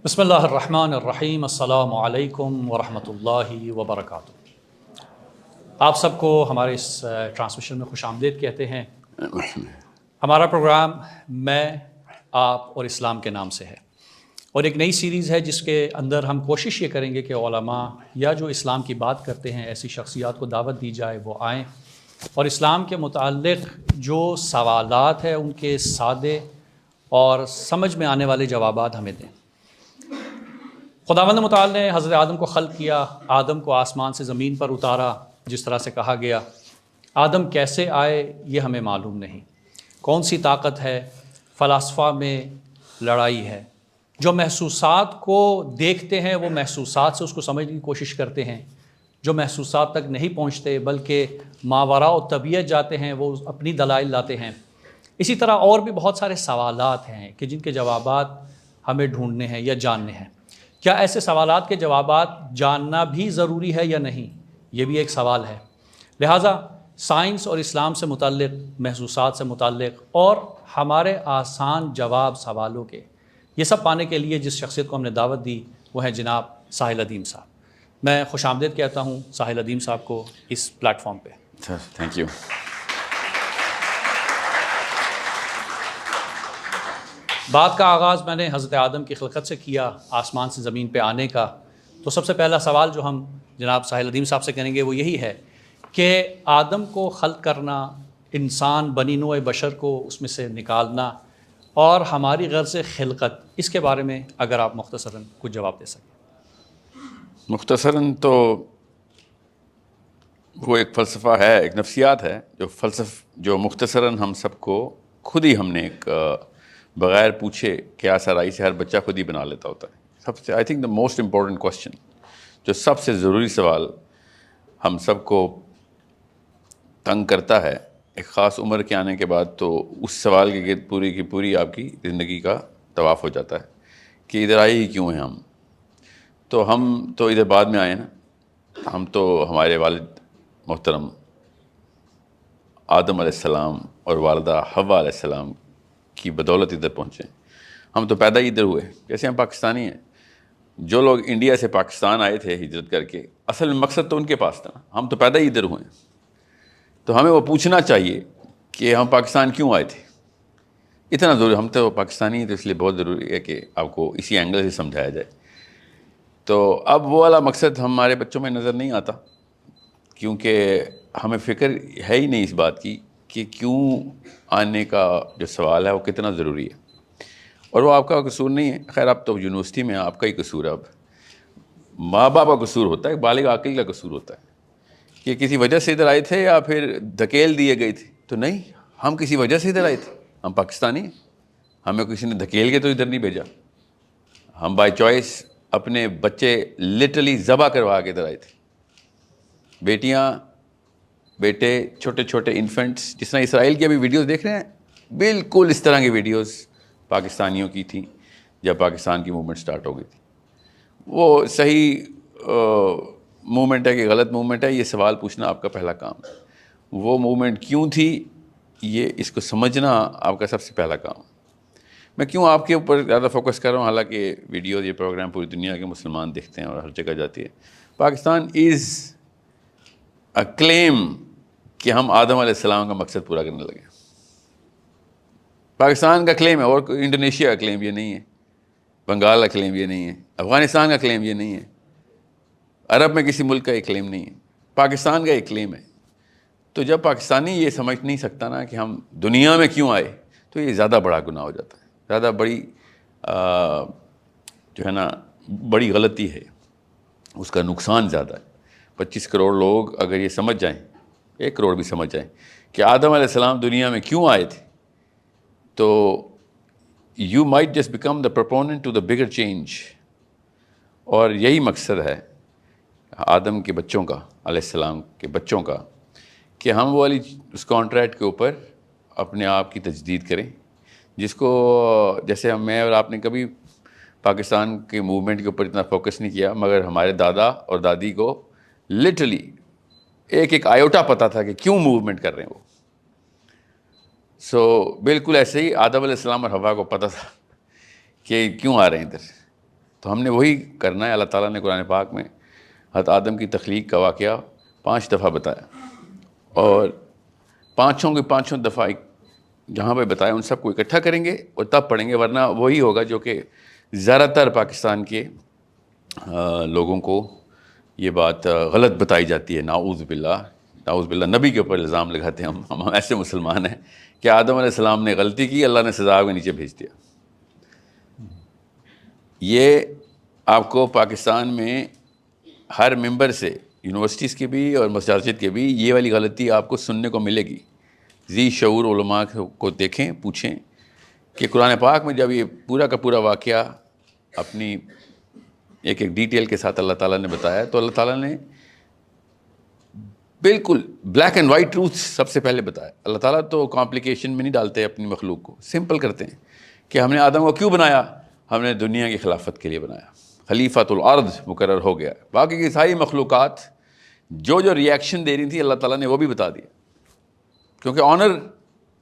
بسم اللہ الرحمن الرحیم، السلام علیکم ورحمۃ اللہ وبرکاتہ۔ آپ سب کو ہمارے اس ٹرانسمیشن میں خوش آمدید کہتے ہیں۔ ہمارا پروگرام میں، آپ اور اسلام کے نام سے ہے، اور ایک نئی سیریز ہے جس کے اندر ہم کوشش یہ کریں گے کہ علماء یا جو اسلام کی بات کرتے ہیں ایسی شخصیات کو دعوت دی جائے، وہ آئیں اور اسلام کے متعلق جو سوالات ہیں ان کے سادے اور سمجھ میں آنے والے جوابات ہمیں دیں۔ خداوند متعال نے حضرت آدم کو خلق کیا، آدم کو آسمان سے زمین پر اتارا جس طرح سے کہا گیا۔ آدم کیسے آئے یہ ہمیں معلوم نہیں، کون سی طاقت ہے، فلاسفہ میں لڑائی ہے۔ جو محسوسات کو دیکھتے ہیں وہ محسوسات سے اس کو سمجھنے کی کوشش کرتے ہیں، جو محسوسات تک نہیں پہنچتے بلکہ ماوراء و طبیعت جاتے ہیں وہ اپنی دلائل لاتے ہیں۔ اسی طرح اور بھی بہت سارے سوالات ہیں کہ جن کے جوابات ہمیں ڈھونڈنے ہیں یا جاننے ہیں۔ کیا ایسے سوالات کے جوابات جاننا بھی ضروری ہے یا نہیں، یہ بھی ایک سوال ہے۔ لہٰذا سائنس اور اسلام سے متعلق، محسوسات سے متعلق اور ہمارے آسان جواب سوالوں کے، یہ سب پانے کے لیے جس شخصیت کو ہم نے دعوت دی وہ ہے جناب ساحل ادیم صاحب۔ میں خوش آمدید کہتا ہوں ساحل ادیم صاحب کو اس پلیٹ فارم پہ۔ Thank you. بات کا آغاز میں نے حضرت آدم کی خلقت سے کیا، آسمان سے زمین پہ آنے کا۔ تو سب سے پہلا سوال جو ہم جناب ساحل ادیم صاحب سے کریں گے وہ یہی ہے کہ آدم کو خلق کرنا، انسان بنی نوع بشر کو اس میں سے نکالنا اور ہماری غرض خلقت، اس کے بارے میں اگر آپ مختصراً کچھ جواب دے سکیں۔ مختصراً تو وہ ایک فلسفہ ہے، ایک نفسیات ہے جو مختصراً ہم سب کو خود ہی ہم نے ایک بغیر پوچھے کیا سرائی سے ہر بچہ خود ہی بنا لیتا ہوتا ہے۔ سب سے I think the most important question, جو سب سے ضروری سوال ہم سب کو تنگ کرتا ہے ایک خاص عمر کے آنے کے بعد، تو اس سوال کے گرد پوری کی پوری آپ کی زندگی کا طواف ہو جاتا ہے کہ ادھر آئے ہی کیوں ہیں ہم۔ تو ہم تو ادھر بعد میں آئے نا، ہم تو ہمارے والد محترم آدم علیہ السلام اور والدہ حوا علیہ السلام کی بدولت ادھر پہنچے۔ ہم تو پیدا ہی ادھر ہوئے، جیسے ہم پاکستانی ہیں۔ جو لوگ انڈیا سے پاکستان آئے تھے ہجرت کر کے، اصل میں مقصد تو ان کے پاس تھا نا، ہم تو پیدا ہی ادھر ہوئے ہیں۔ تو ہمیں وہ پوچھنا چاہیے کہ ہم پاکستان کیوں آئے تھے، اتنا ضروری۔ ہم تو پاکستانی ہیں تو اس لیے بہت ضروری ہے کہ آپ کو اسی اینگل سے سمجھایا جائے۔ تو اب وہ والا مقصد ہمارے بچوں میں نظر نہیں آتا، کیونکہ ہمیں فکر ہے ہی نہیں اس بات کی کہ کیوں آنے کا جو سوال ہے وہ کتنا ضروری ہے۔ اور وہ آپ کا قصور نہیں ہے، خیر اب تو یونیورسٹی میں آپ کا ہی قصور ہے۔ اب ماں باپ کا قصور ہوتا ہے، بالغ عاقل کا قصور ہوتا ہے کہ کسی وجہ سے ادھر آئے تھے یا پھر دھکیل دیے گئے تھے۔ تو نہیں، ہم کسی وجہ سے ادھر آئے تھے، ہم پاکستانی ہیں، ہمیں کسی نے دھکیل کے تو ادھر نہیں بھیجا۔ ہم بائی چوائس اپنے بچے لٹرلی ذبح کروا کے ادھر آئے تھے۔ بیٹیاں، بیٹے، چھوٹے چھوٹے انفنٹس، جس طرح اسرائیل کی ابھی ویڈیوز دیکھ رہے ہیں، بالکل اس طرح کی ویڈیوز پاکستانیوں کی تھیں جب پاکستان کی موومنٹ سٹارٹ ہو گئی تھی۔ وہ صحیح موومنٹ ہے کہ غلط موومنٹ ہے، یہ سوال پوچھنا آپ کا پہلا کام ہے۔ وہ موومنٹ کیوں تھی، یہ اس کو سمجھنا آپ کا سب سے پہلا کام ہے۔ میں کیوں آپ کے اوپر زیادہ فوکس کر رہا ہوں، حالانکہ ویڈیوز، یہ پروگرام پوری دنیا کے مسلمان دیکھتے ہیں اور ہر جگہ جاتی ہے۔ پاکستان از اے کلیم کہ ہم آدم علیہ السلام کا مقصد پورا کرنے لگے۔ پاکستان کا کلیم ہے، اور انڈونیشیا کا کلیم یہ نہیں ہے، بنگال کا کلیم یہ نہیں ہے، افغانستان کا کلیم یہ نہیں ہے، عرب میں کسی ملک کا یہ کلیم نہیں ہے، پاکستان کا یہ کلیم ہے۔ تو جب پاکستانی یہ سمجھ نہیں سکتا نا کہ ہم دنیا میں کیوں آئے، تو یہ زیادہ بڑا گناہ ہو جاتا ہے، زیادہ بڑی جو ہے نا بڑی غلطی ہے، اس کا نقصان زیادہ ہے۔ 25 کروڑ لوگ اگر یہ سمجھ جائیں، 1 کروڑ بھی سمجھ جائیں کہ آدم علیہ السلام دنیا میں کیوں آئے تھے، تو you might just become the proponent to the bigger change. اور یہی مقصد ہے آدم کے بچوں کا، علیہ السلام کے بچوں کا، کہ ہم وہ والی اس کانٹریکٹ کے اوپر اپنے آپ کی تجدید کریں، جس کو جیسے میں اور آپ نے کبھی پاکستان کے موومنٹ کے اوپر اتنا فوکس نہیں کیا، مگر ہمارے دادا اور دادی کو لٹرلی ایک ایک آیوٹا پتہ تھا کہ کیوں موومنٹ کر رہے ہیں وہ۔ بالکل ایسے ہی آدم علیہ السلام اور حوا کو پتہ تھا کہ کیوں آ رہے ہیں ادھر۔ تو ہم نے وہی کرنا ہے. اللہ تعالیٰ نے قرآن پاک میں حضرت آدم کی تخلیق کا واقعہ 5 دفعہ بتایا, اور پانچوں کے پانچوں دفعہ جہاں پہ بتایا ان سب کو اکٹھا کریں گے اور تب پڑھیں گے, ورنہ وہی ہوگا جو کہ زیادہ تر پاکستان کے لوگوں کو یہ بات غلط بتائی جاتی ہے. نعوذ باللہ نبی کے اوپر الزام لگاتے ہیں ہم ایسے مسلمان ہیں کہ آدم علیہ السلام نے غلطی کی, اللہ نے سزا کے نیچے بھیج دیا. یہ آپ کو پاکستان میں ہر ممبر سے, یونیورسٹیز کے بھی اور مساجد کے بھی, یہ والی غلطی آپ کو سننے کو ملے گی. ذی شعور علماء کو دیکھیں, پوچھیں کہ قرآن پاک میں جب یہ پورا کا پورا واقعہ اپنی ایک ڈیٹیل کے ساتھ اللہ تعالیٰ نے بتایا, تو اللہ تعالیٰ نے بالکل بلیک اینڈ وائٹ ٹروتھ سب سے پہلے بتایا. اللہ تعالیٰ تو کمپلیکیشن میں نہیں ڈالتے اپنی مخلوق کو, سمپل کرتے ہیں کہ ہم نے آدم کو کیوں بنایا, ہم نے دنیا کی خلافت کے لیے بنایا, خلیفۃ الارض مقرر ہو گیا. باقی کی ساری مخلوقات جو ریئیکشن دے رہی تھی اللہ تعالیٰ نے وہ بھی بتا دیا, کیونکہ آنر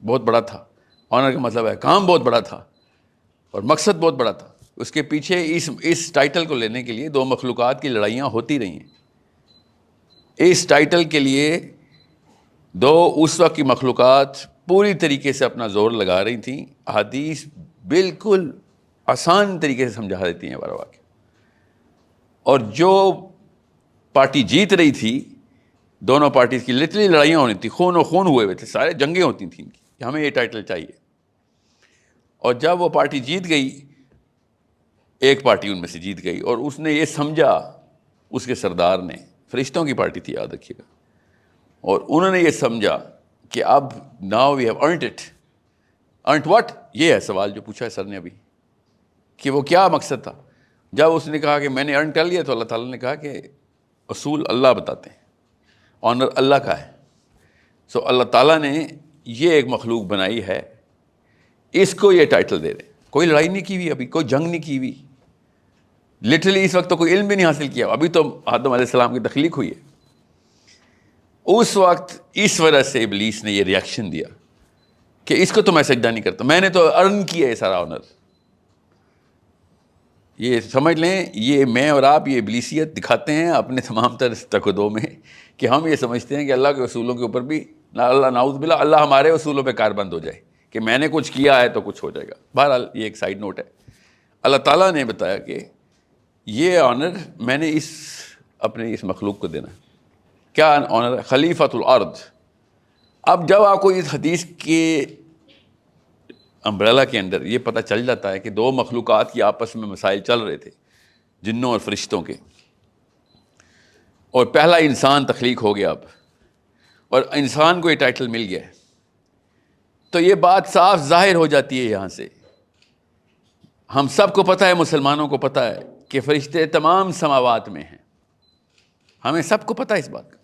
بہت بڑا تھا. آنر کا مطلب ہے کام بہت بڑا تھا اور مقصد بہت بڑا تھا. اس کے پیچھے اس ٹائٹل کو لینے کے لیے 2 مخلوقات کی لڑائیاں ہوتی رہی ہیں. اس ٹائٹل کے لیے 2 اس وقت کی مخلوقات پوری طریقے سے اپنا زور لگا رہی تھیں. احادیث بالکل آسان طریقے سے سمجھا دیتی ہیں ہمارا واقعہ. اور جو پارٹی جیت رہی تھی, دونوں پارٹیز کی لٹرلی لڑائیاں ہونی تھی, خون و خون ہوئے ہوئے تھے, سارے جنگیں ہوتی تھیں کہ ہمیں یہ ٹائٹل چاہیے. اور جب وہ پارٹی جیت گئی, ایک پارٹی ان میں سے جیت گئی, اور اس نے یہ سمجھا, اس کے سردار نے, فرشتوں کی پارٹی تھی یاد رکھیے گا, اور انہوں نے یہ سمجھا کہ اب now we have earned it. Earned what, یہ ہے سوال جو پوچھا ہے سر نے ابھی, کہ وہ کیا مقصد تھا. جب اس نے کہا کہ میں نے ارن کر لیا, تو اللہ تعالیٰ نے کہا کہ اصول اللہ بتاتے ہیں, آنر اللہ کا ہے. سو اللہ تعالیٰ نے یہ ایک مخلوق بنائی ہے, اس کو یہ ٹائٹل دے دیں. کوئی لڑائی نہیں کی ہوئی, ابھی کوئی جنگ نہیں کی ہوئی, لٹرلی اس وقت تو کوئی علم بھی نہیں حاصل کیا, ابھی تو آدم علیہ السلام کی تخلیق ہوئی ہے. اس وقت اس وجہ سے ابلیس نے یہ ریئیکشن دیا کہ اس کو تو میں سجدہ نہیں کرتا, میں نے تو ارن کیا ہے سارا آنر. یہ سمجھ لیں, یہ میں اور آپ یہ ابلیسیت دکھاتے ہیں اپنے تمام تر تقدوں میں, کہ ہم یہ سمجھتے ہیں کہ اللہ کے اصولوں کے اوپر بھی اللہ نعوذ باللہ اللہ ہمارے اصولوں پہ کار بند ہو جائے کہ میں نے کچھ کیا ہے تو کچھ ہو جائے گا. بہرحال یہ ایک سائڈ نوٹ ہے. اللہ تعالیٰ نے بتایا کہ یہ آنر میں نے اپنے اس مخلوق کو دینا. کیا آنر ہے؟ خلیفۃ الارض. اب جب آپ کو اس حدیث کے امبریلا کے اندر یہ پتہ چل جاتا ہے کہ 2 مخلوقات کی آپس میں مسائل چل رہے تھے, جنوں اور فرشتوں کے, اور پہلا انسان تخلیق ہو گیا اب, اور انسان کو یہ ٹائٹل مل گیا ہے, تو یہ بات صاف ظاہر ہو جاتی ہے یہاں سے. ہم سب کو پتہ ہے, مسلمانوں کو پتہ ہے کہ فرشتے تمام سماوات میں ہیں, ہمیں سب کو پتہ ہے اس بات کا.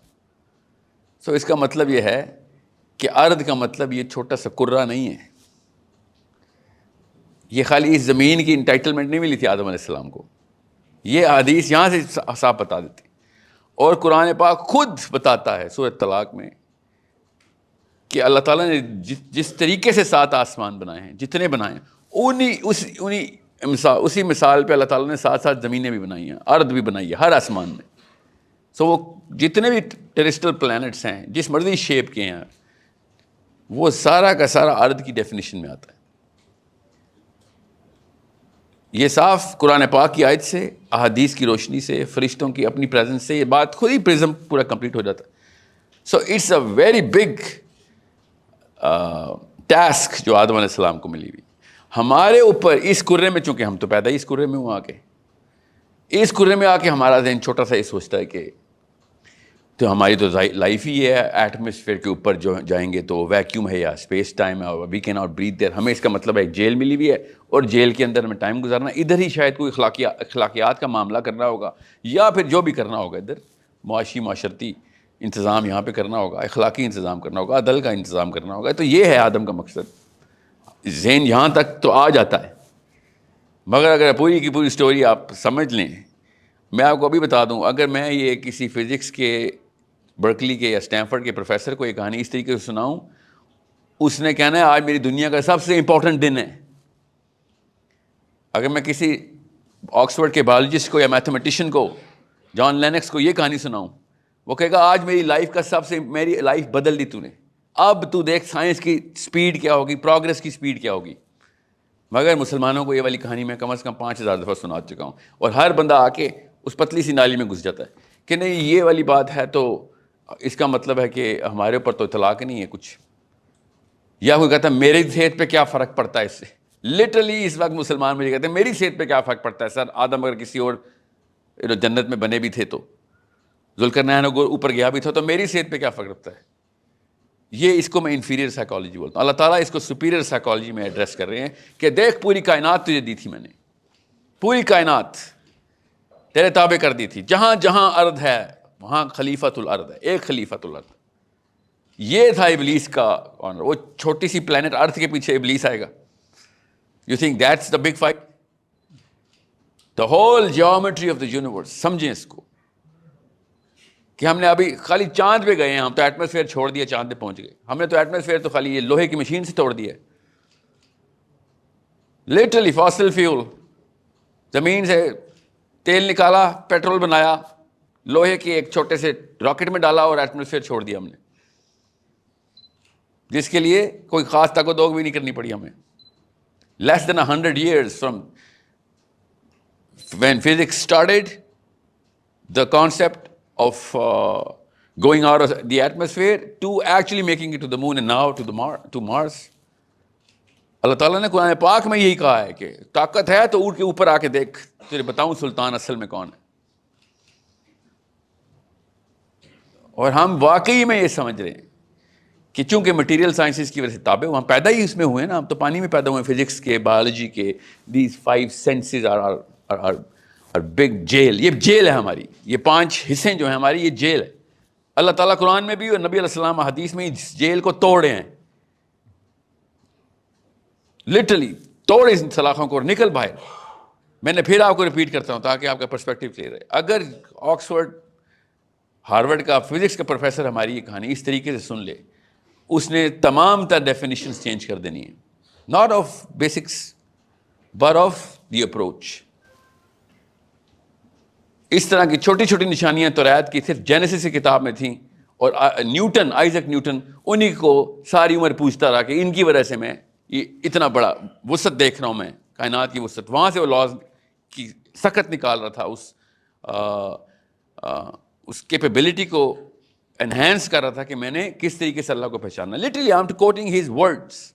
سو اس کا مطلب یہ ہے کہ ارض کا مطلب یہ چھوٹا سا کرہ نہیں ہے. یہ خالی اس زمین کی انٹائٹلمنٹ نہیں ملی تھی آدم علیہ السلام کو, یہ حدیث یہاں سے صاف بتا دیتی. اور قرآن پاک خود بتاتا ہے سورۃ طلاق میں کہ اللہ تعالیٰ نے جس طریقے سے 7 آسمان بنائے ہیں, جتنے بنائے ہیں, اسی مثال پہ اللہ تعالیٰ نے 7 زمینیں بھی بنائی ہیں, ارض بھی بنائی ہے ہر آسمان میں. سو وہ جتنے بھی ٹیریسٹرل پلانٹس ہیں جس مرضی شیپ کے ہیں, وہ سارا کا سارا ارض کی ڈیفینیشن میں آتا ہے. یہ صاف قرآن پاک کی آیت سے, احادیث کی روشنی سے, فرشتوں کی اپنی پریزنس سے یہ بات خود ہی پرزم پورا کمپلیٹ ہو جاتا ہے. So it's a very big task جو آدم علیہ السلام کو ملی ہوئی ہمارے اوپر. اس کرے میں, چونکہ ہم تو پیدا ہی اس کرے میں ہوں, اس کرے میں آ کے ہمارا ذہن چھوٹا سا یہ سوچتا ہے کہ تو ہماری تو لائف ہی ہے, ایٹماسفیئر کے اوپر جو جائیں گے تو ویکیوم ہے یا اسپیس ٹائم ہے, وی کین ناٹ بریتھ دیر. ہمیں اس کا مطلب ہے ایک جیل ملی ہوئی ہے اور جیل کے اندر ہمیں ٹائم گزارنا. ادھر ہی شاید کوئی اخلاقیات کا معاملہ کرنا ہوگا, یا پھر جو بھی کرنا ہوگا ادھر معاشی معاشرتی انتظام یہاں پہ کرنا ہوگا, اخلاقی انتظام کرنا ہوگا, عدل کا انتظام کرنا ہوگا. تو یہ ہے آدم کا مقصد. ذہن یہاں تک تو آ جاتا ہے, مگر اگر پوری کی پوری سٹوری آپ سمجھ لیں, میں آپ کو ابھی بتا دوں, اگر میں یہ کسی فزکس کے برکلی کے یا اسٹینفرڈ کے پروفیسر کو یہ کہانی اس طریقے سے سناؤں, اس نے کہنا ہے آج میری دنیا کا سب سے امپورٹنٹ دن ہے. اگر میں کسی آکسفورڈ کے بایولوجسٹ کو یا میتھمیٹیشین کو, جان لینکس کو یہ کہانی سناؤں, وہ کہے گا آج میری لائف کا میری لائف بدل دی تو نے, اب تو دیکھ سائنس کی سپیڈ کیا ہوگی, پروگرس کی سپیڈ کیا ہوگی. مگر مسلمانوں کو یہ والی کہانی میں کم از کم 5000 دفعہ سنا چکا ہوں, اور ہر بندہ آ کے اس پتلی سی نالی میں گھس جاتا ہے کہ نہیں یہ والی بات ہے تو اس کا مطلب ہے کہ ہمارے اوپر تو اطلاق نہیں ہے کچھ, یا کوئی کہتا ہے میری صحت پہ کیا فرق پڑتا ہے اس سے. لٹرلی اس وقت مسلمان مجھے کہتے ہیں میری صحت پہ کیا فرق پڑتا ہے سر, آدم اگر کسی اور جنت میں بنے بھی تھے تو, ذوالقرنین اوپر گیا بھی تھا تو میری صحت پہ کیا فرق رکھتا ہے. یہ اس کو میں انفیریئر سائیکالوجی بولتا ہوں. اللہ تعالیٰ اس کو سپیریئر سائیکالوجی میں ایڈریس کر رہے ہیں کہ دیکھ پوری کائنات تجھے دی تھی میں نے, پوری کائنات تیرے تابع کر دی تھی, جہاں جہاں ارض ہے وہاں خلیفۃ الارض ہے, ایک خلیفۃ الارض. یہ تھا ابلیس کا آنر. وہ چھوٹی سی پلانٹ ارتھ کے پیچھے ابلیس آئے گا. You think that's the big fight? The whole geometry of the universe. سمجھیں اس کو کہ ہم نے ابھی خالی چاند پہ گئے ہیں, ہم تو ایٹماسفیئر چھوڑ دیا, چاند پہ پہنچ گئے. ہم نے تو ایٹماسفیئر تو خالی یہ لوہے کی مشین سے توڑ دیا ہے. لٹرلی فاسل فیول, زمین سے تیل نکالا, پیٹرول بنایا, لوہے کے ایک چھوٹے سے راکٹ میں ڈالا اور ایٹماسفیئر چھوڑ دیا ہم نے, جس کے لیے کوئی خاص تک و دوگ بھی نہیں کرنی پڑی ہمیں. لیس دین 100 years from when physics started, the concept of going out of the atmosphere to actually making it to the moon and now to Mars. اللہ تعالیٰ نے قرآن پاک میں یہی کہا ہے کہ طاقت ہے تو اٹھ کے اوپر آ کے دیکھ, تجھے بتاؤں سلطان اصل میں کون ہے. اور ہم واقعی میں یہ سمجھ رہے ہیں کہ چونکہ مٹیریل سائنسز کی وجہ سے تابع ہم پیدا ہی اس میں ہوئے نا, ہم تو پانی میں پیدا ہوئے, فزکس کے, بایولوجی کے. These 5 senses are big jail. یہ جیل ہے ہماری, یہ 5 حصے جو ہیں ہماری, یہ جیل ہے. اللہ تعالیٰ قرآن میں بھی اور نبی علیہ السلام حدیث میں اس جیل کو توڑے ہیں. لٹرلی توڑے ان سلاخوں کو اور نکل باہر. میں نے پھر آپ کو ریپیٹ کرتا ہوں تاکہ آپ کا پرسپیکٹو کلیئر ہے. اگر آکسفورڈ ہارورڈ کا فزکس کا پروفیسر ہماری یہ کہانی اس طریقے سے سن لے, اس نے تمام تر ڈیفینیشنز چینج کر دینی ہیں, not of basics but of the approach. اس طرح کی چھوٹی چھوٹی نشانیاں توریت کی صرف جینیسس کی کتاب میں تھیں, اور نیوٹن, آئزک نیوٹن, انہی کو ساری عمر پوچھتا رہا کہ ان کی وجہ سے میں یہ اتنا بڑا وسعت دیکھ رہا ہوں, میں کائنات کی وسعت. وہاں سے وہ لاز کی سخت نکال رہا تھا, اس کیپیبلٹی کو انہینس کر رہا تھا کہ میں نے کس طریقے سے اللہ کو پہچانا. Literally I am quoting his words.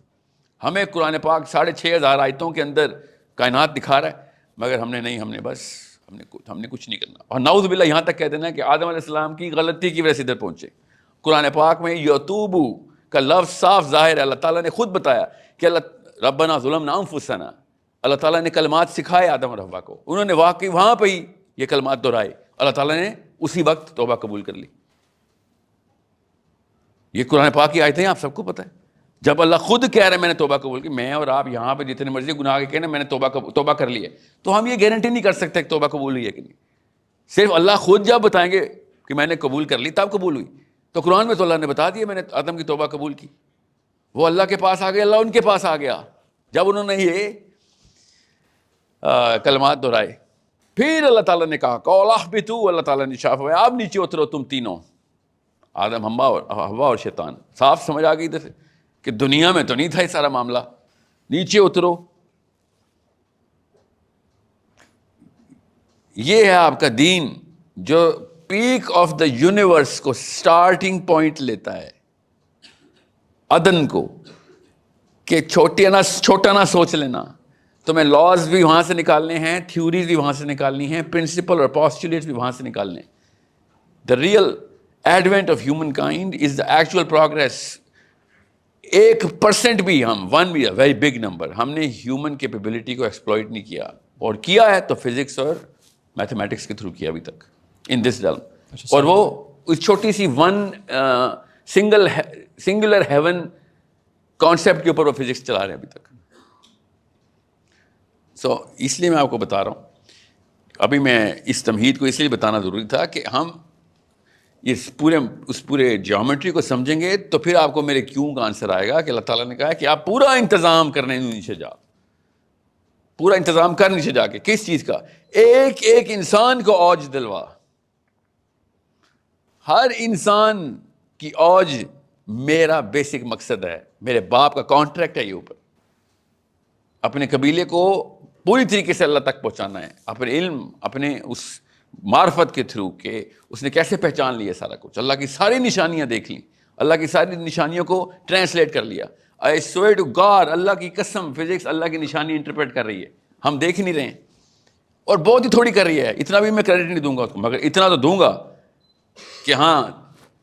ہمیں قرآن پاک 6500 آیتوں کے اندر کائنات دکھا رہا ہے, مگر ہم نے نہیں, ہم نے کچھ نہیں کرنا. اور نعوذ باللہ یہاں تک کہہ دینا کہ آدم علیہ السلام کی غلطی کی وجہ سے ادھر پہنچے. قرآن پاک میں یتوبو کا لفظ صاف ظاہر ہے. اللہ تعالیٰ نے خود بتایا کہ اللہ ربنا ظلمنا انفسنا. اللہ تعالیٰ نے کلمات سکھائے آدم اور حوا کو, انہوں نے واقعی وہاں پہ ہی یہ کلمات دہرائے. اللہ تعالیٰ نے اسی وقت توبہ قبول کر لی. یہ قرآن پاک کی آیتیں آپ سب کو پتہ ہے. جب اللہ خود کہہ رہے ہیں میں نے توبہ قبول کی, میں اور آپ یہاں پہ جتنے مرضی گناہ کے کہنا میں نے توبہ کر لی ہے, تو ہم یہ گارنٹی نہیں کر سکتے کہ توبہ قبول ہوئی ہے کہ نہیں. صرف اللہ خود جب بتائیں گے کہ میں نے قبول کر لی تب قبول ہوئی. تو قرآن میں تو اللہ نے بتا دیا میں نے آدم کی توبہ قبول کی. وہ اللہ کے پاس آ گئے, اللہ ان کے پاس آ گیا جب انہوں نے یہ کلمات دہرائے. پھر اللہ تعالیٰ نے کہا قولا اہبطوا, اللہ تعالیٰ نے شاف ہوا آپ نیچے اترو تم تینوں, آدم, حوا اور شیطان. صاف سمجھ آ گئی ادھر سے کہ دنیا میں تو نہیں تھا یہ سارا معاملہ, نیچے اترو. یہ ہے آپ کا دین جو پیک آف دا یونیورس کو سٹارٹنگ پوائنٹ لیتا ہے, عدن کو, کہ چھوٹا نہ سوچ لینا. تمہیں لاز بھی وہاں سے نکالنے ہیں, تھیوریز بھی وہاں سے نکالنی ہیں, پرنسپل اور پوسٹولیٹس بھی وہاں سے نکالنے ہیں. The real advent of human kind is the actual progress. 1% بھی ہم, 1 بھی ویری بگ نمبر, ہم نے ہیومن کیپیبلٹی کو ایکسپلوئٹ نہیں کیا, اور کیا ہے تو فزکس اور میتھمیٹکس کے تھرو کیا ابھی تک ان دس ڈل. اور وہ اس چھوٹی سی سنگولر ہیون کانسیپٹ کے اوپر وہ فزکس چلا رہے ہیں ابھی تک. سو اس لیے میں آپ کو بتا رہا ہوں, ابھی میں اس تمہید کو اس لیے بتانا ضروری تھا کہ ہم اس پورے جیومیٹری کو سمجھیں گے تو پھر آپ کو میرے کیوں کا آنسر آئے گا کہ اللہ تعالیٰ نے کہا کہ آپ پورا انتظام کرنے نیچے جاؤ, پورا انتظام کر نیچے جا کے. کس چیز کا؟ ایک ایک انسان کو اوج دلوا. ہر انسان کی اوج میرا بیسک مقصد ہے, میرے باپ کا کانٹریکٹ ہے یہ اوپر. اپنے قبیلے کو پوری طریقے سے اللہ تک پہنچانا ہے, اپنے علم, اپنے اس معرفت کے تھرو کہ اس نے کیسے پہچان لیا سارا کچھ, اللہ کی ساری نشانیاں دیکھ لیں, اللہ کی ساری نشانیوں کو ٹرانسلیٹ کر لیا. I swear to God, اللہ کی قسم, فزکس اللہ کی نشانی انٹرپریٹ کر رہی ہے, ہم دیکھ نہیں رہے ہیں, اور بہت ہی تھوڑی کر رہی ہے. اتنا بھی میں کریڈٹ نہیں دوں گا, مگر اتنا تو دوں گا کہ ہاں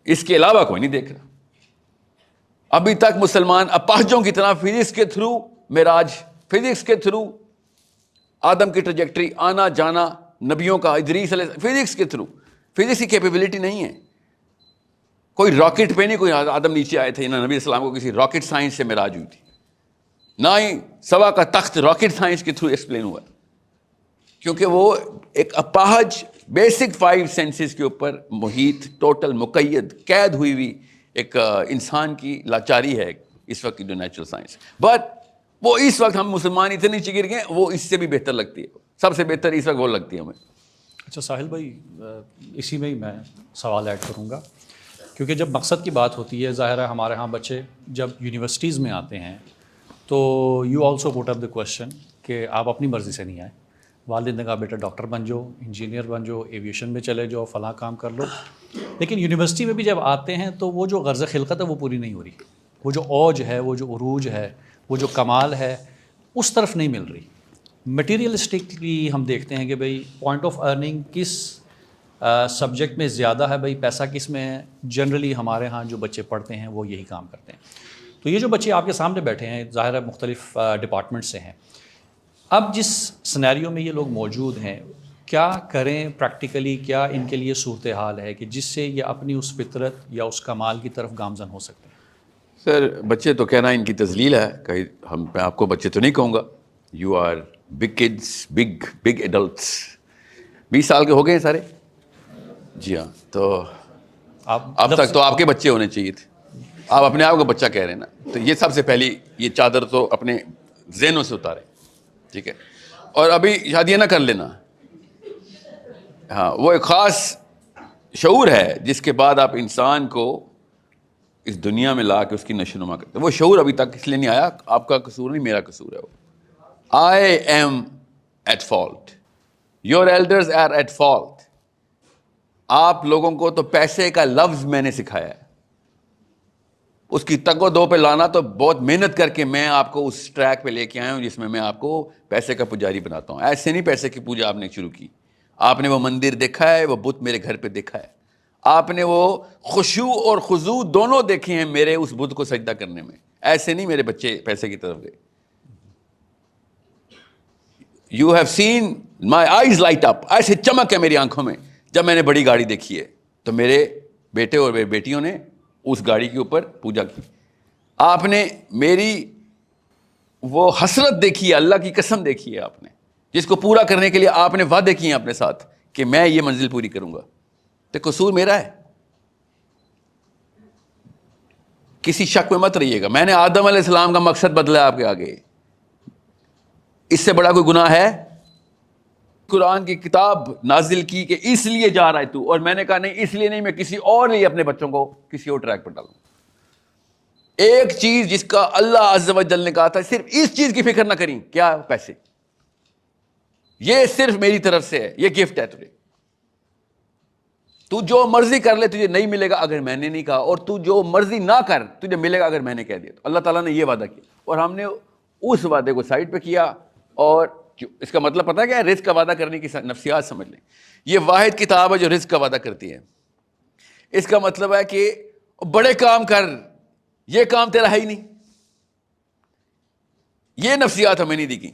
اس کے علاوہ کوئی نہیں دیکھ رہا. ابھی تک مسلمان اپاہجوں کی طرح فزکس کے تھرو معراج, فزکس کے تھرو آدم کی ٹریجیکٹری, آنا جانا نبیوں کا, ادریس علیہ, فزکس کے تھرو. فزکس کی کیپیبلٹی نہیں ہے. کوئی راکٹ پہ نہیں کوئی آدم نیچے آئے تھے, نہ نبی السلام کو کسی راکٹ سائنس سے معراج ہوئی تھی, نہ ہی سوا کا تخت راکٹ سائنس کے تھرو ایکسپلین ہوا, کیونکہ وہ ایک اپاہج بیسک 5 سینسز کے اوپر محیط, ٹوٹل مقید قید ہوئی ہوئی ایک انسان کی لاچاری ہے اس وقت کی جو نیچرل سائنس. بٹ وہ اس وقت ہم مسلمان اتنے نیچے گر گئے, وہ اس سے بھی بہتر لگتی ہے, سب سے بہتر اس وقت وہ لگتی ہے ہمیں. اچھا ساحل بھائی, اسی میں ہی میں سوال ایڈ کروں گا, کیونکہ جب مقصد کی بات ہوتی ہے, ظاہر ہے ہمارے ہاں بچے جب یونیورسٹیز میں آتے ہیں تو you also put up the question کہ آپ اپنی مرضی سے نہیں آئے. والد نے کہا بیٹا ڈاکٹر بن جاؤ, انجینئر بن جاؤ, ایویشن میں چلے جاؤ, فلاں کام کر لو. لیکن یونیورسٹی میں بھی جب آتے ہیں تو وہ جو غرض خلقت ہے وہ پوری نہیں ہو رہی, وہ جو اوج ہے, وہ جو عروج ہے, وہ جو کمال ہے, اس طرف نہیں مل رہی. مٹیریلسٹکلی ہم دیکھتے ہیں کہ بھئی پوائنٹ آف ارننگ کس سبجیکٹ میں زیادہ ہے, بھئی پیسہ کس میں ہے. جنرلی ہمارے ہاں جو بچے پڑھتے ہیں وہ یہی کام کرتے ہیں. تو یہ جو بچے آپ کے سامنے بیٹھے ہیں, ظاہر ہے مختلف ڈپارٹمنٹ سے ہیں. اب جس سنیریو میں یہ لوگ موجود ہیں, کیا کریں پریکٹیکلی, کیا ان کے لیے صورتحال ہے کہ جس سے یہ اپنی اس فطرت یا اس کمال کی طرف گامزن ہو سکتے ہیں؟ سر بچے تو کہنا ان کی تذلیل ہے, کہیں میں آپ کو بچے تو نہیں کہوں گا. You are big kids, big adults. 20 سال کے ہو گئے ہیں سارے؟ جی ہاں. تو اب تک تو آپ کے بچے ہونے چاہیے تھے, آپ اپنے آپ کو بچہ کہہ رہے ہیں نا. تو یہ سب سے پہلی یہ چادر تو اپنے ذہنوں سے اتاریں, ٹھیک ہے. اور ابھی شادیاں نہ کر لینا. ہاں, وہ ایک خاص شعور ہے جس کے بعد آپ انسان کو اس دنیا میں لا کے اس کی نشو نما کرتے. وہ شعور ابھی تک اس لیے نہیں آیا, آپ کا قصور نہیں, میرا قصور ہے. وہ I am at fault, your elders are at fault. آپ لوگوں کو تو پیسے کا لفظ میں نے سکھایا ہے, اس کی تگ و دو پہ لانا تو بہت محنت کر کے میں آپ کو اس ٹریک پہ لے کے آیا ہوں جس میں آپ کو پیسے کا پجاری بناتا ہوں. ایسے نہیں پیسے کی پوجا آپ نے شروع کی. آپ نے وہ مندر دیکھا ہے, وہ بت میرے گھر پہ دیکھا ہے, آپ نے وہ خشوع اور خضوع دونوں دیکھے ہیں میرے اس بت کو سجدہ کرنے میں. ایسے نہیں میرے بچے پیسے کی طرف گئے. You have seen my eyes light up, ایسے چمک ہے میری آنکھوں میں جب میں نے بڑی گاڑی دیکھی ہے. تو میرے بیٹے اور میری بیٹیوں نے اس گاڑی کے اوپر پوجا کی. آپ نے میری وہ حسرت دیکھی ہے, اللہ کی قسم دیکھی ہے آپ نے, جس کو پورا کرنے کے لیے آپ نے وعدے کیے ہیں اپنے ساتھ کہ میں یہ منزل پوری کروں گا. تو قصور میرا ہے, کسی شک میں مت رہیے گا. میں نے آدم علیہ السلام کا مقصد بدلا آپ کے آگے, اس سے بڑا کوئی گناہ ہے؟ قرآن کی کتاب نازل کی کہ اس لیے جا رہا ہے تو, اور میں نے کہا نہیں اس لیے نہیں, میں کسی اور لیے اپنے بچوں کو کسی اور ٹریک پر ڈالوں. ایک چیز جس کا اللہ عز و جل نے کہا تھا صرف اس چیز کی فکر نہ کریں, کیا؟ پیسے. یہ صرف میری طرف سے ہے, یہ گفٹ ہے تجھے. تو جو مرضی کر لے تجھے نہیں ملے گا اگر میں نے نہیں کہا, اور تو جو مرضی نہ کر تجھے ملے گا اگر میں نے کہہ دیا. تو اللہ تعالیٰ نے یہ وعدہ کیا اور ہم نے اس وعدے کو سائڈ پہ کیا. اور اس کا مطلب پتہ کیا ہے؟ رزق کا وعدہ کرنے کی نفسیات سمجھ لیں. یہ واحد کتاب ہے جو رزق کا وعدہ کرتی ہے. اس کا مطلب ہے کہ بڑے کام کر, یہ کام تیرا ہے ہی نہیں. یہ نفسیات ہمیں نہیں دی گئی.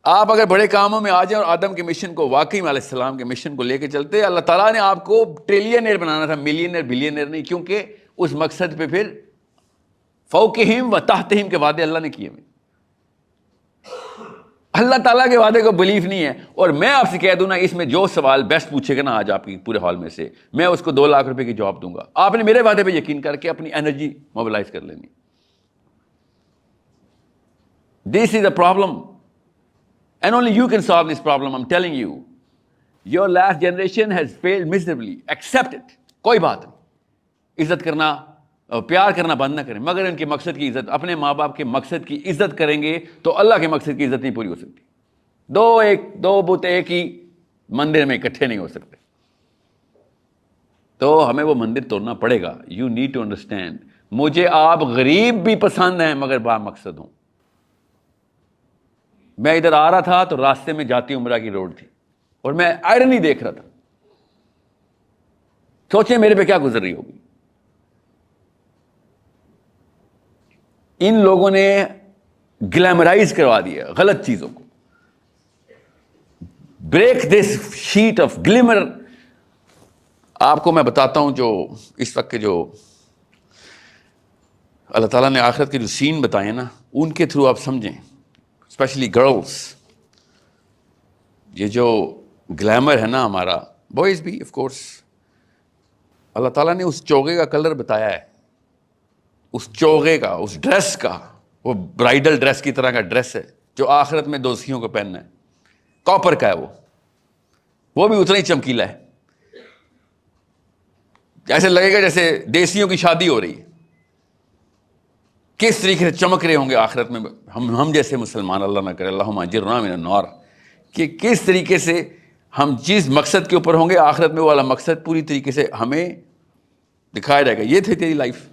آپ اگر بڑے کاموں میں آ جائیں اور آدم کے مشن کو, واقعی میں علیہ السلام کے مشن کو لے کے چلتے, اللہ تعالیٰ نے آپ کو ٹریلینئر بنانا تھا, ملینئر بلینئر نہیں, کیونکہ اس مقصد پہ پھر فوقہم و تحتہم کے وعدے اللہ نے کیے ہوئے. اللہ تعالیٰ کے وعدے کو بلیف نہیں ہے. اور میں آپ سے کہہ دوں نا, اس میں جو سوال بیسٹ پوچھے گا نا آج آپ کی پورے ہال میں سے, میں اس کو 2 لاکھ روپے کی جواب دوں گا. آپ نے میرے وعدے پہ یقین کر کے اپنی انرجی موبلائز کر لینی. This is a problem. And only you can solve this problem, I'm telling you. Your last generation has failed miserably. Accept it. کوئی بات نہیں. عزت کرنا, پیار کرنا بند نہ کریں, مگر ان کے مقصد کی عزت, اپنے ماں باپ کے مقصد کی عزت کریں گے تو اللہ کے مقصد کی عزت نہیں پوری ہو سکتی. دو بت ایک ہی مندر میں اکٹھے نہیں ہو سکتے. تو ہمیں وہ مندر توڑنا پڑے گا. You need to understand. مجھے آپ غریب بھی پسند ہیں مگر با مقصد ہوں. میں ادھر آ رہا تھا تو راستے میں جاتی عمرہ کی روڈ تھی اور میں آئرن ہی دیکھ رہا تھا. سوچیں میرے پہ کیا گزر رہی ہوگی. ان لوگوں نے گلیمرائز کروا دیا غلط چیزوں کو. Break this sheet of glamour. آپ کو میں بتاتا ہوں جو اس وقت کے جو اللہ تعالیٰ نے آخرت کے جو سین بتائے نا, ان کے تھرو آپ سمجھیں, اسپیشلی گرلس. یہ جو گلیمر ہے نا ہمارا, بوائز بھی آف کورس, اللہ تعالیٰ نے اس چوغے کا کلر بتایا ہے, اس چوغے کا, اس ڈریس کا, وہ برائڈل ڈریس کی طرح کا ڈریس ہے جو آخرت میں دوستیوں کو پہننا ہے. کاپر کا ہے وہ بھی اتنا ہی چمکیلا ہے. ایسے لگے گا جیسے دیسیوں کی شادی ہو رہی ہے. کس طریقے سے چمک رہے ہوں گے آخرت میں ہم جیسے مسلمان, اللہ نہ کرے, اللہم اجرنا من النار, کہ کس طریقے سے ہم جس مقصد کے اوپر ہوں گے آخرت میں وہ والا مقصد پوری طریقے سے ہمیں دکھایا جائے گا. یہ تھی تیری لائف.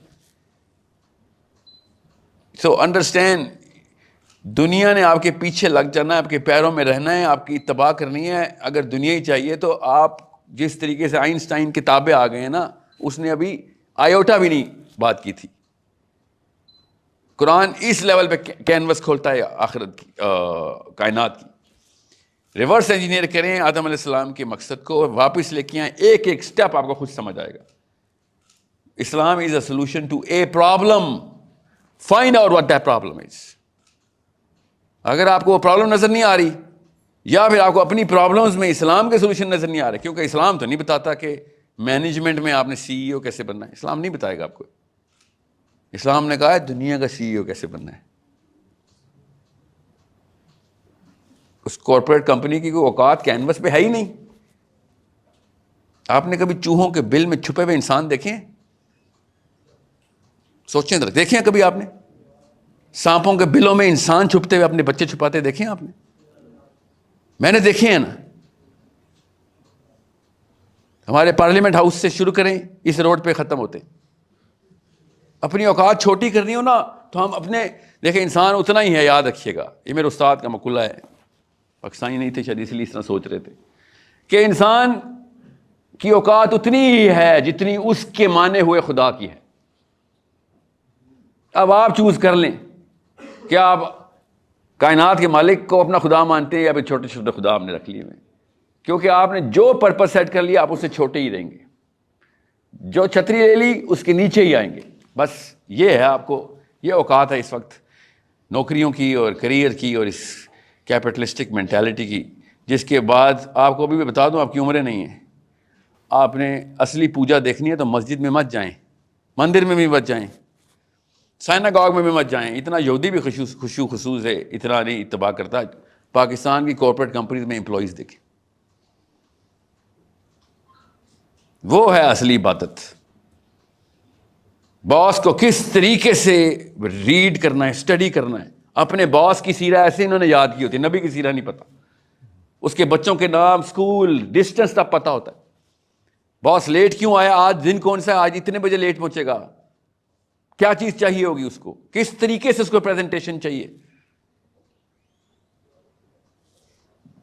سو انڈرسٹینڈ, دنیا نے آپ کے پیچھے لگ جانا ہے, آپ کے پیروں میں رہنا ہے, آپ کی اتباع کرنی ہے. اگر دنیا ہی چاہیے تو آپ جس طریقے سے آئنسٹائن کتابیں آ گئے ہیں نا, اس نے ابھی آیوٹا بھی نہیں بات کی تھی. قرآن اس لیول پہ کینوس کھولتا ہے آخرت کی, کائنات کی. ریورس انجینئر کریں آدم علیہ السلام کے مقصد کو, واپس لے کے آئیں, ایک ایک سٹیپ آپ کو خود سمجھ آئے گا. Islam is a solution to a problem. Find out what that problem is. اگر آپ کو وہ پرابلم نظر نہیں آ رہی, یا پھر آپ کو اپنی پرابلمز میں اسلام کے سولوشن نظر نہیں آ رہے, کیونکہ اسلام تو نہیں بتاتا کہ مینجمنٹ میں آپ نے سی ای او کیسے بننا ہے. اسلام نہیں بتائے گا آپ کو. اسلام نے کہا ہے دنیا کا سی ای او کیسے بننا ہے. اس کارپوریٹ کمپنی کی کوئی اوقات کینوس پہ ہے ہی نہیں. آپ نے کبھی چوہوں کے بل میں چھپے ہوئے انسان دیکھے ہیں؟ سوچیں ذرا, دیکھیں کبھی آپ نے سانپوں کے بلوں میں انسان چھپتے ہوئے اپنے بچے چھپاتے دیکھیں آپ نے؟ میں نے دیکھے ہیں نا. ہمارے پارلیمنٹ ہاؤس سے شروع کریں, اس روڈ پہ ختم ہوتے. اپنی اوقات چھوٹی کرنی ہو نا تو ہم اپنے, دیکھیں انسان اتنا ہی ہے, یاد رکھیے گا. یہ میرے استاد کا مقولہ ہے, پاکستانی نہیں تھے شاید اس لیے اس طرح سوچ رہے تھے, کہ انسان کی اوقات اتنی ہی ہے جتنی اس کے مانے ہوئے خدا کی ہے. اب آپ چوز کر لیں کہ آپ کائنات کے مالک کو اپنا خدا مانتے ہیں یا پھر چھوٹے چھوٹے خدا آپ نے رکھ لیے ہوئے. کیونکہ آپ نے جو پرپس سیٹ کر لیا آپ اس سے چھوٹے ہی رہیں گے. جو چھتری لے لی اس کے نیچے ہی آئیں گے. بس یہ ہے آپ کو, یہ اوقات ہے اس وقت نوکریوں کی اور کریئر کی اور اس کیپٹلسٹک مینٹیلٹی کی, جس کے بعد آپ کو ابھی بھی بتا دوں آپ کی عمریں نہیں ہیں. آپ نے اصلی پوجا دیکھنی ہے تو مسجد میں مت جائیں, مندر میں بھی مت جائیں, سائناگاگ میں بھی مت جائیں. اتنا یہودی بھی خشوع خصوص ہے, اتنا نہیں اتباع کرتا. پاکستان کی کارپوریٹ کمپنیز میں امپلائیز دیکھیں, وہ ہے اصلی عبادت. باس کو کس طریقے سے ریڈ کرنا ہے, اسٹڈی کرنا ہے. اپنے باس کی سیرہ ایسے انہوں نے یاد کی ہوتی, نبی کی سیرہ نہیں پتا. اس کے بچوں کے نام, اسکول, ڈسٹینس تب پتا ہوتا ہے. باس لیٹ کیوں آیا, آج دن کون سا ہے, آج اتنے بجے لیٹ پہنچے گا, کیا چیز چاہیے ہوگی اس کو, کس طریقے سے اس کو پریزنٹیشن چاہیے.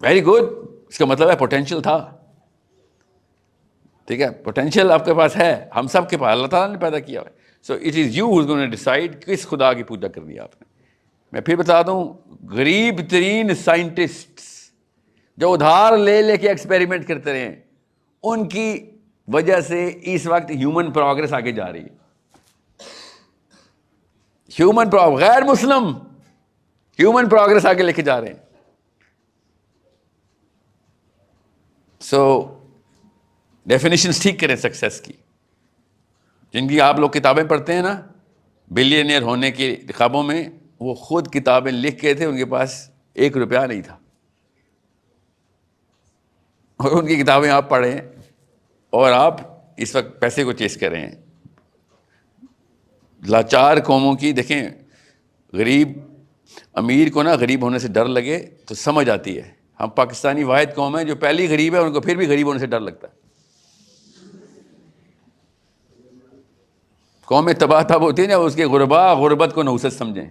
ویری گڈ, اس کا مطلب ہے پوٹینشیل تھا. ٹھیک ہے, پوٹینشیل آپ کے پاس ہے, ہم سب کے پاس, اللہ تعالیٰ نے پیدا کیا ہے. So it is you who's gonna decide کس خدا کی پوجا کرنی ہے آپ نے. میں پھر بتا دوں, غریب ترین سائنٹسٹ جو ادھار لے لے کے ایکسپیریمنٹ کرتے رہے ہیں, ان کی وجہ سے اس وقت ہیومن پروگرس آگے جا رہی ہے. غیر مسلم ہیومن پروگرس آگے لے کے جا رہے ہیں. سو ڈیفینیشنز ٹھیک کریں سکسیس کی, جن کی آپ لوگ کتابیں پڑھتے ہیں نا, بلینئر ہونے کے خوابوں میں, وہ خود کتابیں لکھ کے تھے, ان کے پاس 1 روپیہ نہیں تھا, اور ان کی کتابیں آپ پڑھیں اور آپ اس وقت پیسے کو چیز کر رہے ہیں. لاچار قوموں کی دیکھیں, غریب امیر کو نا غریب ہونے سے ڈر لگے تو سمجھ آتی ہے. ہم پاکستانی واحد قوم ہیں جو پہلی غریب ہے, ان کو پھر بھی غریب ہونے سے ڈر لگتا ہے. قومیں تباہ تب ہوتی ہیں نا اس کے غربا غربت کو نحوست سمجھیں.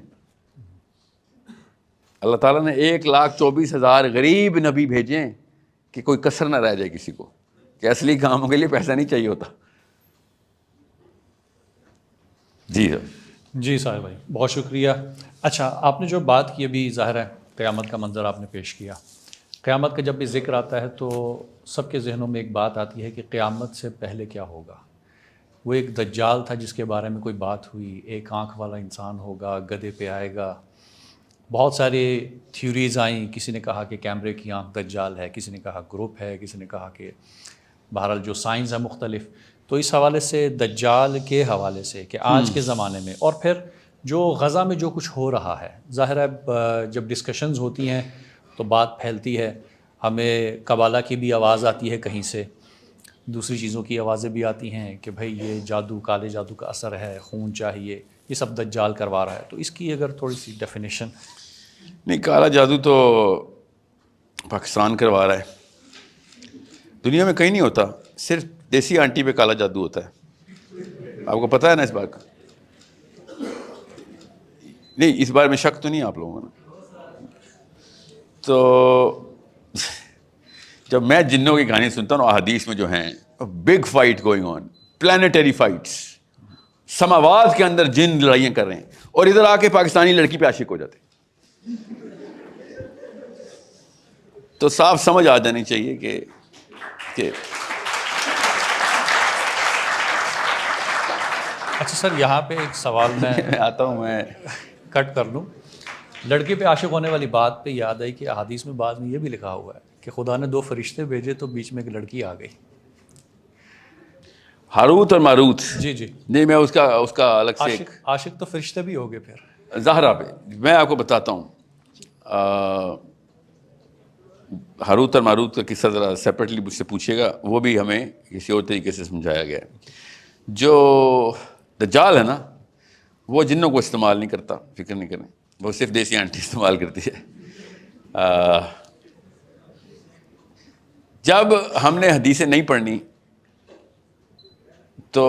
اللہ تعالیٰ نے 1,24,000 غریب نبی بھیجیں کہ کوئی کسر نہ رہ جائے کسی کو, کہ اصلی کاموں کے لیے پیسہ نہیں چاہیے ہوتا. جی سر. جی صاحب بھائی بہت شکریہ. اچھا, آپ نے جو بات کی ابھی, ظاہر ہے قیامت کا منظر آپ نے پیش کیا. قیامت کا جب بھی ذکر آتا ہے تو سب کے ذہنوں میں ایک بات آتی ہے کہ قیامت سے پہلے کیا ہوگا. وہ ایک دجال تھا جس کے بارے میں کوئی بات ہوئی, 1 آنکھ والا انسان ہوگا, گدھے پہ آئے گا. بہت ساری تھیوریز آئیں, کسی نے کہا کہ کیمرے کی آنکھ دجال ہے, کسی نے کہا گروپ ہے, کسی نے کہا کہ بہرحال جو سائنس ہے مختلف. تو اس حوالے سے دجال کے حوالے سے کہ آج کے زمانے میں, اور پھر جو غزہ میں جو کچھ ہو رہا ہے, ظاہر ہے جب ڈسکشنز ہوتی ہیں تو بات پھیلتی ہے, ہمیں قبالہ کی بھی آواز آتی ہے کہیں سے, دوسری چیزوں کی آوازیں بھی آتی ہیں کہ بھائی یہ جادو, کالے جادو کا اثر ہے, خون چاہیے, یہ سب دجال کروا رہا ہے. تو اس کی اگر تھوڑی سی ڈیفینیشن. نہیں, کالا جادو تو پاکستان کروا رہا ہے, دنیا میں کہیں نہیں ہوتا, صرف دیسی آنٹی پہ کالا جادو ہوتا ہے. آپ کو پتہ ہے نا اس بات کا؟ نہیں, اس بارے میں شک تو نہیں آپ لوگوں کو نا؟ تو جب میں جنوں کی کہانی سنتا ہوں, احادیث میں جو ہیں big fight going on, planetary fights, سماوات کے اندر جن لڑائیاں کر رہے ہیں, اور ادھر آ کے پاکستانی لڑکی پہ عاشق ہو جاتے ہیں, تو صاف سمجھ آ جانی چاہیے کہ اچھا سر, یہاں پہ ایک سوال میں آتا ہوں, میں کٹ کر لوں. لڑکے پہ عاشق ہونے والی بات پہ یاد آئی کہ احادیث میں بعض میں یہ بھی لکھا ہوا ہے کہ خدا نے 2 فرشتے بھیجے تو بیچ میں ایک لڑکی آ گئی. ہاروت اور ماروت. جی جی. نہیں, میں اس کا الگ سے عاشق تو فرشتے بھی ہو گئے پھر زہرا پہ. میں آپ کو بتاتا ہوں, ہاروت اور ماروت کا قصہ ذرا سیپریٹلی مجھ سے پوچھیے گا, وہ بھی ہمیں کسی اور طریقے سے سمجھایا گیا ہے. جو دجال ہے نا, وہ جنوں کو استعمال نہیں کرتا, فکر نہیں کریں, وہ صرف دیسی آنٹی استعمال کرتی ہے. جب ہم نے حدیثیں نہیں پڑھنی تو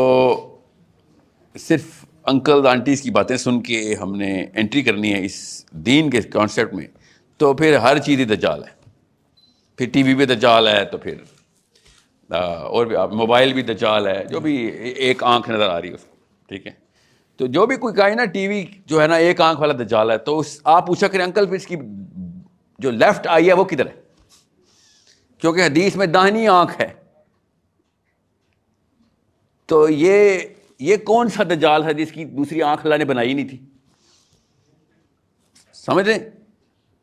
صرف انکل آنٹیز کی باتیں سن کے ہم نے انٹری کرنی ہے اس دین کے کانسیپٹ میں, تو پھر ہر چیز ہی دجال ہے. پھر ٹی وی پہ دجال ہے, تو پھر اور بھی موبائل بھی دجال ہے, جو بھی 1 آنکھ نظر آ رہی ہے اس کو, ٹھیک ہے. تو جو بھی کوئی کہے نا ٹی وی جو ہے نا 1 آنکھ والا دجال ہے, تو آپ پوچھا کریں انکل پھر اس کی جو لیفٹ آئی ہے وہ کدھر ہے, کیونکہ حدیث میں داہنی آنکھ ہے. تو یہ کون سا دجال ہے جس کی دوسری آنکھ اللہ نے بنائی نہیں تھی؟ سمجھ رہے ہیں؟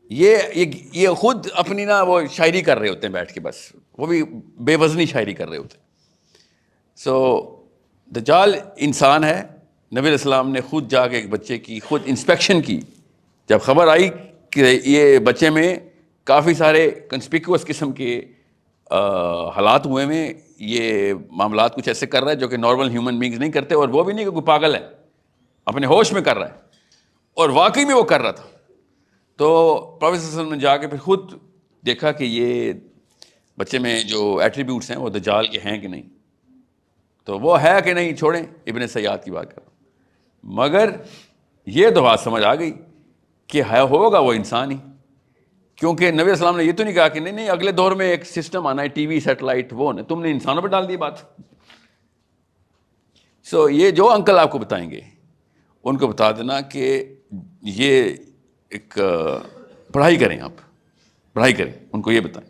یہ خود اپنی نا وہ شاعری کر رہے ہوتے ہیں بیٹھ کے, بس وہ بھی بے وزنی شاعری کر رہے ہوتے ہیں. سو دجال انسان ہے. نبی علیہ السلام نے خود جا کے ایک بچے کی خود انسپیکشن کی. جب خبر آئی کہ یہ بچے میں کافی سارے کنسپیکوس قسم کے حالات ہوئے میں, یہ معاملات کچھ ایسے کر رہا ہے جو کہ نارمل ہیومن بینگز نہیں کرتے, اور وہ بھی نہیں کہ کوئی پاگل ہے, اپنے ہوش میں کر رہا ہے, اور واقعی میں وہ کر رہا تھا. تو پروفیسر صلی اللہ علیہ وسلم نے جا کے پھر خود دیکھا کہ یہ بچے میں جو ایٹریبیوٹس ہیں وہ دجال کے ہیں کہ نہیں. تو وہ ہے کہ نہیں چھوڑیں, ابن سیاد کی بات کر رہا ہوں. مگر یہ تو بات سمجھ آ گئی کہ ہے ہوگا وہ انسان ہی, کیونکہ نبی علیہ السلام نے یہ تو نہیں کہا کہ نہیں اگلے دور میں ایک سسٹم آنا ہے, ٹی وی سیٹلائٹ, وہ نہیں, تم نے انسانوں پہ ڈال دی بات. سو یہ جو انکل آپ کو بتائیں گے ان کو بتا دینا کہ یہ ایک پڑھائی کریں, آپ پڑھائی کریں, ان کو یہ بتائیں,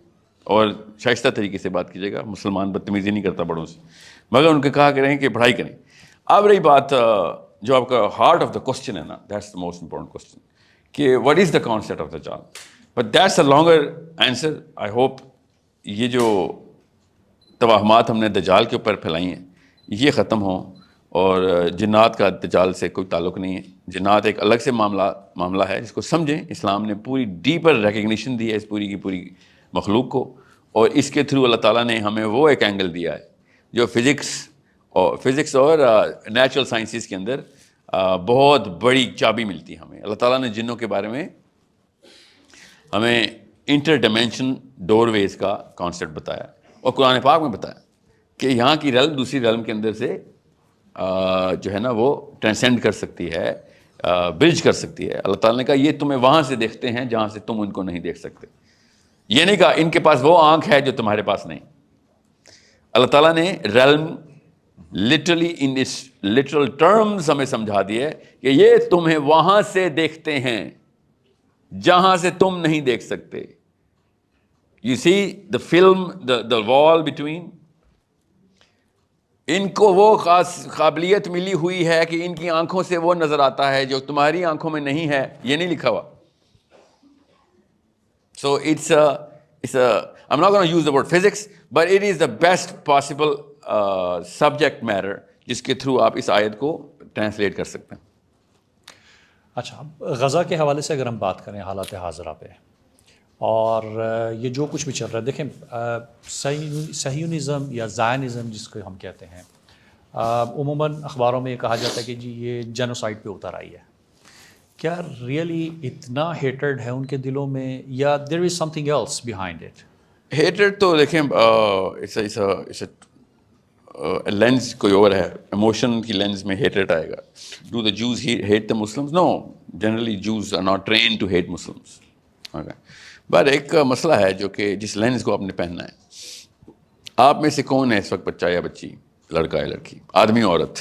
اور شائستہ طریقے سے بات کیجیے گا. مسلمان بدتمیزی نہیں کرتا بڑوں سے, مگر ان کو کہا کریں کہ پڑھائی کریں. اب رہی بات جو آپ کا ہارٹ آف دا کوشچن ہے نا, that's the most important question کہ what is the concept of دجال. But that's a longer answer. I hope یہ جو توہمات ہم نے دجال کے اوپر پھیلائی ہیں یہ ختم ہوں, اور جنات کا دجال سے کوئی تعلق نہیں ہے. جنات ایک الگ سے معاملہ ہے جس کو سمجھیں. اسلام نے پوری ڈیپر ریکگنیشن دی ہے اس پوری کی پوری مخلوق کو, اور اس کے تھرو اللہ تعالیٰ نے ہمیں وہ ایک اینگل دیا ہے جو فزکس اور نیچرل سائنسز کے اندر بہت بڑی چابی ملتی ہے ہمیں. اللہ تعالیٰ نے جنوں کے بارے میں ہمیں انٹر ڈائمینشن ڈور ویز کا کانسیپٹ بتایا, اور قرآن پاک میں بتایا کہ یہاں کی ریلم دوسری ریلم کے اندر سے جو ہے نا وہ ٹرانسینڈ کر سکتی ہے, برج کر سکتی ہے. اللہ تعالیٰ نے کہا یہ تمہیں وہاں سے دیکھتے ہیں جہاں سے تم ان کو نہیں دیکھ سکتے. یہ نہیں کہا ان کے پاس وہ آنکھ ہے جو تمہارے پاس نہیں. اللہ تعالیٰ نے ریلم لٹرلی ان لٹرل ٹرمز ہمیں سمجھا دیا ہے کہ یہ تمہیں وہاں سے دیکھتے ہیں جہاں سے تم نہیں دیکھ سکتے. یو سی دا فلم, دا وال بٹوین, ان کو وہ خاص قابلیت ملی ہوئی ہے کہ ان کی آنکھوں سے وہ نظر آتا ہے جو تمہاری آنکھوں میں نہیں ہے. یہ نہیں لکھا ہوا. So I'm not going to use the word physics, but it is the best possible subject matter جس کے تھرو آپ اس آیت کو ٹرانسلیٹ کر سکتے ہیں. اچھا, غزہ کے حوالے سے اگر ہم بات کریں حالات حاضرہ پہ, اور یہ جو کچھ بھی چل رہا ہے, دیکھیں صہیونزم یا زائنزم جس کو ہم کہتے ہیں, عموماً اخباروں میں یہ کہا جاتا ہے کہ جی یہ جینوسائڈ پہ اتر آئی ہے. کیا ریئلی اتنا ہیٹرڈ ہے ان کے دلوں میں, یا there is something else behind it? Hatred تو دیکھیں لینس کوئی اور ہے, ایموشن کی لینس میں ہیٹرڈ آئے گا. Do the Jews hate the Muslims? No, generally Jews are not trained to hate Muslims. But ایک مسئلہ ہے جو کہ جس لینس کو آپ نے پہننا ہے. آپ میں سے کون ہے اس وقت بچہ یا بچی, لڑکا یا لڑکی, آدمی عورت,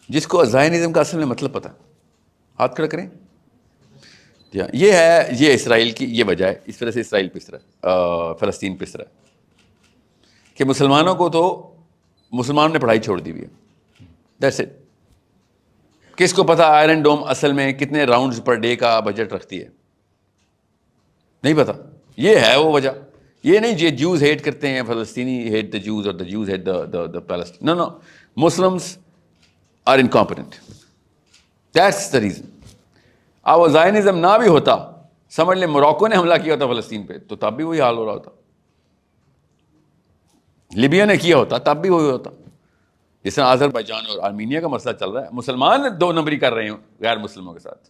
جس کو زائنزم کا اصل میں مطلب پتہ ہے؟ ہاتھ کھڑا کریں. جی ہاں, یہ اسرائیل کی یہ وجہ ہے. اس طرح سے اسرائیل پس رہا ہے, فلسطین پس رہا ہے کہ مسلمانوں کو تو مسلمان نے پڑھائی چھوڑ دی ہوئی ہے. That's it. کس کو پتا آئرن ڈوم اصل میں کتنے راؤنڈز پر ڈے کا بجٹ رکھتی ہے؟ نہیں پتا. یہ ہے وہ وجہ. یہ نہیں یہ جوز ہیٹ کرتے ہیں, فلسطینی ہیٹ دا جوز اور the Jews hate the Palestine. No, Muslims are incompetent. That's the reason. اب وہ زائنزم نہ بھی ہوتا, سمجھ لیں موراکو نے حملہ کیا ہوتا فلسطین پہ تو تب بھی وہی حال ہو رہا ہوتا. لیبیا نے کیا ہوتا تب بھی وہی ہوتا. جس طرح آذربائیجان اور آرمینیا کا مسئلہ چل رہا ہے, مسلمان 2 نمبری کر رہے ہیں غیر مسلموں کے ساتھ,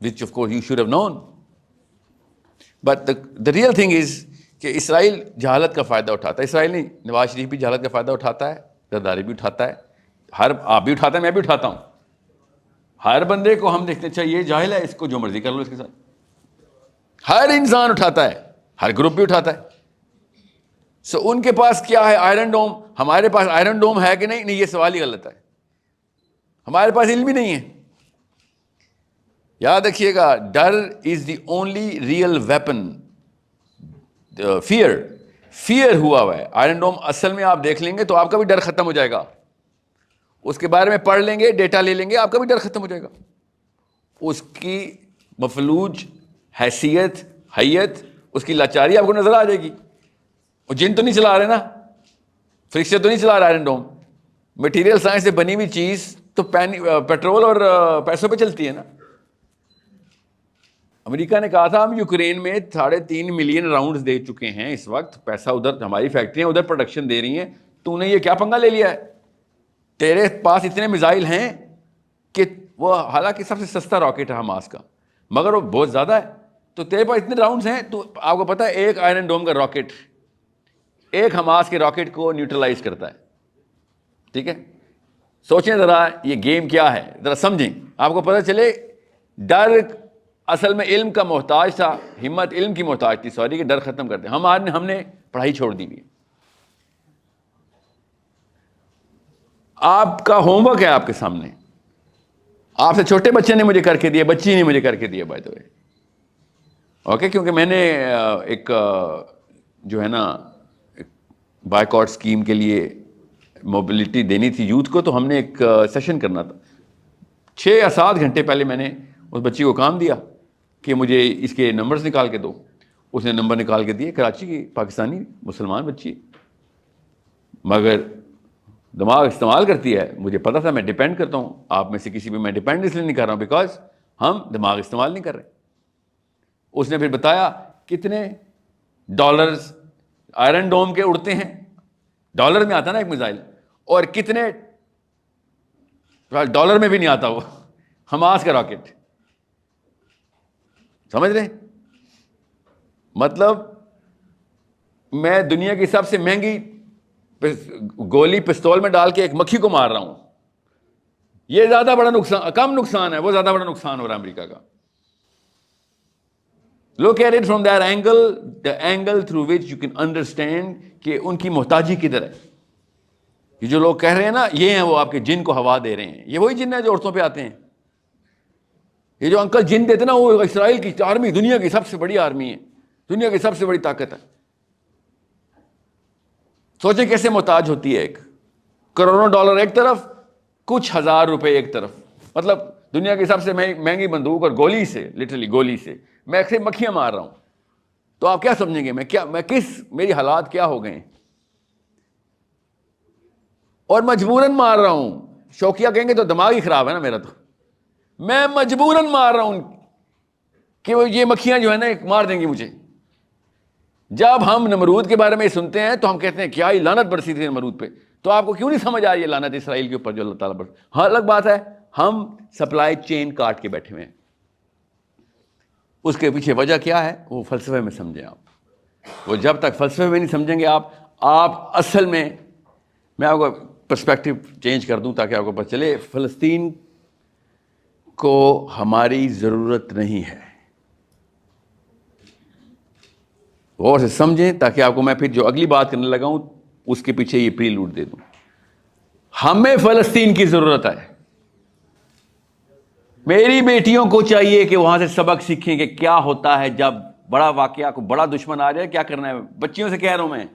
which of course you should have known. But the real thing is کہ اسرائیل جہالت کا فائدہ اٹھاتا ہے. اسرائیل نہیں, نواز شریف بھی جہالت کا فائدہ اٹھاتا ہے, زرداری بھی اٹھاتا ہے, آپ بھی اٹھاتا ہے, میں بھی اٹھاتا ہوں. ہر بندے کو ہم دیکھتے چاہیے یہ جاہل ہے, اس کو جو مرضی کر لو اس کے ساتھ. ہر انسان اٹھاتا ہے, ہر گروپ بھی اٹھاتا ہے. سو ان کے پاس کیا ہے؟ Iron Dome. ہمارے پاس آئرن ڈوم ہے کہ نہیں؟ نہیں, یہ سوال ہی غلط ہے. ہمارے پاس علم ہی نہیں ہے. یاد رکھیے گا, ڈر is the only real weapon. Fear ہوا ہے. آئرن ڈوم اصل میں آپ دیکھ لیں گے تو آپ کا بھی ڈر ختم ہو جائے گا. اس کے بارے میں پڑھ لیں گے, ڈیٹا لے لیں گے, آپ کا بھی ڈر ختم ہو جائے گا. اس کی مفلوج حیت, اس کی لاچاری آپ کو نظر آ جائے گی. وہ جن تو نہیں چلا رہے نا, فرشتے تو نہیں چلا رہا آئرن ڈوم. مٹیریل سائنس سے بنی ہوئی چیز تو پیٹرول اور پیسوں پہ چلتی ہے نا. امریکہ نے کہا تھا ہم یوکرین میں 3.5 ملین راؤنڈز دے چکے ہیں اس وقت, پیسہ ادھر, ہماری فیکٹریاں ادھر پروڈکشن دے رہی ہیں, تو نے یہ کیا پنگا لے لیا ہے؟ تیرے پاس اتنے میزائل ہیں کہ وہ حالانکہ سب سے سستا راکٹ ہے حماس کا, مگر وہ بہت زیادہ ہے, تو تیرے پاس اتنے راؤنڈز ہیں, تو آپ کو پتا ہے ایک آئرن ڈوم کا راکٹ ایک حماس کے راکٹ کو نیوٹرلائز کرتا ہے. ٹھیک ہے, سوچیں ذرا یہ گیم کیا ہے, ذرا سمجھیں, آپ کو پتہ چلے. ڈر اصل میں علم کا محتاج تھا, ہمت علم کی محتاج تھی, سوری, کہ ڈر ختم کر دیں. ہم نے پڑھائی چھوڑ دی ہوئی. آپ کا ہوم ورک ہے آپ کے سامنے. آپ سے چھوٹے بچے نے مجھے کر کے دیا, بچی نے مجھے کر کے دیا, بائی دا وے. اوکے, کیونکہ میں نے ایک جو ہے نا بائیکاٹ اسکیم کے لیے موبلٹی دینی تھی یوتھ کو, تو ہم نے ایک سیشن کرنا تھا. 6 یا 7 گھنٹے پہلے میں نے اس بچی کو کام دیا کہ مجھے اس کے نمبرز نکال کے دو. اس نے نمبر نکال کے دیے, کراچی کی پاکستانی مسلمان بچی, مگر دماغ استعمال کرتی ہے. مجھے پتا تھا میں ڈیپینڈ کرتا ہوں, آپ میں سے کسی پہ میں ڈیپینڈ اس لیے نہیں کر رہا ہوں بیکاز ہم دماغ استعمال نہیں کر رہے. اس نے پھر بتایا کتنے ڈالرز آئرن ڈوم کے اڑتے ہیں, ڈالر میں آتا نا ایک میزائل, اور کتنے ڈالر میں بھی نہیں آتا وہ حماس کا راکٹ. سمجھ رہے؟ مطلب میں دنیا کی سب سے مہنگی گولی پستول میں ڈال کے ایک مکھی کو مار رہا ہوں. یہ زیادہ بڑا نقصان, کم نقصان ہے, وہ زیادہ بڑا نقصان ہو رہا ہے امریکہ کا. Look at it from that angle, the angle through which you can understand کہ ان کی محتاجی کدھر ہے. یہ جو لوگ کہہ رہے ہیں نا یہ ہیں وہ آپ کے جن کو ہوا دے رہے ہیں, یہ وہی جن ہیں جو عورتوں پہ آتے ہیں. یہ جو انکل جن دیتے نا وہ اسرائیل کی آرمی دنیا کی سب سے بڑی آرمی ہے, دنیا کی سب سے بڑی طاقت ہے. سوچیں کیسے محتاج ہوتی ہے, ایک کروڑوں ڈالر ایک طرف, کچھ ہزار روپے ایک طرف. مطلب دنیا کی سب سے مہنگی بندوق اور گولی سے, لٹرلی گولی سے میں ایسے مکھیاں مار رہا ہوں. تو آپ کیا سمجھیں گے میں میری حالات کیا ہو گئے ہیں, اور مجبوراً مار رہا ہوں. شوقیہ کہیں گے تو دماغ ہی خراب ہے نا میرا, تو میں مجبوراً مار رہا ہوں کہ وہ یہ مکھیاں جو ہے نا مار دیں گی مجھے. جب ہم نمرود کے بارے میں سنتے ہیں تو ہم کہتے ہیں کیا ہی لعنت برسی تھی نمرود پہ, تو آپ کو کیوں نہیں سمجھ آ رہی ہے لعنت اسرائیل کے اوپر جو اللہ تعالیٰ برس. ہاں الگ بات ہے ہم سپلائی چین کاٹ کے بیٹھے ہوئے ہیں, اس کے پیچھے وجہ کیا ہے وہ فلسفے میں سمجھیں آپ. وہ جب تک فلسفے میں نہیں سمجھیں گے آپ اصل میں آپ کو پرسپیکٹو چینج کر دوں تاکہ آپ کو پتہ چلے فلسطین کو ہماری ضرورت نہیں ہے. غور سے سمجھیں تاکہ آپ کو میں پھر جو اگلی بات کرنے لگا ہوں اس کے پیچھے یہ پریلوڈ دے دوں. ہمیں فلسطین کی ضرورت ہے. میری بیٹیوں کو چاہیے کہ وہاں سے سبق سیکھیں کہ کیا ہوتا ہے جب بڑا واقعہ کو بڑا دشمن آ جائے, کیا کرنا ہے. بچیوں سے کہہ رہا ہوں میں,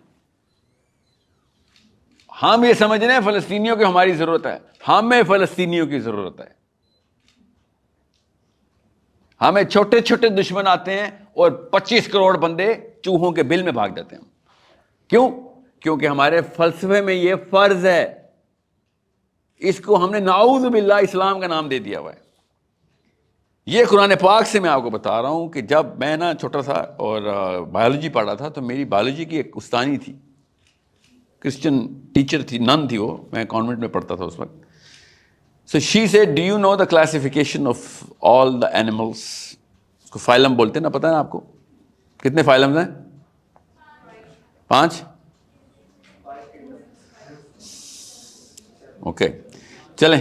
ہم یہ سمجھ رہے ہیں فلسطینیوں کی ہماری ضرورت ہے. ہمیں فلسطینیوں کی ضرورت ہے. ہمیں چھوٹے چھوٹے دشمن آتے ہیں اور 25 کروڑ بندے چوہوں کے بل میں بھاگ جاتے ہیں. کیوں؟ کیونکہ ہمارے فلسفے میں یہ فرض ہے. اس کو ہم نے نعوذ باللہ اسلام کا نام دے دیا ہوا ہے. یہ قرآن پاک سے میں آپ کو بتا رہا ہوں کہ جب میں نا چھوٹا تھا اور بایولوجی پڑھا تھا تو میری بایولوجی کی ایک استانی تھی, کرسچن ٹیچر تھی, نن تھی وہ, میں کانوینٹ میں پڑھتا تھا اس وقت. So she said, do you know the classification of all the animals? اس کو فائلم بولتے ہیں نا, پتہ ہے نا آپ کو کتنے فائلمز ہیں؟ 5. Okay, چلیں.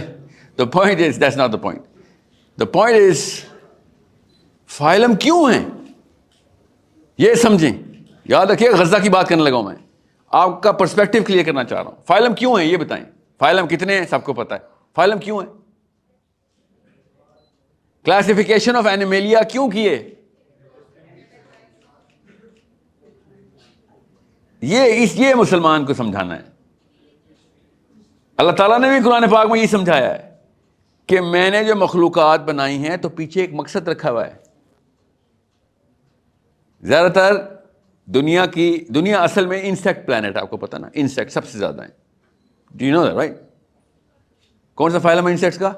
The point is, that's not the point. The point is, phylum کیوں ہیں یہ سمجھیں. یاد رکھیے غزہ کی بات کرنے لگا ہوں میں, آپ کا پرسپیکٹو کلیئر کرنا چاہ رہا ہوں. فائلم کیوں ہیں یہ بتائیں. فائلم کتنے ہیں سب کو پتہ ہے. فائلم کیوں ہے؟ کلاسیفیکیشن آف اینیملیا کیوں کیے؟ یہ مسلمان کو سمجھانا ہے. اللہ تعالیٰ نے بھی قرآن پاک میں یہ سمجھایا ہے کہ میں نے جو مخلوقات بنائی ہیں تو پیچھے ایک مقصد رکھا ہوا ہے. زیادہ تر دنیا اصل میں انسیکٹ پلانٹ, آپ کو پتا نا, انسیکٹ سب سے زیادہ ہیں. Do you know that right? کون سا فائلم ہے انسیکٹس کا؟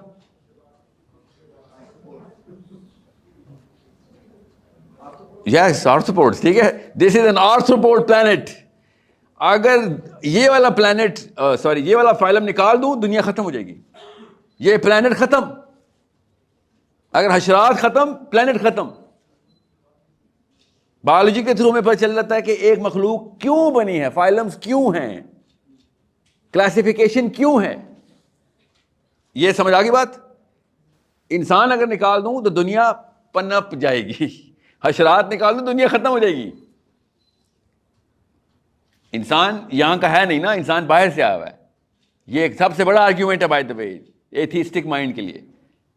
یس, آرتھروپوڈس. ٹھیک ہے, دس از این آرتھروپوڈ پلانٹ. اگر یہ والا پلانٹ یہ والا فائلم نکال دوں دنیا ختم ہو جائے گی. یہ پلانٹ ختم. اگر حشرات ختم, پلانٹ ختم. بایولوجی کے تھرو میں پتہ چل جاتا ہے کہ ایک مخلوق کیوں بنی ہے, فائلمز کیوں ہیں, کلاسیفیکیشن کیوں ہے. یہ سمجھ آ گئی بات. انسان اگر نکال دوں تو دنیا پنپ جائے گی, حشرات نکال دوں دنیا ختم ہو جائے گی. انسان یہاں کا ہے نہیں نا, انسان باہر سے آیا ہوا ہے. یہ ایک سب سے بڑا آرگیومنٹ ہے by the way atheistic mind کے لیے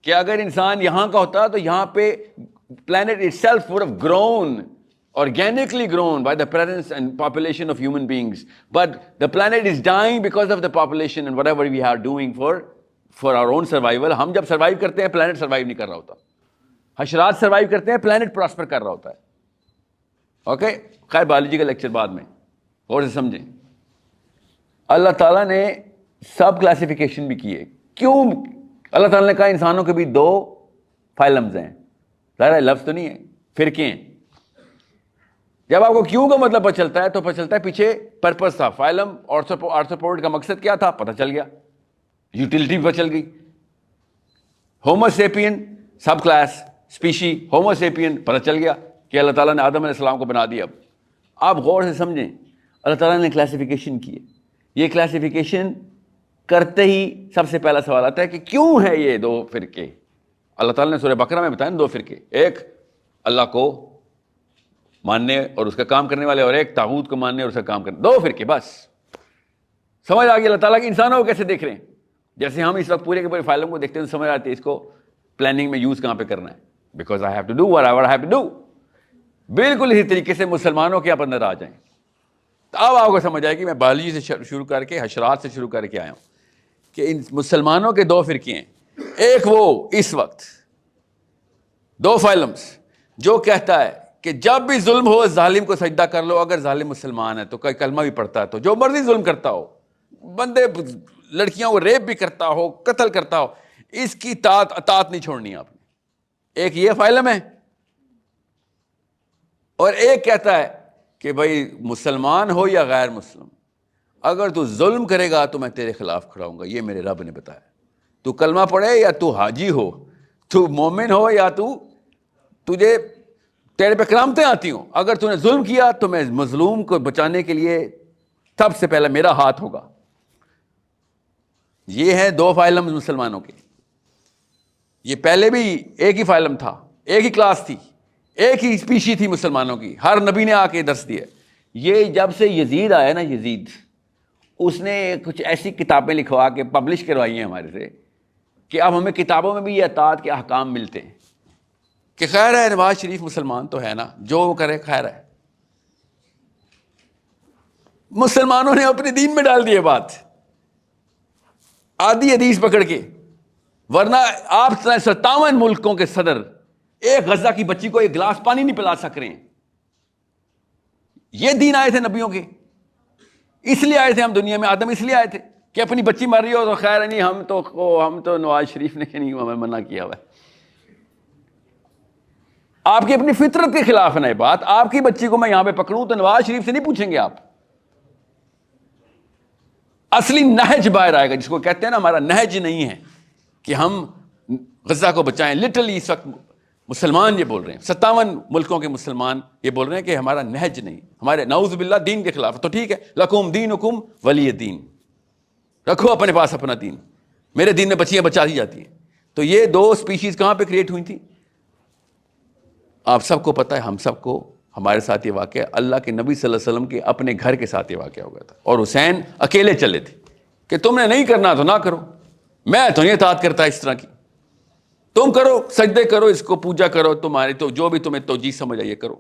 کہ اگر انسان یہاں کا ہوتا تو یہاں پہ planet itself would have grown, organically grown by the presence and population of human beings. But the planet is dying because of the population and whatever we are doing for our own survival. ہم جب survive کرتے ہیں plant survive نہیں کر رہا ہوتا. حشرات survive کرتے ہیں, پلانٹ پراسپر کر رہا ہوتا ہے. اوکے, خیر بایولوجی کا لیکچر بعد میں, اور سے سمجھیں. اللہ تعالیٰ نے سب کلاسیفیکیشن بھی کی ہے. کیوں اللہ تعالیٰ نے کہا انسانوں کے بھی 2 فائلمز ہیں؟ ظاہر ہے لفظ تو نہیں ہے، فرقے ہیں. جب آپ کو کیوں کا مطلب پتہ چلتا ہے تو پتہ چلتا ہے پیچھے پرپز تھا. فائلم آرتھروپوڈ کا مقصد کیا تھا پتہ چل گیا، یوٹیلٹی پتہ چل گئی. Homo سیپین sub class species homo سیپین پتہ چل گیا کہ اللہ تعالیٰ نے آدم علیہ السلام کو بنا دیا. اب آپ غور سے سمجھیں، اللہ تعالیٰ نے کلاسیفیکیشن کی ہے. یہ کلاسیفیکیشن کرتے ہی سب سے پہلا سوال آتا ہے کہ کیوں ہے یہ 2 فرقے؟ اللہ تعالیٰ نے سورہ بقرہ میں بتایا 2 فرقے، ایک اللہ کو ماننے اور اس کا کام کرنے والے، اور ایک طاغوت کو ماننے اور اس کا کام کرنے. 2 فرقے بس. سمجھ آ گئی اللہ تعالیٰ کی انسانوں کو کیسے دیکھ رہے ہیں. جیسے ہم اس وقت پورے کے پورے فائلوں کو دیکھتے ہیں تو سمجھ آتی ہے اس کو پلاننگ میں یوز کہاں پہ کرنا ہے. Because I have to do whatever I have to do. بالکل اسی طریقے سے مسلمانوں کے آپ اندر آ جائیں. اب آپ کو سمجھ آئے کہ میں بایولوجی سے شروع کر کے حشرات سے شروع کر کے آیا ہوں کہ ان مسلمانوں کے 2 فرقے ہیں. ایک وہ اس وقت 2 فائلمز جو کہتا ہے کہ جب بھی ظلم ہو ظالم کو سجدہ کر لو. اگر ظالم مسلمان ہے تو کوئی کلمہ بھی پڑھتا ہے تو جو مرضی ظلم کرتا ہو، بندے لڑکیوں کو ریپ بھی کرتا ہو، قتل کرتا ہو، اس کی اطاعت نہیں چھوڑنی آپ نے. ایک یہ فائلم ہے. اور ایک کہتا ہے کہ بھائی مسلمان ہو یا غیر مسلم، اگر تو ظلم کرے گا تو میں تیرے خلاف کھڑا ہوں گا. یہ میرے رب نے بتایا. تو کلمہ پڑھے یا تو حاجی ہو، تو مومن ہو یا تجھے تیرے پہ کرامتیں آتی ہوں، اگر تو نے ظلم کیا تو میں مظلوم کو بچانے کے لیے سب سے پہلے میرا ہاتھ ہوگا. یہ ہے 2 فائلم مسلمانوں کے. یہ پہلے بھی ایک ہی فائلم تھا، ایک ہی کلاس تھی، ایک ہی اسپیشی تھی مسلمانوں کی. ہر نبی نے آ کے درس دیا. یہ جب سے یزید آیا نا، یزید اس نے کچھ ایسی کتابیں لکھوا کے پبلش کروائی ہیں ہمارے سے کہ اب ہمیں کتابوں میں بھی یہ اطاعت کے احکام ملتے ہیں کہ خیر ہے نواز شریف مسلمان تو ہے نا، جو وہ کرے خیر ہے. مسلمانوں نے اپنے دین میں ڈال دی بات، آدھی حدیث پکڑ کے. ورنہ آپ 57 ملکوں کے صدر ایک غزہ کی بچی کو 1 گلاس پانی نہیں پلا سک رہے ہیں. یہ دین آئے تھے نبیوں کے، اس لیے آئے تھے ہم دنیا میں. آدم اس لیے آئے تھے کہ اپنی بچی مر رہی ہو تو خیر نہیں، ہم تو نواز شریف نے نہیں ہمیں منع کیا ہوا ہے. آپ کی اپنی فطرت کے خلاف ہے نا یہ بات. آپ کی بچی کو میں یہاں پہ پکڑوں تو نواز شریف سے نہیں پوچھیں گے آپ. اصلی نہج باہر آئے گا، جس کو کہتے ہیں نا ہمارا نہج نہیں ہے کہ ہم غزہ کو بچائیں. لٹرلی اس وقت مسلمان یہ بول رہے ہیں، 57 ملکوں کے مسلمان یہ بول رہے ہیں کہ ہمارا نہج نہیں، ہمارے نعوذ باللہ دین کے خلاف. تو ٹھیک ہے، لکم دینکم ولی دین، رکھو اپنے پاس اپنا دین. میرے دین میں بچیاں بچا دی جاتی ہیں. تو یہ 2 اسپیشیز کہاں پہ کریٹ ہوئی تھیں؟ آپ سب کو پتہ ہے، ہم سب کو. ہمارے ساتھ یہ واقعہ اللہ کے نبی صلی اللہ علیہ وسلم کے اپنے گھر کے ساتھ یہ واقعہ ہو گیا تھا. اور حسین اکیلے چلے تھے کہ تم نے نہیں کرنا تو نہ کرو، میں تو نہیں اطاعت کرتا اس طرح کی. تم کرو، سجدے کرو، اس کو پوجا کرو، تمہاری تو جو بھی تمہیں توجیہ سمجھ آئیے کرو،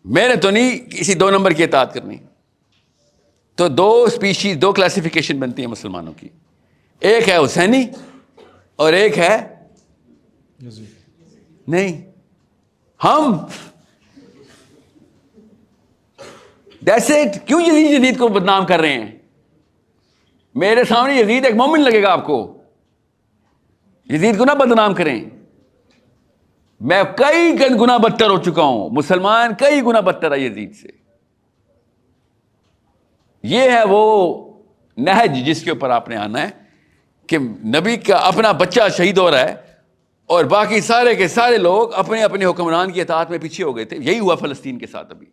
میں نے تو نہیں کسی 2 نمبر کی اطاعت کرنی. تو 2 اسپیشیز، 2 کلاسیفیکیشن بنتی ہیں مسلمانوں کی. ایک ہے حسینی اور ایک ہے نہیں. ہم جیسے کیوں یزید کو بدنام کر رہے ہیں؟ میرے سامنے یزید ایک مومن لگے گا آپ کو. یزید کو نہ بدنام کریں. میں کئی گنا بدتر ہو چکا ہوں، مسلمان کئی گنا بدتر ہے یزید سے. یہ ہے وہ نہج جس کے اوپر آپ نے آنا ہے کہ نبی کا اپنا بچہ شہید ہو رہا ہے اور باقی سارے کے سارے لوگ اپنے اپنے حکمران کی اطاعت میں پیچھے ہو گئے تھے. یہی ہوا فلسطین کے ساتھ. ابھی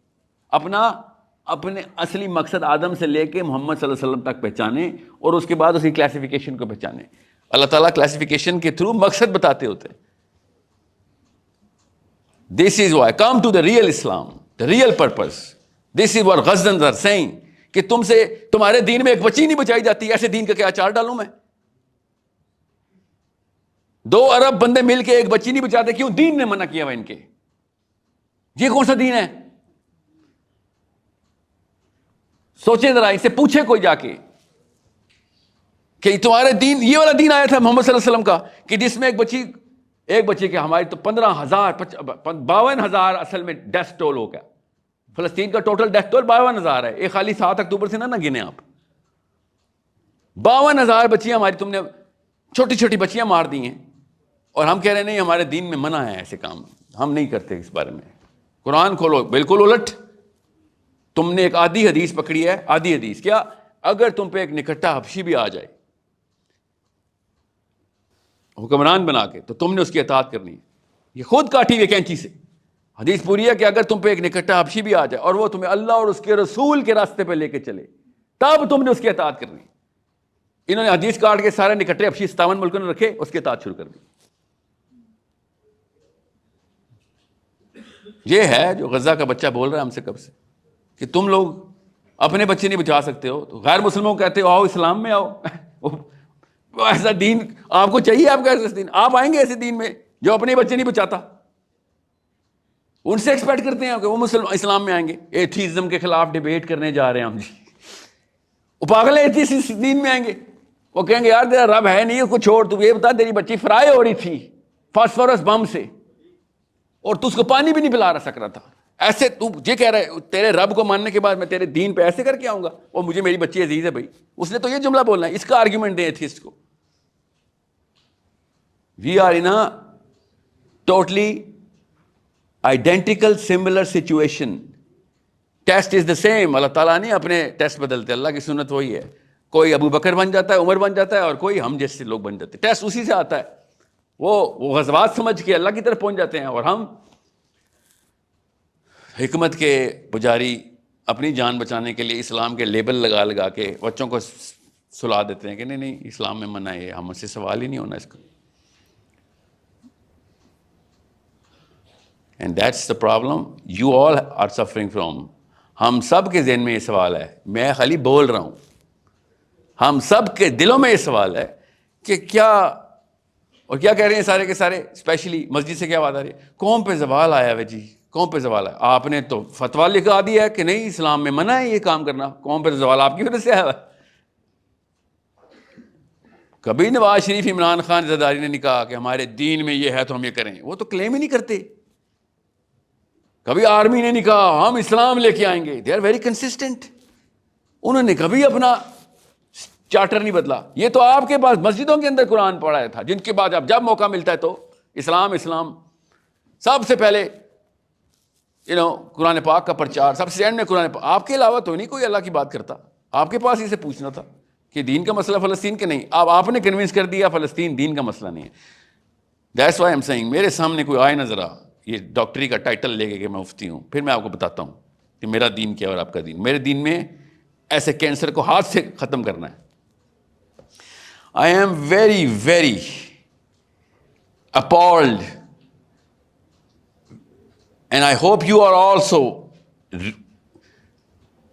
اپنے اصلی مقصد آدم سے لے کے محمد صلی اللہ علیہ وسلم تک پہچانے اور اس کے بعد اسی کلاسیفیکیشن کو پہچانے. اللہ تعالیٰ کلاسیفیکیشن کے تھرو مقصد بتاتے ہوتے ہیں. This is why come to the real Islam, the real purpose. This is what Ghazdans are saying کہ تم سے تمہارے دین میں ایک بچی نہیں بچائی جاتی، ایسے دین کا کیا اچار ڈالوں میں؟ 2 ارب بندے مل کے ایک بچی نہیں بچاتے، کیوں؟ دین نے منع کیا ہوا ان کے. یہ کون سا دین ہے؟ سوچیں ذرا، اس سے پوچھے کوئی جا کے کہ تمہارے دین، یہ والا دین آیا تھا محمد صلی اللہ علیہ وسلم کا کہ جس میں ایک بچے کے ہماری تو 15,000 52,000 اصل میں ڈیتھ ٹول ہو گیا. فلسطین کا ٹوٹل ڈیتھ ٹول 52,000 ہے. ایک خالی 7 اکتوبر سے نہ گنے آپ. 52,000 بچیاں ہماری تم نے چھوٹی چھوٹی بچیاں مار دی ہیں، اور ہم کہہ رہے ہیں نہیں ہمارے دین میں منع ہے ایسے کام، ہم نہیں کرتے اس بارے میں۔ قرآن کھولو، بالکل الٹ، تم نے ایک آدھی حدیث پکڑی ہے، آدھی حدیث کیا، اگر تم پہ ایک نکٹا حبشی بھی آ جائے حکمران بنا کے تو تم نے اس کی اطاعت کرنی ہے، یہ خود کاٹی ہوئی کینچی سے حدیث پوری ہے کہ اگر تم پہ ایک نکٹا حبشی بھی آ جائے اور وہ تمہیں اللہ اور اس کے رسول کے راستے پہ لے کے چلے تب تم نے اس کی اطاعت کرنی ہے۔ انہوں نے حدیث کاٹ کے سارے نکٹے حبشی 57 ملکوں نے رکھے، اس کی اطاعت شروع کر دی۔ یہ ہے جو غزہ کا بچہ بول رہا ہے ہم سے کب سے کہ تم لوگ اپنے بچے نہیں بچا سکتے ہو تو غیر مسلموں کو کہتے ہو آؤ اسلام میں آؤ۔ وہ ایسا دین آپ کو چاہیے، آپ کا ایسا دین، آپ آئیں گے ایسے دین میں جو اپنے بچے نہیں بچاتا؟ ان سے ایکسپیکٹ کرتے ہیں کہ وہ اسلام میں آئیں گے، ایتھیزم کے خلاف ڈیبیٹ کرنے جا رہے ہیں ہم جی، وہ پاگل ہے ایتھیسٹ دین میں آئیں گے، وہ کہیں گے یار تیرا رب ہے نہیں، اس کو چھوڑ، تو یہ بتا تیری بچی فرائی ہو رہی تھی فاسفورس بم سے اور تو اس کو پانی بھی نہیں پلا سک رہا تھا، ایسے تو یہ کہہ رہا ہے تیرے رب کو ماننے کے بعد میں تیرے دین پہ ایسے کر کے آؤں گا، اور مجھے میری بچی عزیز ہے بھائی، اس نے تو یہ جملہ بولنا ہے، اس کا آرگیومنٹ دیں ایتھیسٹ کو۔ We are in a totally identical similar situation, test is the same, اللہ تعالیٰ نہیں اپنے ٹیسٹ بدلتے، اللہ کی سنت وہی ہے، کوئی ابو بکر بن جاتا ہے، عمر بن جاتا ہے، اور کوئی ہم جیسے لوگ بن جاتے ہیں، ٹیسٹ اسی سے آتا ہے، وہ غزوات سمجھ کے اللہ کی طرف پہنچ جاتے ہیں، اور ہم حکمت کے پجاری اپنی جان بچانے کے لیے اسلام کے لیبل لگا لگا کے بچوں کو سلا دیتے ہیں کہ نہیں نہیں اسلام میں منع ہے، ہم سے سوال ہی نہیں ہونا اس کا۔ And that's the problem you all are suffering from. ہم سب کے ذہن میں یہ سوال ہے، میں خالی بول رہا ہوں، ہم سب کے دلوں میں یہ سوال ہے کہ کیا، اور کیا کہہ رہے ہیں سارے کے سارے، اسپیشلی مسجد سے کیا آواز آ رہی ہے، قوم پہ زوال آیا ہے جی، قوم پہ زوال ہے، آپ نے تو فتویٰ لکھا دیا ہے کہ نہیں اسلام میں منع ہے یہ کام کرنا، قوم پہ زوال آپ کی وجہ سے آیا ہے۔ کبھی نواز شریف عمران خان زرداری نے نہیں کہا کہ ہمارے دین میں یہ ہے تو ہم یہ کریں، وہ تو کلیم ہی نہیں کرتے۔ کبھی آرمی نے نہیں کہا ہم اسلام لے کے آئیں گے، دے آر ویری کنسسٹنٹ، انہوں نے کبھی اپنا چارٹر نہیں بدلا۔ یہ تو آپ کے پاس مسجدوں کے اندر قرآن پڑھایا تھا، جن کے بعد اب جب موقع ملتا ہے تو اسلام اسلام، سب سے پہلے قرآن پاک کا پرچار، سب سے اینڈ میں قرآن پاک، آپ کے علاوہ تو نہیں کوئی اللہ کی بات کرتا، آپ کے پاس اسے پوچھنا تھا کہ دین کا مسئلہ فلسطین کے نہیں، اب آپ نے کنونس کر دیا فلسطین دین کا مسئلہ نہیں ہے۔ دیٹس وائی ایم سیئنگ، میرے سامنے کوئی آئے نظر آ یہ ڈاکٹری کا ٹائٹل لے کے کہ میں مفتی ہوں، پھر میں آپ کو بتاتا ہوں کہ میرا دین کیا اور آپ کا دین۔ میرے دین میں ایسے کینسر کو ہاتھ سے ختم کرنا ہے۔ I am very, very appalled, and I hope you are also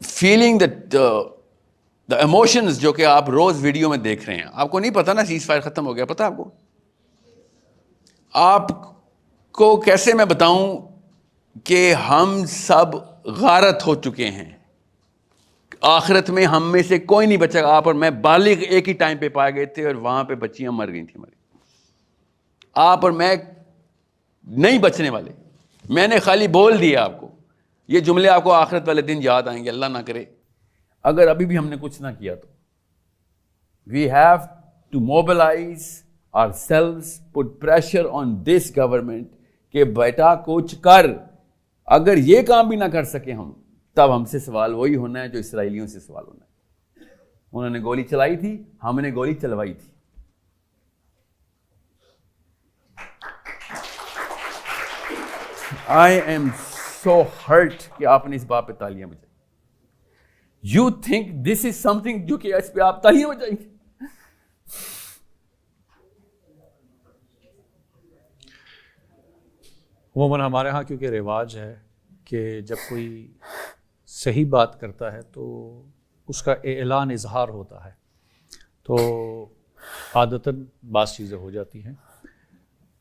feeling that the emotions جو کہ آپ روز ویڈیو میں دیکھ رہے ہیں۔ آپ کو نہیں پتا نا سیز فائر ختم ہو گیا، پتا آپ کو؟ آپ کو کیسے میں بتاؤں کہ ہم سب غارت ہو چکے ہیں، آخرت میں ہم میں سے کوئی نہیں بچے گا۔ آپ اور میں بالغ ایک ہی ٹائم پہ پائے گئے تھے اور وہاں پہ بچیاں مر گئی تھیں ہماری، آپ اور میں نہیں بچنے والے۔ میں نے خالی بول دیا آپ کو، یہ جملے آپ کو آخرت والے دن یاد آئیں گے، اللہ نہ کرے اگر ابھی بھی ہم نے کچھ نہ کیا تو۔ We have to mobilise ourselves, put pressure on this government کہ بیٹا کچھ کر، اگر یہ کام بھی نہ کر سکے ہم، تب ہم سے سوال وہی ہونا ہے جو اسرائیلیوں سے سوال ہونا ہے۔ انہوں نے گولی چلائی تھی، ہم نے گولی چلوائی تھی۔ I am so hurt کہ آپ نے اس بات پہ تالیاں بجائی۔ You think this is something جو کہ اس پہ آپ تالیاں بجائیں گے؟ عموماً ہمارے ہاں کیونکہ رواج ہے کہ جب کوئی صحیح بات کرتا ہے تو اس کا اعلان اظہار ہوتا ہے، تو عادتاً بعض چیزیں ہو جاتی ہیں۔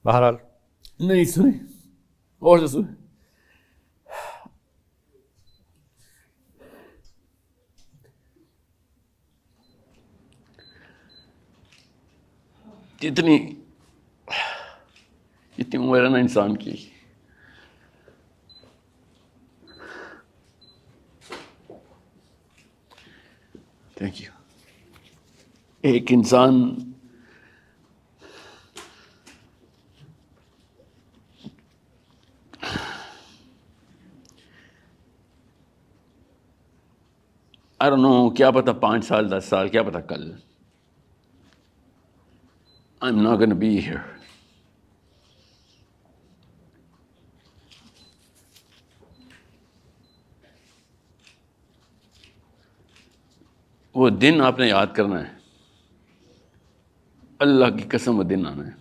بہرحال نہیں سنیں اور سے سنیں، جتنی عمر ہے نا انسان کی، تھینک یو، ایک انسان I don't know, کیا پتا 5 سال 10 سال کیا پتا کل I'm not going to be here. وہ دن آپ نے یاد کرنا ہے، اللہ کی قسم وہ دن آنا ہے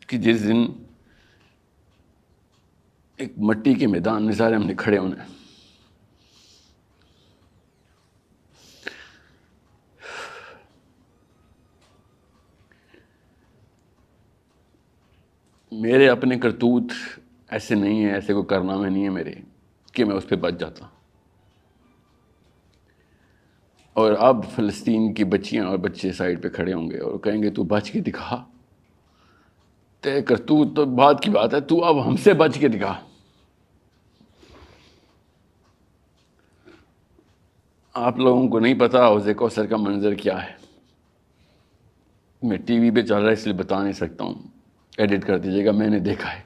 کہ جس دن ایک مٹی کے میدان میں سارے ہم نے کھڑے ہونا ہے. میرے اپنے کرتوت ایسے نہیں ہیں، ایسے کوئی کارنامے نہیں ہیں میرے کہ میں اس پہ بچ جاتا. اور اب فلسطین کی بچیاں اور بچے سائڈ پہ کھڑے ہوں گے اور کہیں گے تو بچ کے دکھا، تے کرتوت تو بات کی بات ہے، تو اب ہم سے بچ کے دکھا. آپ لوگوں کو نہیں پتا حوض کوثر کا منظر کیا ہے. میں ٹی وی پہ چل رہا ہے اس لیے بتا نہیں سکتا ہوں، ایڈٹ کر دیجیے گا، میں نے دیکھا ہے.